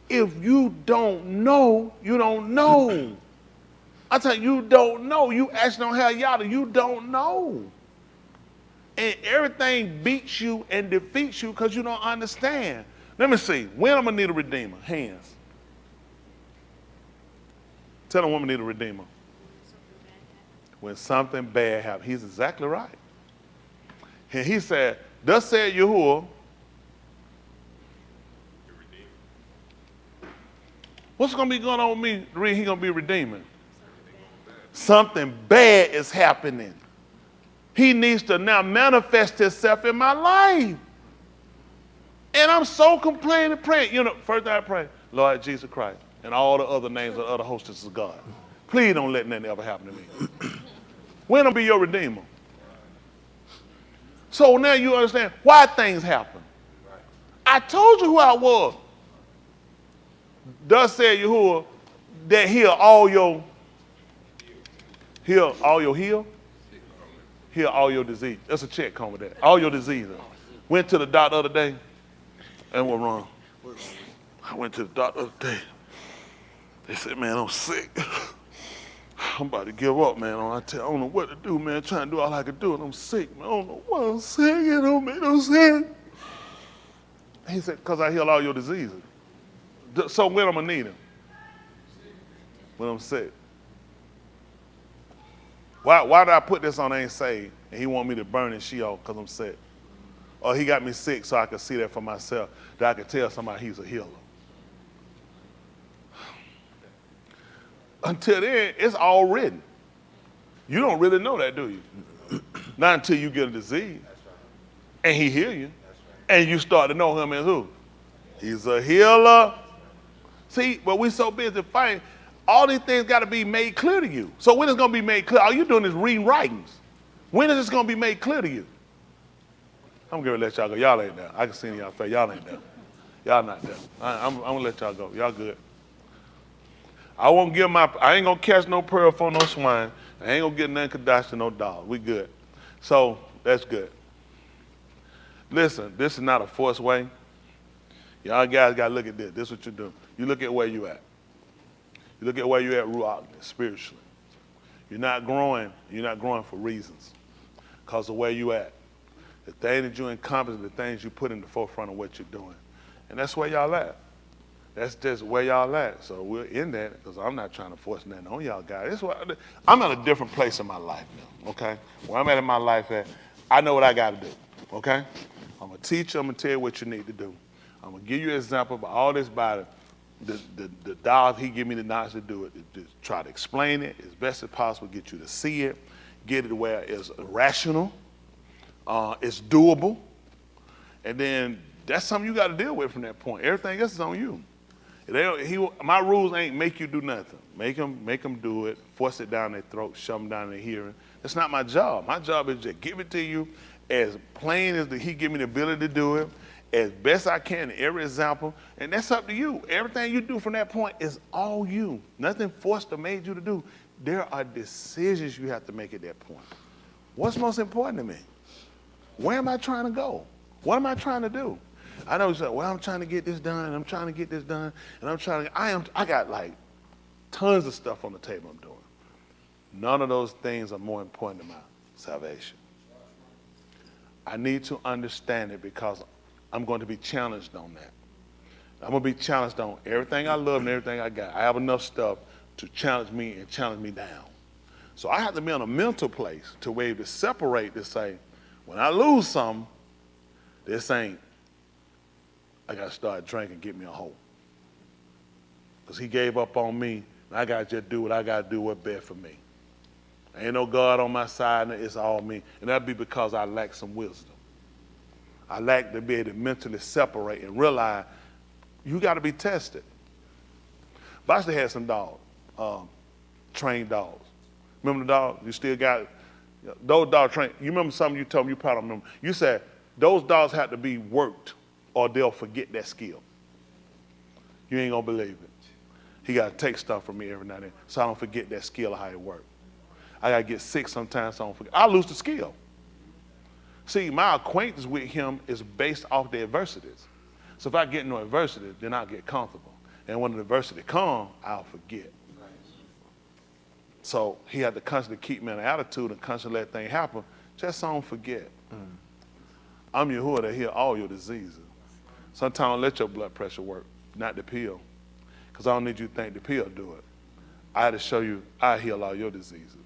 If you don't know, you don't know. I tell you, you don't know. You actually don't have yada. You don't know. And everything beats you and defeats you because you don't understand. Let me see. When I'm going to need a redeemer? Hands. Tell a woman need a redeemer. When something bad happens. He's exactly right. And he said, thus said Yahuwah, what's going to be going on with me? He's going to be redeeming. Something bad is happening. He needs to now manifest himself in my life. And I'm so complaining and praying. You know, first thing I pray, Lord Jesus Christ, and all the other names of other hostesses of God. Please don't let nothing ever happen to me. When will be your redeemer? So now you understand why things happen. I told you who I was. Thus said Yahuwah, that heal all your heal all your disease. That's a check come with that. All your diseases. Went to the doctor the other day, and what wrong? I went to the doctor the other day. They said, man, I'm sick. I'm about to give up, man. I don't know what to do, man. Trying to do all I can do, and I'm sick, man. I don't know why I'm sick. It don't make no sense. He said, because I heal all your diseases. So when I'm going to need him? When I'm sick. Why did I put this on Ain't Saved, and he want me to burn in Sheol because I'm sick? Or he got me sick so I could see that for myself, that I could tell somebody he's a healer. Until then, it's all written. You don't really know that, do you? Not until you get a disease. And he heal you. And you start to know him as who? He's a healer. See, but we so busy fighting, all these things got to be made clear to you. So when it's going to be made clear? All you doing is reading writings. When is this going to be made clear to you? I'm going to let y'all go. Y'all ain't there. I can see in y'all face. Y'all ain't there. Y'all not there. I'm going to let y'all go. Y'all good. I ain't going to catch no pearl for no swine. I ain't going to get nothing Kadash to no dog. We good. So that's good. Listen, this is not a forced way. Y'all guys got to look at this. This is what you do. You look at where you at. You look at where you at ruach, spiritually. You're not growing for reasons. Because of where you at. The thing that you encompass, the things you put in the forefront of what you're doing. And that's where y'all at. That's just where y'all at. So we're in that because I'm not trying to force nothing on y'all guys. I'm at a different place in my life now, okay? Where I'm at in my life at, I know what I got to do, okay? I'm going to teach you. I'm going to tell you what you need to do. I'm going to give you an example of all this by the dial he give me the knowledge to do it, to try to explain it as best as possible, get you to see it, get it where it's rational, it's doable, and then that's something you got to deal with from that point. Everything else is on you. My rules ain't make you do nothing. Make them do it, force it down their throat, shove them down their hearing. That's not my job. My job is to give it to you as plain as he give me the ability to do it, as best I can in every example, and that's up to you. Everything you do from that point is all you. Nothing forced or made you to do. There are decisions you have to make at that point. What's most important to me? Where am I trying to go? What am I trying to do? I know you say, well, I'm trying to get this done, and I'm trying to get this done, and I got like tons of stuff on the table I'm doing. None of those things are more important than my salvation. I need to understand it because I'm going to be challenged on that. I'm going to be challenged on everything I love and everything I got. I have enough stuff to challenge me and challenge me down. So I have to be in a mental place to be able to separate to say, when I lose something, this ain't, I got to start drinking, get me a hoe. Because he gave up on me, and I got to just do what I got to do, what's best for me. Ain't no God on my side, and it's all me. And that'd be because I lack some wisdom. I lack to be able to mentally separate and realize you got to be tested. But I still had some dogs, trained dogs. Remember the dogs? You still got those dogs trained. You remember something you told me, you probably don't remember. You said those dogs have to be worked or they'll forget that skill. You ain't going to believe it. He got to take stuff from me every now and then so I don't forget that skill of how it works. I got to get sick sometimes so I don't forget. I lose the skill. See, my acquaintance with him is based off the adversities. So if I get into adversity, then I'll get comfortable. And when the adversity comes, I'll forget. So he had to constantly keep me in an attitude and constantly let things happen just so I don't forget. I'm Yahuwah to heal all your diseases. Sometimes let your blood pressure work, not the pill. Because I don't need you to think the pill do it. I had to show you I heal all your diseases.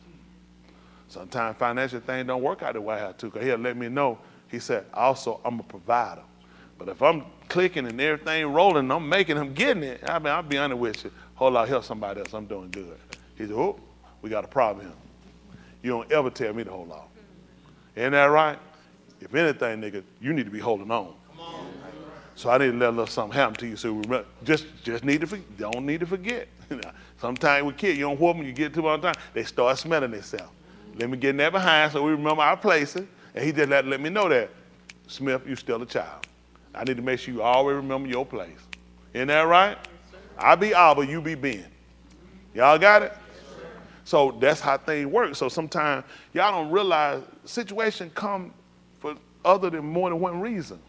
Sometimes financial things don't work out the way I have to. Because he'll let me know. He said, also, I'm a provider. But if I'm clicking and everything rolling, and I'm making him getting it, I'll be honest with you. Hold on, help somebody else. I'm doing good. He said, oh, we got a problem here. You don't ever tell me to hold on. Isn't that right? If anything, nigga, you need to be holding on. So I need to let a little something happen to you. So we just need to don't need to forget. Sometimes with kids, you don't whoop them, you get to them all the time, they start smelling themselves. Let me get in there behind so we remember our places. And he just let me know that, Smith, you still a child. I need to make sure you always remember your place. Isn't that right? I be Abba, you be Ben. Y'all got it? So that's how things work. So sometimes y'all don't realize situation come for other than more than one reason.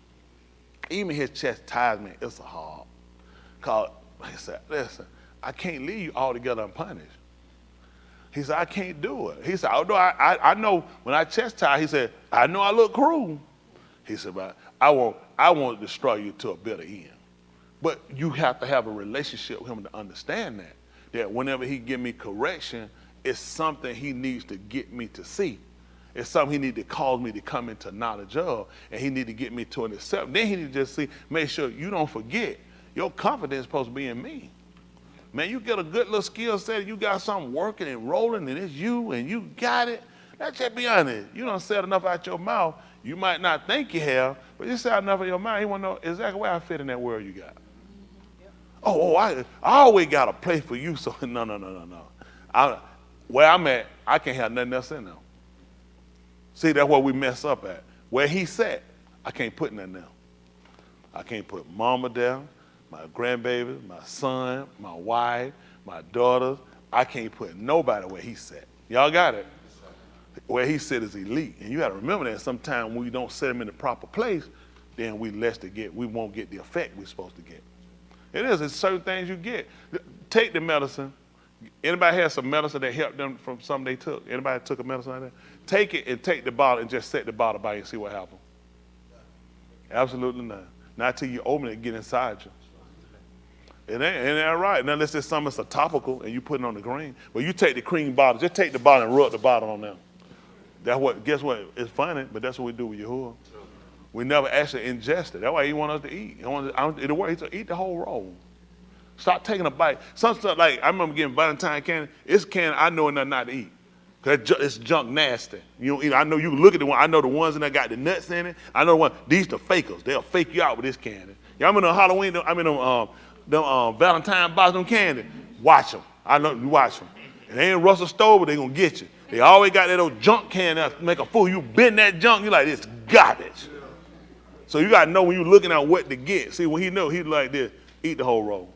Even his chastisement, it's a hard. Cause like I said, listen, I can't leave you altogether unpunished. He said, I can't do it. He said, although I know when I chastise, he said, I know I look cruel. He said, but I won't destroy you to a bitter end. But you have to have a relationship with him to understand that whenever he give me correction, it's something he needs to get me to see. It's something he need to cause me to come into knowledge of, and he need to get me to an accept. Then he need to just see, make sure you don't forget, your confidence is supposed to be in me. Man, you get a good little skill set, you got something working and rolling, and it's you, and you got it. Let's just be honest. You don't said enough out your mouth. You might not think you have, but you said enough of your mouth. He want to know exactly where I fit in that world you got. I always got a place for you, so no. Where I'm at, I can't have nothing else in there. See, that's where we mess up at. Where he sat, I can't put nothing there. I can't put mama there, my grandbaby, my son, my wife, my daughters. I can't put nobody where he sat. Y'all got it? Where he sit is elite. And you got to remember that sometimes when we don't set him in the proper place, then we won't get the effect we're supposed to get. It's certain things you get. Take the medicine. Anybody has some medicine that helped them from something they took? Anybody took a medicine like that? Take it and take the bottle and just set the bottle by you and see what happens. Absolutely not. Not till you open it and get inside you. It ain't that right. Now let's say something's a topical and you put it on the green. Well, you take the cream bottle, just take the bottle and rub the bottle on them. Guess what? It's funny, but that's what we do with Yahuwah. We never actually ingest it. That's why he want us to eat. He said, eat the whole roll. Stop taking a bite. Some stuff, like I remember getting Valentine candy. It's candy I know enough not to eat. Cause it's junk nasty. You don't eat. I know you look at the one. I know the ones that got the nuts in it. I know the one. These the fakers. They'll fake you out with this candy. Y'all remember Halloween? Them Valentine box them candy. Watch them. I know you watch them. It ain't Russell Stover. They gonna get you. They always got that old junk candy that make a fool. You bend that junk. You like this garbage. So you gotta know when you looking at what to get. See when he know he like this. Eat the whole roll.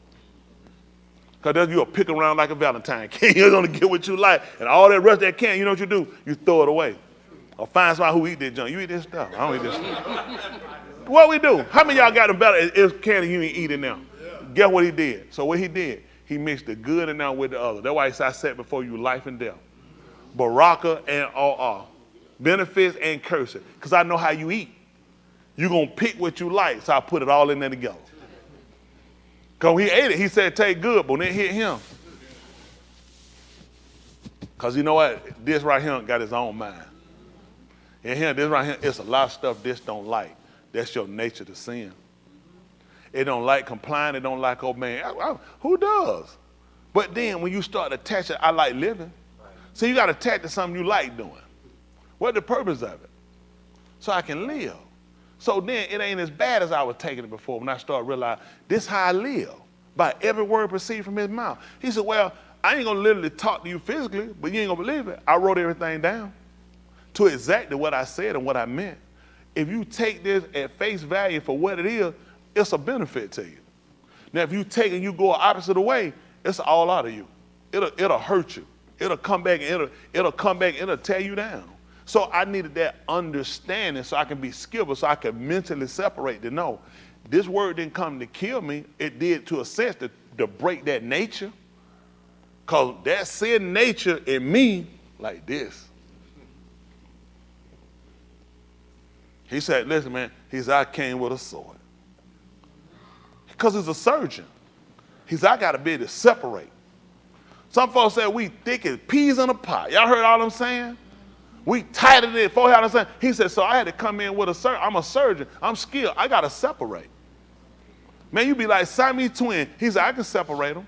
Because you'll pick around like a Valentine candy. You're going to get what you like. And all that rest of that candy, you know what you do? You throw it away. Or find somebody who eat this junk. You eat this stuff. I don't eat this stuff. What we do? How many of y'all got them better? It's candy you ain't eating now. Guess what he did? So what he did, he mixed the good and now with the other. That's why he said, I set before you life and death. Baraka and all. Benefits and curses. Because I know how you eat. You're going to pick what you like. So I put it all in there together. Because he ate it, he said, take good, but when it hit him. Because you know what? This right here got his own mind. And here, this right here, it's a lot of stuff this don't like. That's your nature to sin. It don't like complying, it don't like obeying. Who does? But then when you start attaching, I like living. So you got to attach to something you like doing. What's the purpose of it? So I can live. So then it ain't as bad as I was taking it before when I started realizing this is how I live. By every word proceed from his mouth. He said, well, I ain't going to literally talk to you physically, but you ain't going to believe it. I wrote everything down to exactly what I said and what I meant. If you take this at face value for what it is, it's a benefit to you. Now, if you take and you go opposite way, it's all out of you. It'll hurt you. It'll come back and it'll tear you down. So I needed that understanding so I can be skillful, so I can mentally separate to know this word didn't come to kill me. It did to a sense to break that nature. Because that sin nature in me like this. He said, listen, man, he said, I came with a sword. Because he's a surgeon. He said, I got to be able to separate. Some folks say we thick as peas in a pot. Y'all heard all I'm saying? We tighter than forehead. He said, so I had to come in with a surgeon. I'm a surgeon. I'm skilled. I got to separate. Man, you be like Siamese twin. He said, I can separate them.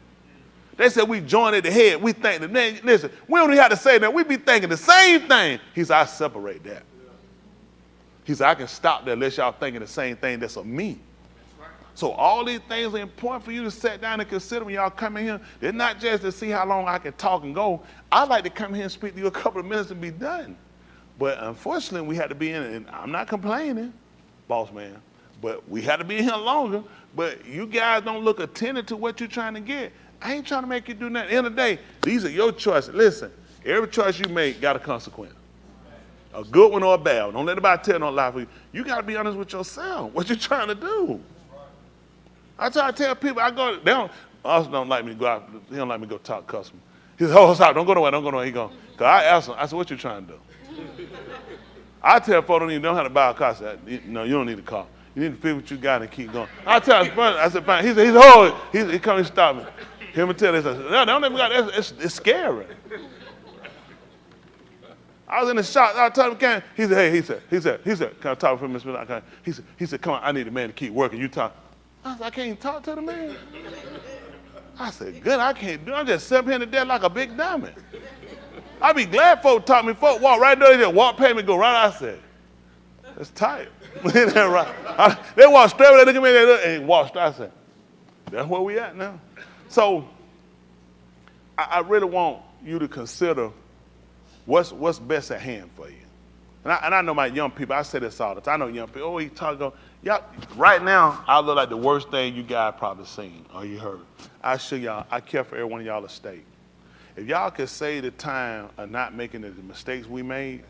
They said we joined at the head. We think that, man, listen, we don't even have to say that. We be thinking the same thing. He said, I separate that. He said, I can stop that unless y'all thinking the same thing that's of me. So all these things are important for you to sit down and consider when y'all come in here. They're not just to see how long I can talk and go. I like to come here and speak to you a couple of minutes and be done. But unfortunately, we had to be in it, and I'm not complaining, boss man, but we had to be in here longer. But you guys don't look attentive to what you're trying to get. I ain't trying to make you do nothing. At the end of the day, these are your choices. Listen, every choice you make got a consequence. A good one or a bad one. Don't let anybody tell no lie for you. You got to be honest with yourself. What you trying to do? I try to tell people, they don't like me to go out. He don't like me to go talk to customers. He says, oh, stop, don't go nowhere, don't go nowhere. He going, because I asked him, I said, what you trying to do? I tell folks don't even know how to buy a car. I said, no, you don't need a car. You need to figure what you got and keep going. I tell him, I said, fine. He said, he come and stop me. Him and tell this. I said, no, they don't even got that. It's scary. I was in the shop. I told him, he said, hey, he said, can I talk for Miss Smith? He said, come on, I need a man to keep working. You talk. I said, I can't talk to the man. I said, good, I can't do it. I'm just sitting here in the dead like a big diamond. I'd be glad folks talk me. Folk walk right there, they just walk past me, go right. I said, that's tight. They walk straight over there, look at me, and walk straight. I said, that's where we at now. So I really want you to consider what's best at hand for you. And I know my young people, I say this all the time. I know young people, he talk, y'all, right now, I look like the worst thing you guys probably seen or you heard. I show y'all, I care for every one of y'all estate. If y'all could save the time of not making the mistakes we made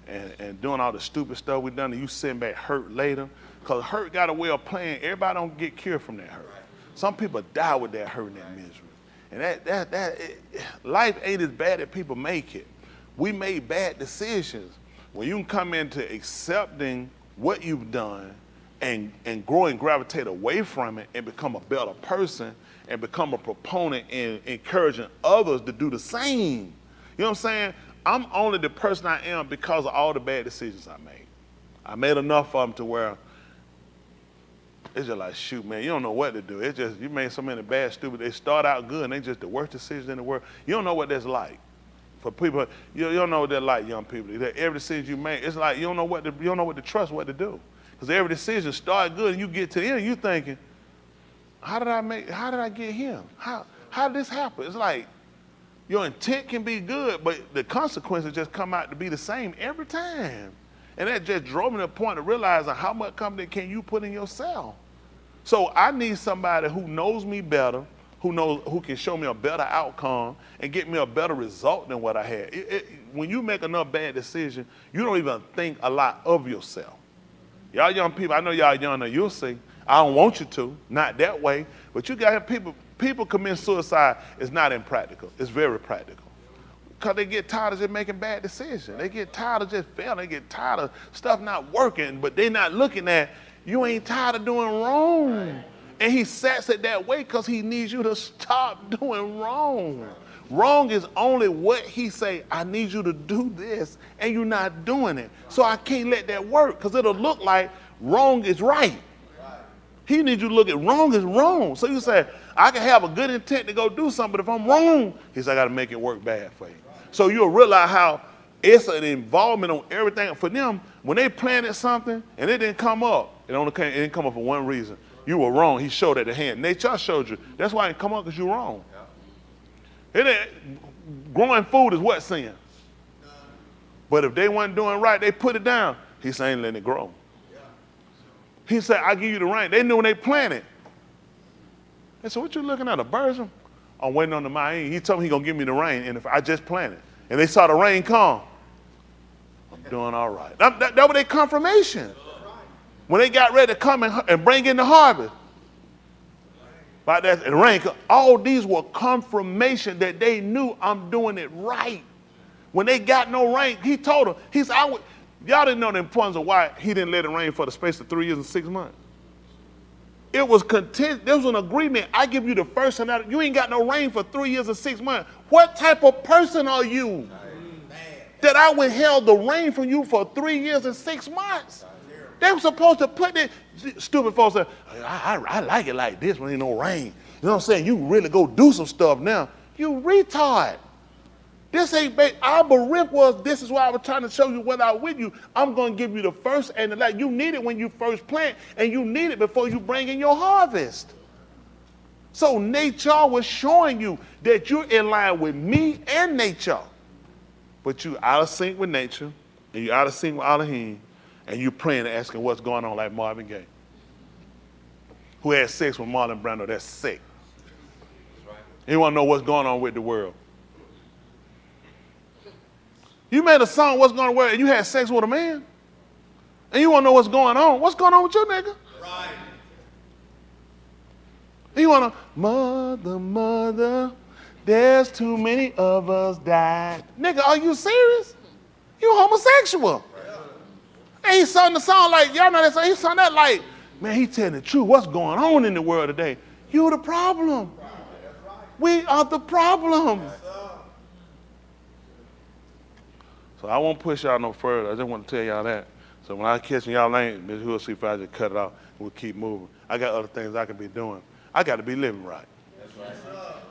and doing all the stupid stuff we done, and you sitting back hurt later, because hurt got a way of playing. Everybody don't get cured from that hurt. Some people die with that hurt and that misery. And life ain't as bad as people make it. We made bad decisions. When you can come into accepting what you've done and grow and gravitate away from it and become a better person and become a proponent in encouraging others to do the same. You know what I'm saying? I'm only the person I am because of all the bad decisions I made. I made enough of them to where it's just like, shoot, man, you don't know what to do. It's just, you made so many bad, stupid, they start out good and they just the worst decisions in the world. You don't know what that's like. For people, you don't know what they're like, young people. Every decision you make, it's like you don't know what to trust, what to do. Because every decision start good and you get to the end, you thinking, how did I get here? How did this happen? It's like your intent can be good, but the consequences just come out to be the same every time. And that just drove me to the point of realizing how much confidence can you put in yourself. So I need somebody who knows me better, who can show me a better outcome and get me a better result than what I had. When you make enough bad decisions, you don't even think a lot of yourself. Y'all young people, I know y'all young now, you'll see. I don't want you to, not that way. But you got people commit suicide is not impractical. It's very practical. Because they get tired of just making bad decisions. They get tired of just failing. They get tired of stuff not working, but they not looking at, you ain't tired of doing wrong. And he sets it that way because he needs you to stop doing wrong. Wrong is only what he say, I need you to do this, and you're not doing it. So I can't let that work because it'll look like wrong is right. He needs you to look at wrong is wrong. So you say, I can have a good intent to go do something, but if I'm wrong, he said, I got to make it work bad for you. So you'll realize how it's an involvement on everything. For them, when they planted something and it didn't come up, it didn't come up for one reason. You were wrong. He showed at the hand. Nature showed you. That's why it didn't come up, because you're wrong. Growing food is what sin? But if they weren't doing right, they put it down. He said, I ain't letting it grow. He said, I give you the rain. They knew when they planted. They said, what you looking at, a bird? I'm waiting on the Maine. He told me he going to give me the rain, and if I just planted. And they saw the rain come. I'm doing all right. That was their confirmation. When they got ready to come and bring in the harvest. Like that, and rain, all these were confirmation that they knew I'm doing it right. When they got no rain, he told them, he said, y'all didn't know the importance of why he didn't let it rain for the space of 3 years and 6 months. It was content. There was an agreement. I give you the first and you ain't got no rain for 3 years and 6 months. What type of person are you that I withheld the rain from you for 3 years and 6 months? They were supposed to put it. Stupid folks say, I like it like this when ain't no rain. You know what I'm saying? You really go do some stuff now. You retard. This ain't, our belief was, this is why I was trying to show you whether I'm with you. I'm going to give you the first and the last. You need it when you first plant, and you need it before you bring in your harvest. So nature was showing you that you're in line with me and nature. But you out of sync with nature, and you out of sync with Elohim, and you praying and asking what's going on like Marvin Gaye. Who had sex with Marlon Brando, that's sick. And you want to know what's going on with the world. You made a song, what's going on with the world, and you had sex with a man? And you want to know what's going on? What's going on with you, nigga? Right. And you want to, mother, mother, there's too many of us died. Nigga, are you serious? You homosexual. And he sung the song like, y'all know that song, he sung that like, man, he telling the truth. What's going on in the world today? You the problem. We are the problem. So I won't push y'all no further. I just want to tell y'all that. So when I catch y'all ain't, Ms. Who'll see if I just cut it off and we'll keep moving. I got other things I can be doing. I got to be living right.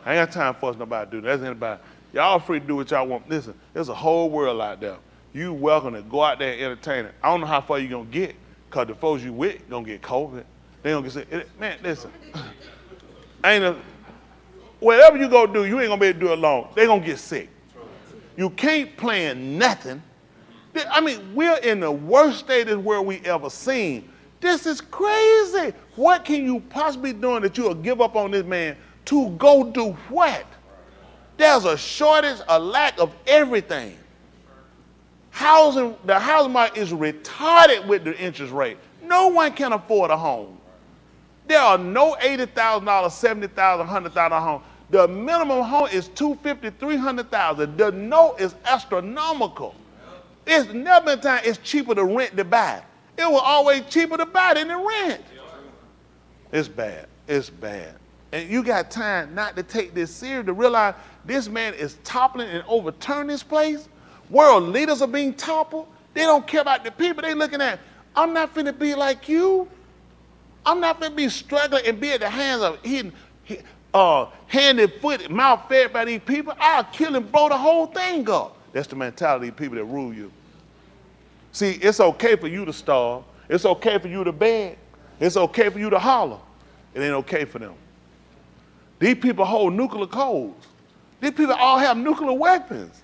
I ain't got time for us nobody to do that. That's anybody. Y'all free to do what y'all want. Listen, there's a whole world out there. You welcome to go out there and entertain it. I don't know how far you going to get because the folks you with going to get COVID. They going to get sick. Man, listen. Whatever you go do, you ain't going to be able to do it alone. They going to get sick. You can't plan nothing. I mean, we're in the worst state of this world we ever seen. This is crazy. What can you possibly be doing that you'll give up on this man to go do what? There's a shortage, a lack of everything. The housing market is retarded with the interest rate. No one can afford a home. There are no $80,000, $70,000, $100,000 homes. The minimum home is $250,000, $300,000. The note is astronomical. It's never been a time it's cheaper to rent than buy. It was always cheaper to buy than to rent. It's bad. It's bad. And you got time not to take this serious, to realize this man is toppling and overturning this place. World leaders are being toppled. They don't care about the people. They looking at, I'm not finna be like you. I'm not finna be struggling and be at the hands of hand and foot, mouth fed by these people. I'll kill and blow the whole thing up. That's the mentality of people that rule you. See, it's okay for you to starve. It's okay for you to beg. It's okay for you to holler. It ain't okay for them. These people hold nuclear codes. These people all have nuclear weapons.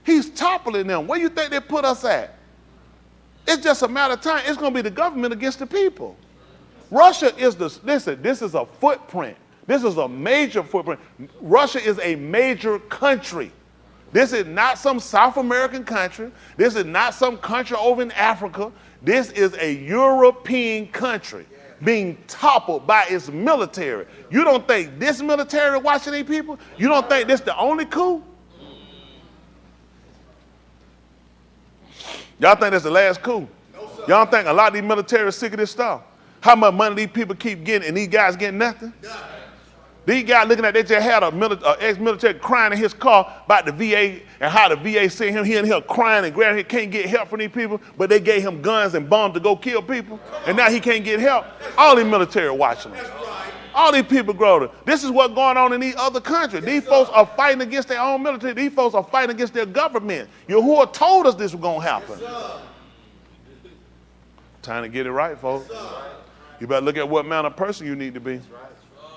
He's toppling them. Where do you think they put us at? It's just a matter of time. It's going to be the government against the people. Russia is listen, this is a footprint. This is a major footprint. Russia is a major country. This is not some South American country. This is not some country over in Africa. This is a European country being toppled by its military. You don't think this military watching these people? You don't think this the only coup? Y'all think that's the last coup? Y'all don't think a lot of these military are sick of this stuff? How much money these people keep getting and these guys getting nothing? These guys looking at, they just had a ex-military crying in his car about the VA and how the VA sent him here and here crying and grabbing. He can't get help from these people, but they gave him guns and bombs to go kill people, and now he can't get help. All these military watching him. All these people grow up. This is what's going on in these other countries. These folks are fighting against their own military. These folks are fighting against their government. Yahuwah told us this was going to happen. Time to get it right, folks. You better look at what manner of person you need to be.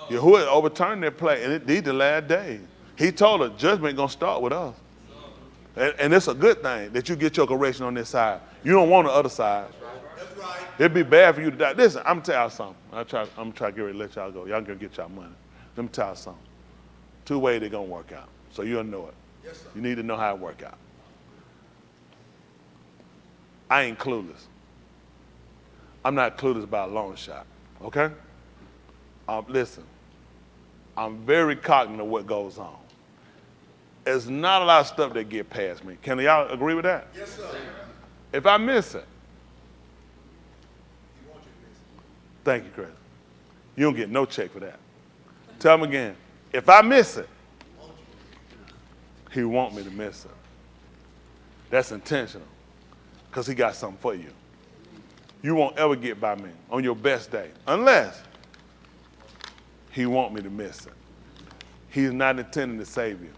Yahuwah overturned their play, and these the last days. He told us judgment going to start with us. And it's a good thing that you get your correction on this side. You don't want the other side. That's right. It'd be bad for you to die. Listen, I'm going to tell y'all something. I'm going to try to get ready to let y'all go. Y'all going to get y'all money. Let me tell you something. Two ways they're going to work out. So you'll know it. Yes, sir. You need to know how it work out. I ain't clueless. I'm not clueless by a long shot. Okay? Listen. I'm very cognizant of what goes on. There's not a lot of stuff that get past me. Can y'all agree with that? Yes, sir. If I miss it, He wants you to miss it. thank you, Chris. You don't get no check for that. Tell him again. If I miss it, he want me to miss it. That's intentional, because he got something for you. You won't ever get by me on your best day, unless he want me to miss it. He's not intending to save you.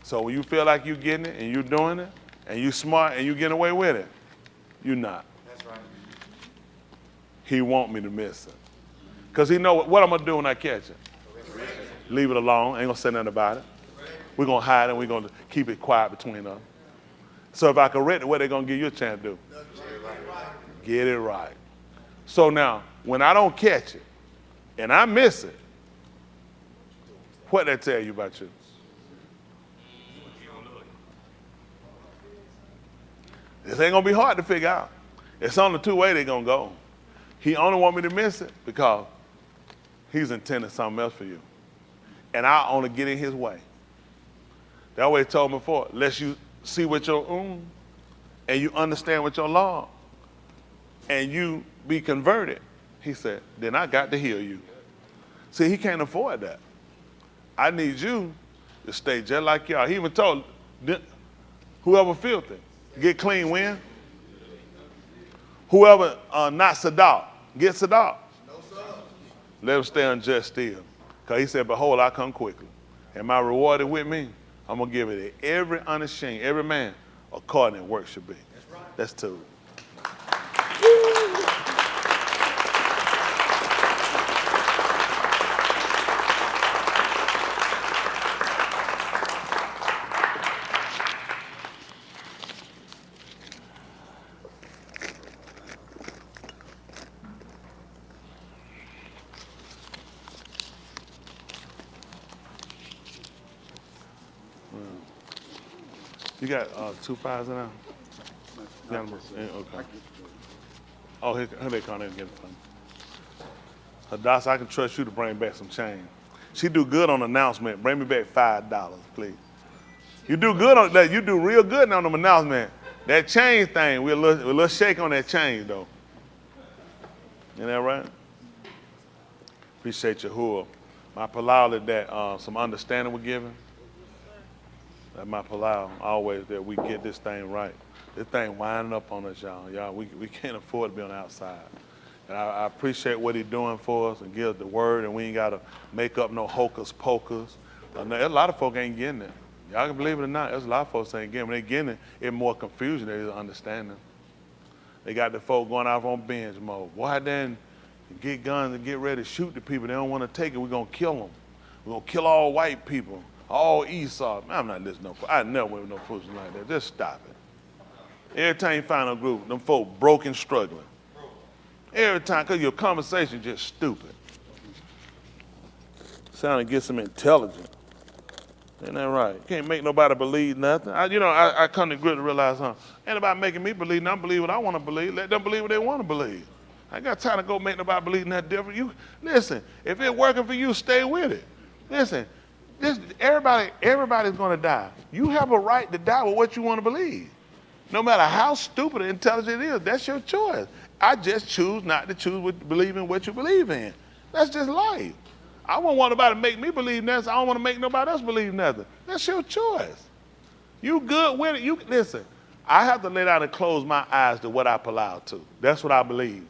So when you feel like you're getting it and you're doing it and you're smart and you're getting away with it, you're not. That's right. He want me to miss it. Because he know what I'm going to do when I catch it. Leave it alone. Ain't going to say nothing about it. We're going to hide it. We're going to keep it quiet between us. So if I correct it, what they going to give you a chance to do? Get it right. So now, when I don't catch it and I miss it, What that tell you about you? This ain't gonna be hard to figure out. It's only two ways they're gonna go. He only want me to miss it because he's intended something else for you. And I only get in his way. That way he told me before, lest you see with your own and you understand with your law and you be converted. He said, then I got to heal you. See, he can't afford that. I need you to stay just like y'all. He even told whoever filthy, get clean when? Whoever not Sadat, get Sadat. Let him stay unjust still. Because he said, behold, I come quickly. Am I rewarded with me? I'm going to give it to every unashamed, every man, according to work should be. That's right. That's two. You got 2 5s in there? Yeah, okay. Oh, here they come in and get it from me. Hadassah, I can trust you to bring back some change. She do good on announcement. Bring me back $5, please. You do good on that. You do real good on them announcement. That change thing, we're a little shake on that change though. Isn't that right? Appreciate your whore. My palau that some understanding we're giving. That my palau always that we get this thing right. This thing winding up on us, y'all. Y'all, we can't afford to be on the outside. And I appreciate what he's doing for us and give us the word, and we ain't got to make up no hocus pocus. A lot of folk ain't getting it. Y'all can believe it or not, there's a lot of folks ain't getting it. When they getting it, it's more confusion than it's understanding. They got the folk going off on binge mode. Why then get guns and get ready to shoot the people? They don't want to take it. We're going to kill them. We're going to kill all white people, all Esau. Man, I'm not listening to no. I never went with no foolishness like that. Just stop it. Every time you find a group, them folk broken, struggling. Every time, because your conversation just stupid. Sound to get some intelligence. Ain't that right? You can't make nobody believe nothing. I come to grips to realize, ain't nobody making me believe nothing. Believe what I want to believe. Let them believe what they want to believe. I ain't got time to go make nobody believe nothing different. You listen, if it's working for you, stay with it. Listen, everybody's going to die. You have a right to die with what you want to believe. No matter how stupid or intelligent it is, that's your choice. I just choose not to believe in what you believe in. That's just life. I won't want nobody to make me believe nothing. I don't want to make nobody else believe nothing. That's your choice. You good with it. You listen. I have to lay down and close my eyes to what I allow to. That's what I believe.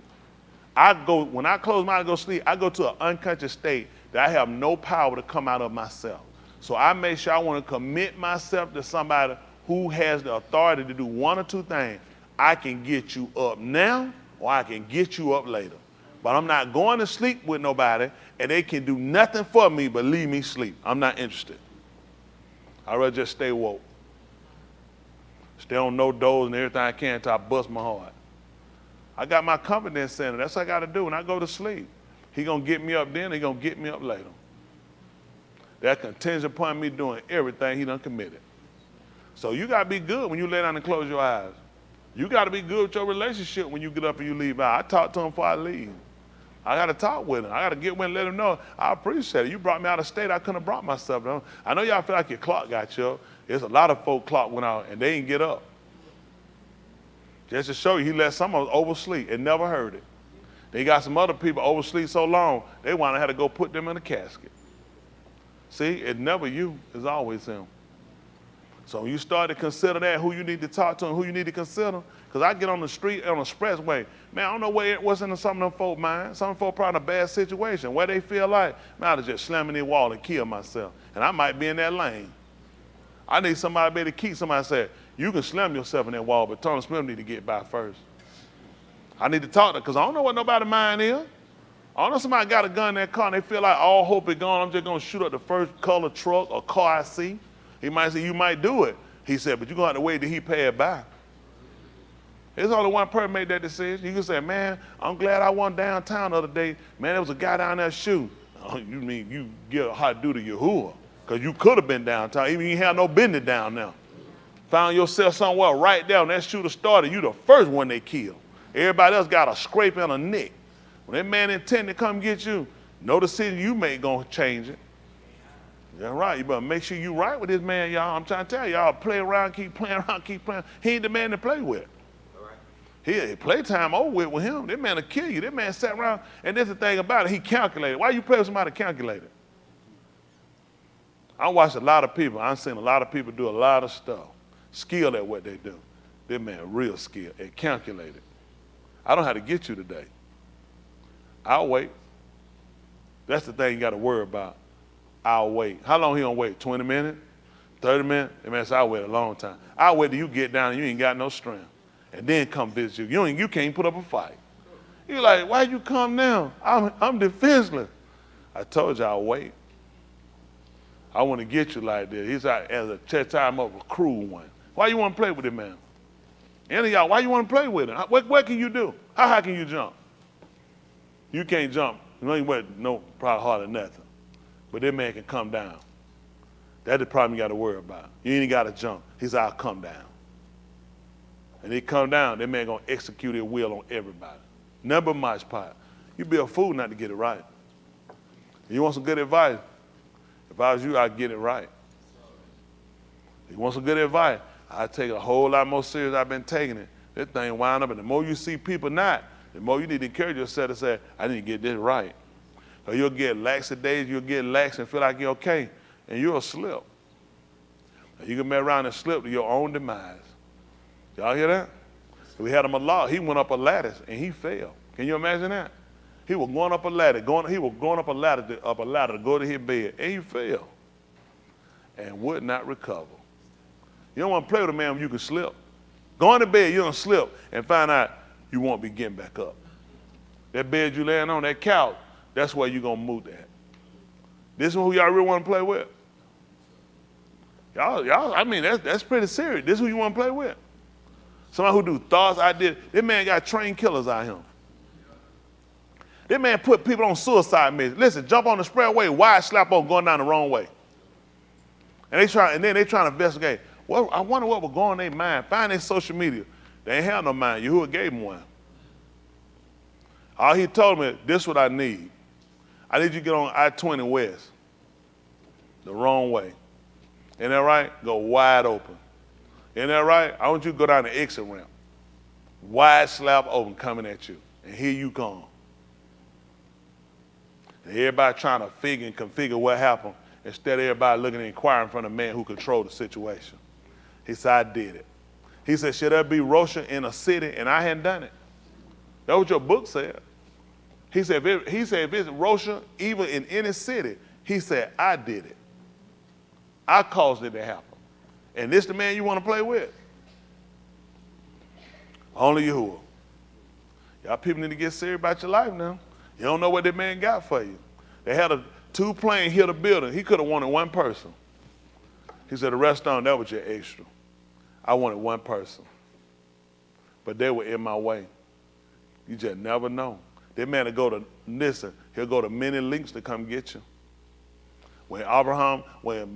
When I close my eyes and go sleep, I go to an unconscious state that I have no power to come out of myself. So I make sure I want to commit myself to somebody who has the authority to do one or two things. I can get you up now, or I can get you up later. But I'm not going to sleep with nobody, and they can do nothing for me but leave me sleep. I'm not interested. I'd rather just stay woke. Stay on no dose and everything I can until I bust my heart. I got my confidence center. That's what I got to do when I go to sleep. He going to get me up then, he going to get me up later. That contingent upon me doing everything he done committed. So you got to be good when you lay down and close your eyes. You got to be good with your relationship when you get up and you leave out. I talk to him before I leave. I got to talk with him. I got to get with him and let him know, I appreciate it. You brought me out of state. I couldn't have brought myself down. I know y'all feel like your clock got you up. There's a lot of folk clock went out and they didn't get up. Just to show you, he let some of us oversleep and never heard it. They got some other people oversleep so long, they want to have to go put them in a casket. See, it's never you. It's always him. So when you start to consider that, who you need to talk to and who you need to consider, because I get on the street, on the expressway, man, I don't know what's in some of them folk mind. Some folk probably in a bad situation, where they feel like, man, I'd just slam in the wall and kill myself. And I might be in that lane. I need somebody to be able to keep somebody said, you can slam yourself in that wall, but Tony Smith need to get by first. I need to talk to them, because I don't know what nobody's mind is. I don't know somebody got a gun in that car and they feel like all hope is gone. I'm just going to shoot up the first color truck or car I see. He might say, you might do it. He said, but you're going to have to wait till he pay it back. There's only one person made that decision. You can say, man, I'm glad I won downtown the other day. Man, there was a guy down there shooting. Oh, you mean you get a hot due to Yahuwah? Because you could have been downtown. Even you had no business down there. Found yourself somewhere right there when that shooter started. You the first one they killed. Everybody else got a scrape and a nick. When that man intended to come get you, no decision you make gonna change it. That's right. You better make sure you right with this man, y'all. I'm trying to tell y'all, play around, keep playing around, keep playing. He ain't the man to play with. He playtime over with him. That man will kill you. That man sat around, and that's the thing about it. He calculated. Why you play with somebody calculated? I watched a lot of people. I've seen a lot of people do a lot of stuff, skilled at what they do. That man real skilled and calculated. I don't know how to get you today. I'll wait. That's the thing you got to worry about. I'll wait. How long he gonna wait? 20 minutes? 30 minutes? That man said, I'll wait a long time. I'll wait till you get down and you ain't got no strength. And then come visit you. You can't put up a fight. You're like, why you come now? I'm defenseless. I told you I'll wait. I want to get you like this. He's out as a time of a cruel one. Why you want to play with him, man? Any of y'all, why you want to play with him? What can you do? How high can you jump? You can't jump. You ain't worth no probably hardly nothing. But that man can come down. That's the problem you got to worry about. You ain't got to jump. He said, I'll come down. And he come down, that man gonna execute his will on everybody. Never much part. You be a fool not to get it right. You want some good advice? If I was you, I'd get it right. You want some good advice? I'd take it a whole lot more serious. I've been taking it. This thing wind up, and the more you see people not, the more you need to encourage yourself to say, I need to get this right. Or you'll get laxadays, you'll get lax and feel like you're okay, and you'll slip. And you can mess around and slip to your own demise. Y'all hear that? We had him a law. He went up a ladder and he fell. Can you imagine that? He was going up a ladder, up a ladder to go to his bed, and he fell and would not recover. You don't want to play with a man when you can slip. Go to bed, you're going to slip and find out you won't be getting back up. That bed you laying on, that couch, that's where you're going to move that. This is who y'all really want to play with? Y'all, I mean, that's pretty serious. This is who you want to play with? Somebody who do thoughts, ideas. This man got trained killers out here. This man put people on suicide missions. Listen, jump on the expressway, wide slap on going down the wrong way. And then they trying to investigate. Well, I wonder what was going on in their mind. Find their social media. They ain't have no mind. Yahuwah gave them one. All he told me, this is what I need. I need you to get on I-20 West. The wrong way. Ain't that right? Go wide open. Ain't that right? I want you to go down the exit ramp. Wide slap open coming at you. And here you come. And everybody trying to figure and configure what happened instead of everybody looking and inquiring from the man who controlled the situation. He said, I did it. He said, should there be Rosha in a city and I hadn't done it? That's what your book said. He said, if it's Rosha, even in any city, he said, I did it. I caused it to happen. And this the man you want to play with? Only Yahuwah. Y'all people need to get serious about your life now. You don't know what that man got for you. They had two planes hit a building. He could have wanted one person. He said, the rest of them, that was your extra. I wanted one person. But they were in my way. You just never know. That man will go to, listen, he'll go to many lengths to come get you. When Abraham Lynch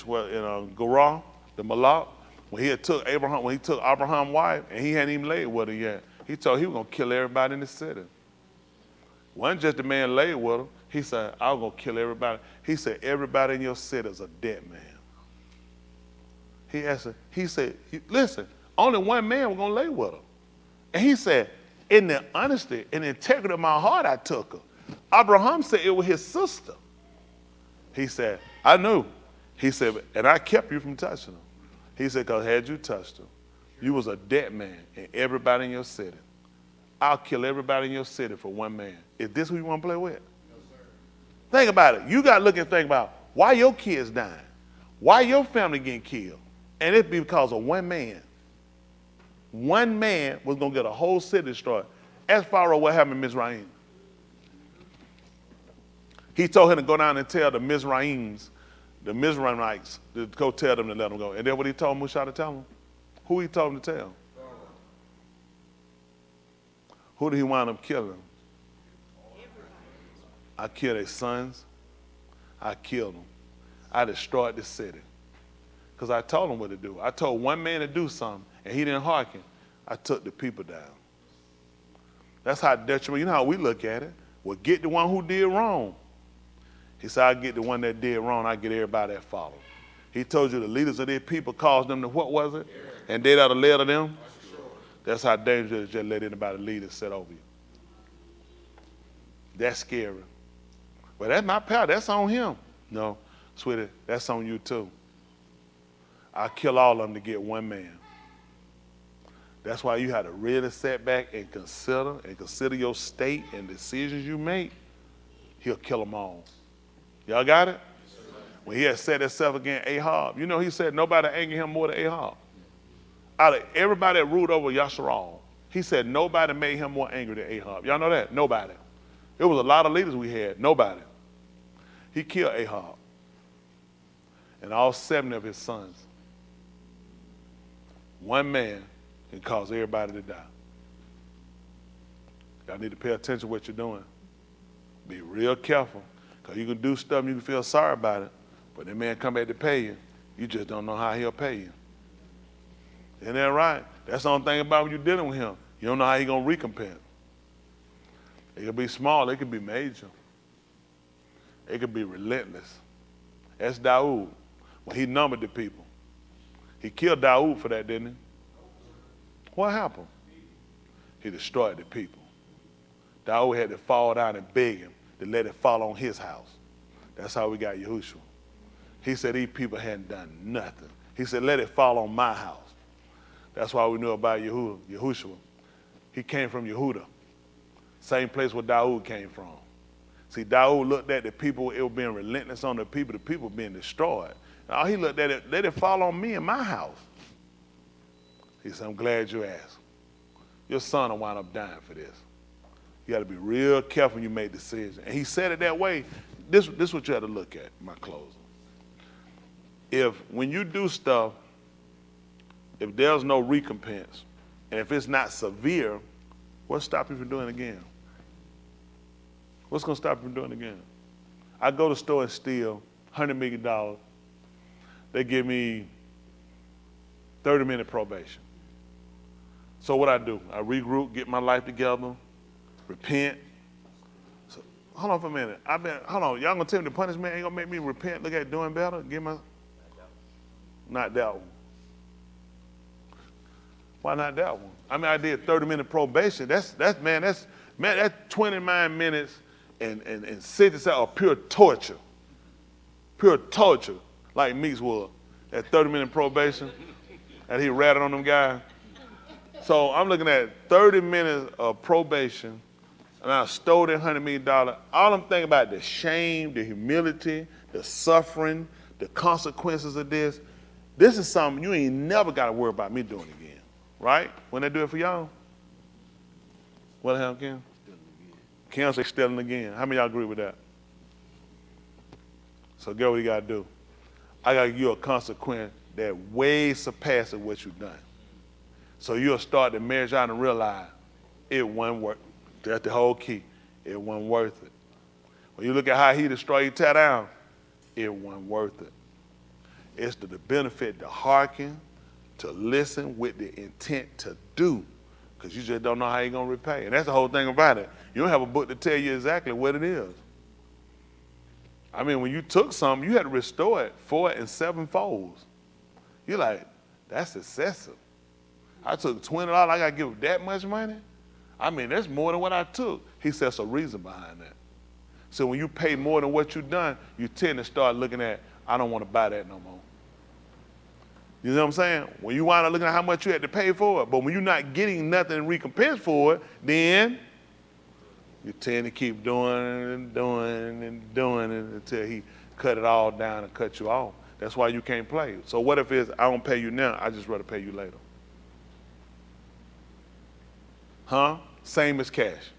in Gerar, the Malak, when he took Abraham's wife and he hadn't even laid with her yet, he told he was gonna kill everybody in the city. Wasn't just the man laid with her. He said, I was gonna kill everybody. He said, everybody in your city is a dead man. He said, listen, only one man was gonna lay with her. And he said, in the honesty and integrity of my heart, I took her. Abraham said it was his sister. He said, I knew. He said, and I kept you from touching her. He said, because had you touched her, you was a dead man and everybody in your city. I'll kill everybody in your city for one man. Is this who you want to play with? No, sir. Think about it. You got to look and think about why your kids dying, why your family getting killed. And it be because of one man. One man was going to get a whole city destroyed. As far as what happened in Mizraim. He told him to go down and tell the Mizraimites, to go tell them to let them go. And then what he told Musa to tell them? Who he told him to tell? Who did he wind up killing? I killed their sons. I killed them. I destroyed the city. Because I told them what to do. I told one man to do something, and he didn't hearken. I took the people down. That's how detrimental, you know how we look at it. Well, get the one who did wrong. He said, I get the one that did wrong, I get everybody that followed. He told you the leaders of their people caused them to, what was it? And they that are led of them. That's how dangerous it is just let anybody lead and set over you. That's scary. Well, that's my power, that's on him. No, sweetie, that's on you too. I kill all of them to get one man. That's why you have to really sit back and consider your state and decisions you make. He'll kill them all. Y'all got it? When he had set himself against Ahab, you know he said nobody angered him more than Ahab. Out of everybody that ruled over Yasharal, he said nobody made him more angry than Ahab. Y'all know that? Nobody. It was a lot of leaders we had. Nobody. He killed Ahab and all 7 of his sons. One man can cause everybody to die. Y'all need to pay attention to what you're doing. Be real careful, because you can do stuff and you can feel sorry about it, but that man come back to pay you. You just don't know how he'll pay you. Isn't that right? That's the only thing about when you're dealing with him. You don't know how he's going to recompense. It could be small. It could be major. It could be relentless. That's Dawood. When he numbered the people. He killed Dawood for that, didn't he? What happened? He destroyed the people. Dawood had to fall down and beg him to let it fall on his house. That's how we got Yahushua. He said these people hadn't done nothing. He said, let it fall on my house. That's why we knew about Yahushua. He came from Yehuda, same place where Dawood came from. See, Dawood looked at the people, it was being relentless on the people being destroyed. All he looked at it, let it fall on me and my house. He said, I'm glad you asked. Your son will wind up dying for this. You got to be real careful when you make decisions. And he said it that way. This is what you have to look at, my closing. If when you do stuff, if there's no recompense, and if it's not severe, what's stopping you from doing it again? What's going to stop you from doing it again? I go to the store and steal $100 million. They give me 30-minute probation. So what I do? I regroup, get my life together, repent. So, hold on for a minute. Hold on. Y'all gonna tell me the punishment ain't gonna make me repent, look at doing better? Not that one. Why not that one? I mean, I did 30-minute probation. That's 29 minutes and 60 of pure torture. Pure torture, like Meeks was. That 30-minute probation, and he ratted on them guys. So I'm looking at 30 minutes of probation, and I stole that $100 million. All I'm thinking about the shame, the humility, the suffering, the consequences of this. This is something you ain't never got to worry about me doing again, right? When they do it for y'all? What the hell, Kim? Kim say stealing again. How many of y'all agree with that? So get what you got to do. I got to give you a consequence that way surpasses what you've done. So you'll start to measure out and realize it wasn't worth it. That's the whole key. It wasn't worth it. When you look at how he destroyed you, tear down, it wasn't worth it. It's to the benefit to hearken, to listen with the intent to do, because you just don't know how you're going to repay. And that's the whole thing about it. You don't have a book to tell you exactly what it is. I mean, when you took something, you had to restore it 4 and 7 folds. You're like, that's excessive. I took $20, I got to give that much money? I mean, that's more than what I took. He says a reason behind that. So when you pay more than what you've done, you tend to start looking at, I don't want to buy that no more. You know what I'm saying? When you wind up looking at how much you had to pay for it, but when you're not getting nothing in recompense for it, then you tend to keep doing it and doing it and doing it until he cut it all down and cut you off. That's why you can't play. So what if it's, I don't pay you now, I just rather pay you later? Huh? Same as cash.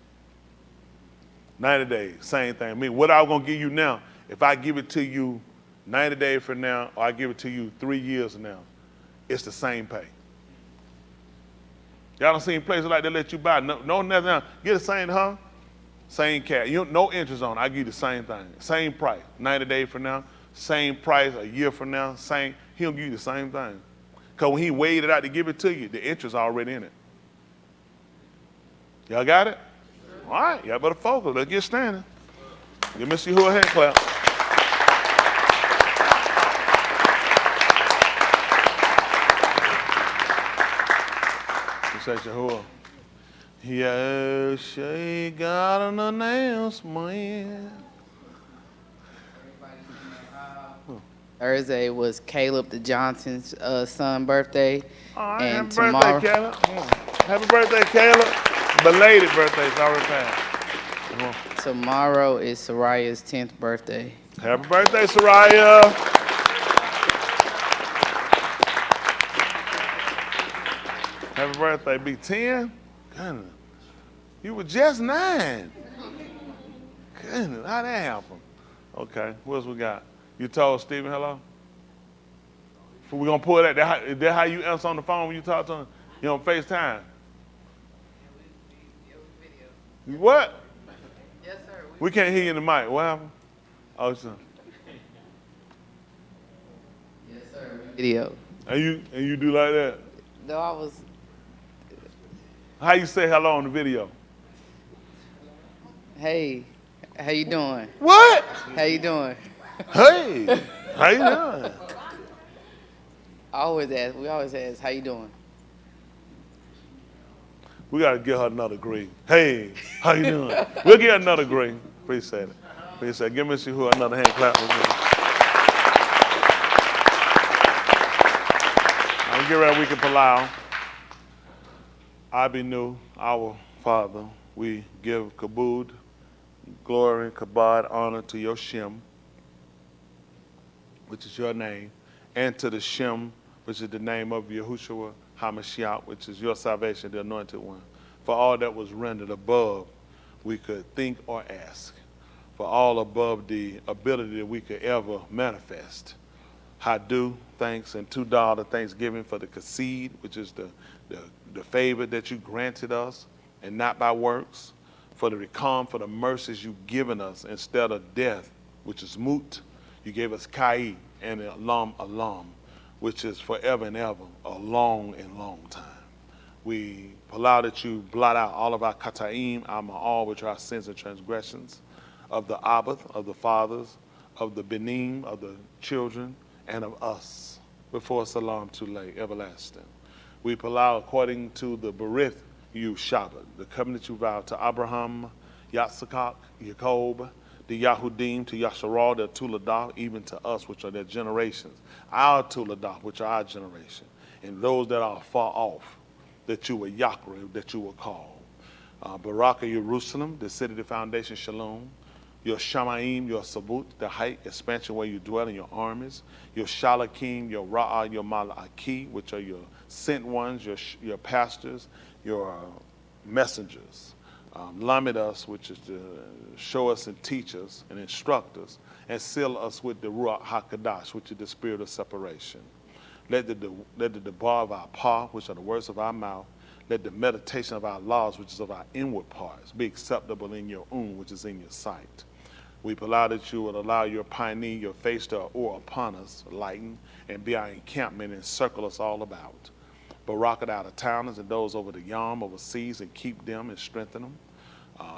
90 days, same thing. I mean, what I'm going to give you now, if I give it to you 90 days from now, or I give it to you 3 years from now, it's the same pay. Y'all done seen places like that let you buy, no nothing else. Get the same, huh? Same cash. No interest on it. I give you the same thing. Same price. 90 days from now, same price a year from now, same. He'll give you the same thing. Because when he weighed it out to give it to you, the interest already in it. Y'all got it? All right, y'all better focus. Let's get standing. Give Mr. Yahuwah a hand clap. Say Yahuwah. Yes, she got an announcement. Thursday was Caleb the Johnson's son birthday. All right, And happy tomorrow, birthday, Caleb. Happy birthday, Caleb. Belated birthday, it's already passed. Come on. tomorrow is Soraya's 10th birthday. Happy birthday, Soraya. Happy birthday, Big 10. Goodness. You were just 9. Goodness, how'd that happen? Okay, what else we got? You told Stephen hello? We're going to pull that. Is that how you answer on the phone when you talk to him? You on FaceTime? What? Yes, sir. We can't hear you in the mic. What happened? Oh, son. Yes, sir. Video. And you do like that? No, I was. How you say hello on the video? Hey, how you doing? What? How you doing? Hey, how you doing? We always ask, how you doing? We got to get her another green. Hey, how you doing? We'll get her another green. Appreciate it. Appreciate it. Give Mr. Who another hand clap with me. I'm get ready, we can palau. I be new, our Father. We give kabod, glory, kabod, honor to your Shem, which is your name, and to the Shem, which is the name of Yahushua HaMashiach, which is your salvation, the anointed one. For all that was rendered above we could think or ask. For all above the ability that we could ever manifest. Hadu, thanks, and $2 thanksgiving for the kaseed, which is the favor that you granted us, and not by works. For the recom, for the mercies you've given us instead of death, which is moot. You gave us kai and alam, which is forever and ever, a long and long time. We allow that you blot out all of our kataim, our ma'al, which are our sins and transgressions, of the abath, of the fathers, of the benim, of the children, and of us, before salam too late, everlasting. We allow according to the berith you Shabbat, the covenant you vowed to Abraham, Yitzchak, Jacob, the Yahudim, to Yasharal, the Tuladah, even to us, which are their generations, our Tuladah, which are our generation, and those that are far off, that you were Yakrib, that you were called. Baraka, Jerusalem, the city, the foundation, Shalom. Your Shamaim, your Sabut, the height, expansion where you dwell in your armies. Your Shalakim, your Ra'ah, your Malaki, which are your sent ones, your pastors, your messengers. Lamed us, which is to show us and teach us and instruct us, and seal us with the Ruach HaKadosh, which is the spirit of separation. Let the debar of our paw, which are the words of our mouth, let the meditation of our laws, which is of our inward parts, be acceptable in your which is in your sight. We allow that you would allow your pioneer, your face to or upon us, lighten, and be our encampment and circle us all about. Barak out of towners and those over the yam, overseas, and keep them and strengthen them.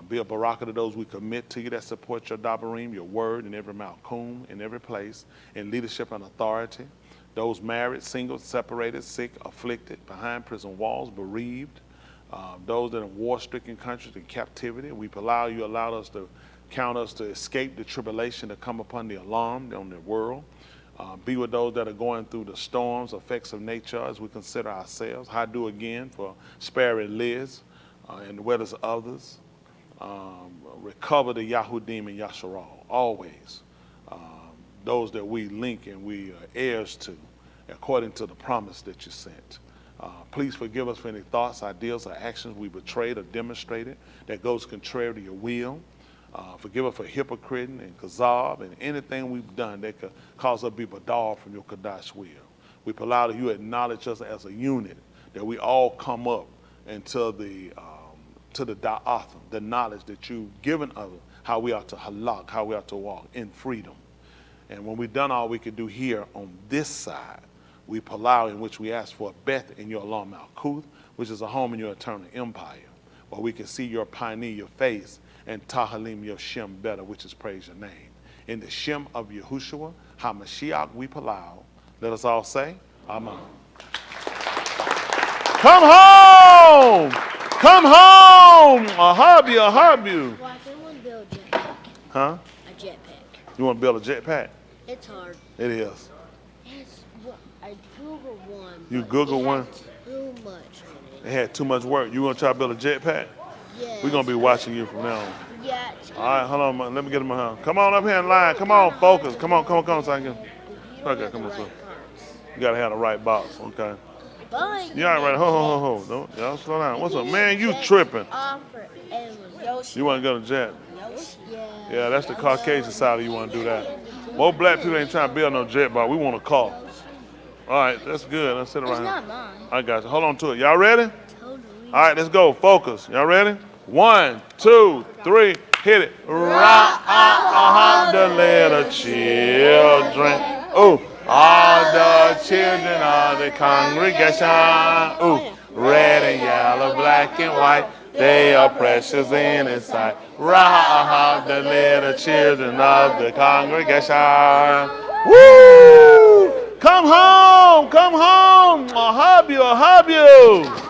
Be a baraka to those we commit to you that support your dabarim, your word in every malkum, in every place, in leadership and authority. Those married, single, separated, sick, afflicted, behind prison walls, bereaved. Those that are in war-stricken countries in captivity. We allowed us to count us to escape the tribulation to come upon the alarm on the world. Be with those that are going through the storms, effects of nature as we consider ourselves. Hadu again for sparing Liz and the wetters of others. Recover the Yahudim and Yasharal, always. Those that we link and we are heirs to, according to the promise that you sent. Please forgive us for any thoughts, ideas, or actions we betrayed or demonstrated that goes contrary to your will. Forgive us for hypocriting and kazab and anything we've done that could cause us to be badal from your Kadash will. We allow that you acknowledge us as a unit, that we all come up into the to the da'ath, the knowledge that you've given us, how we are to halak, how we are to walk in freedom. And when we've done all we could do here on this side, we palau, in which we ask for a beth in your Elam Malkuth, which is a home in your eternal empire, where we can see your pioneer, your face, and tahalim your shem better, which is praise your name. In the shem of Yahushua, HaMashiach, we palau. Let us all say, Amen. Come home! Come home! A hobby. Well, I want to build a jetpack. Huh? A jetpack. You want to build a jetpack? It's hard. It is. I Googled one. You but Googled it one? had too much in It had too much work. You want to try to build a jetpack? it. Yeah. We're going to be watching you from now on. Yeah. It's All right, hold on, man. Let me get him a hand. Come on up here in line. Come on, focus. Come on, so I can. You don't Okay, have come the on, sir. right parts. You got to have the right box. Okay. But You all right? Ho. Don't, y'all slow down. What's up? Man, you tripping. Offer Amazon. You want to go to jet? Yeah. Yeah, that's the Caucasian side of you want to do that. Most black people ain't trying to build no jet bar. We want a car. All right, that's good. Let's sit It's around not here. mine. I got you. Hold on to it. Y'all ready? Totally. All right, let's go. Focus. Y'all ready? 1, 2, 3. Hit it. Ra'ah the little children. Ooh. All the children of the congregation. Ooh. Red and yellow, black and white. They are precious in His sight. Ra'ah the little children of the congregation. Woo! Come home. A hub you.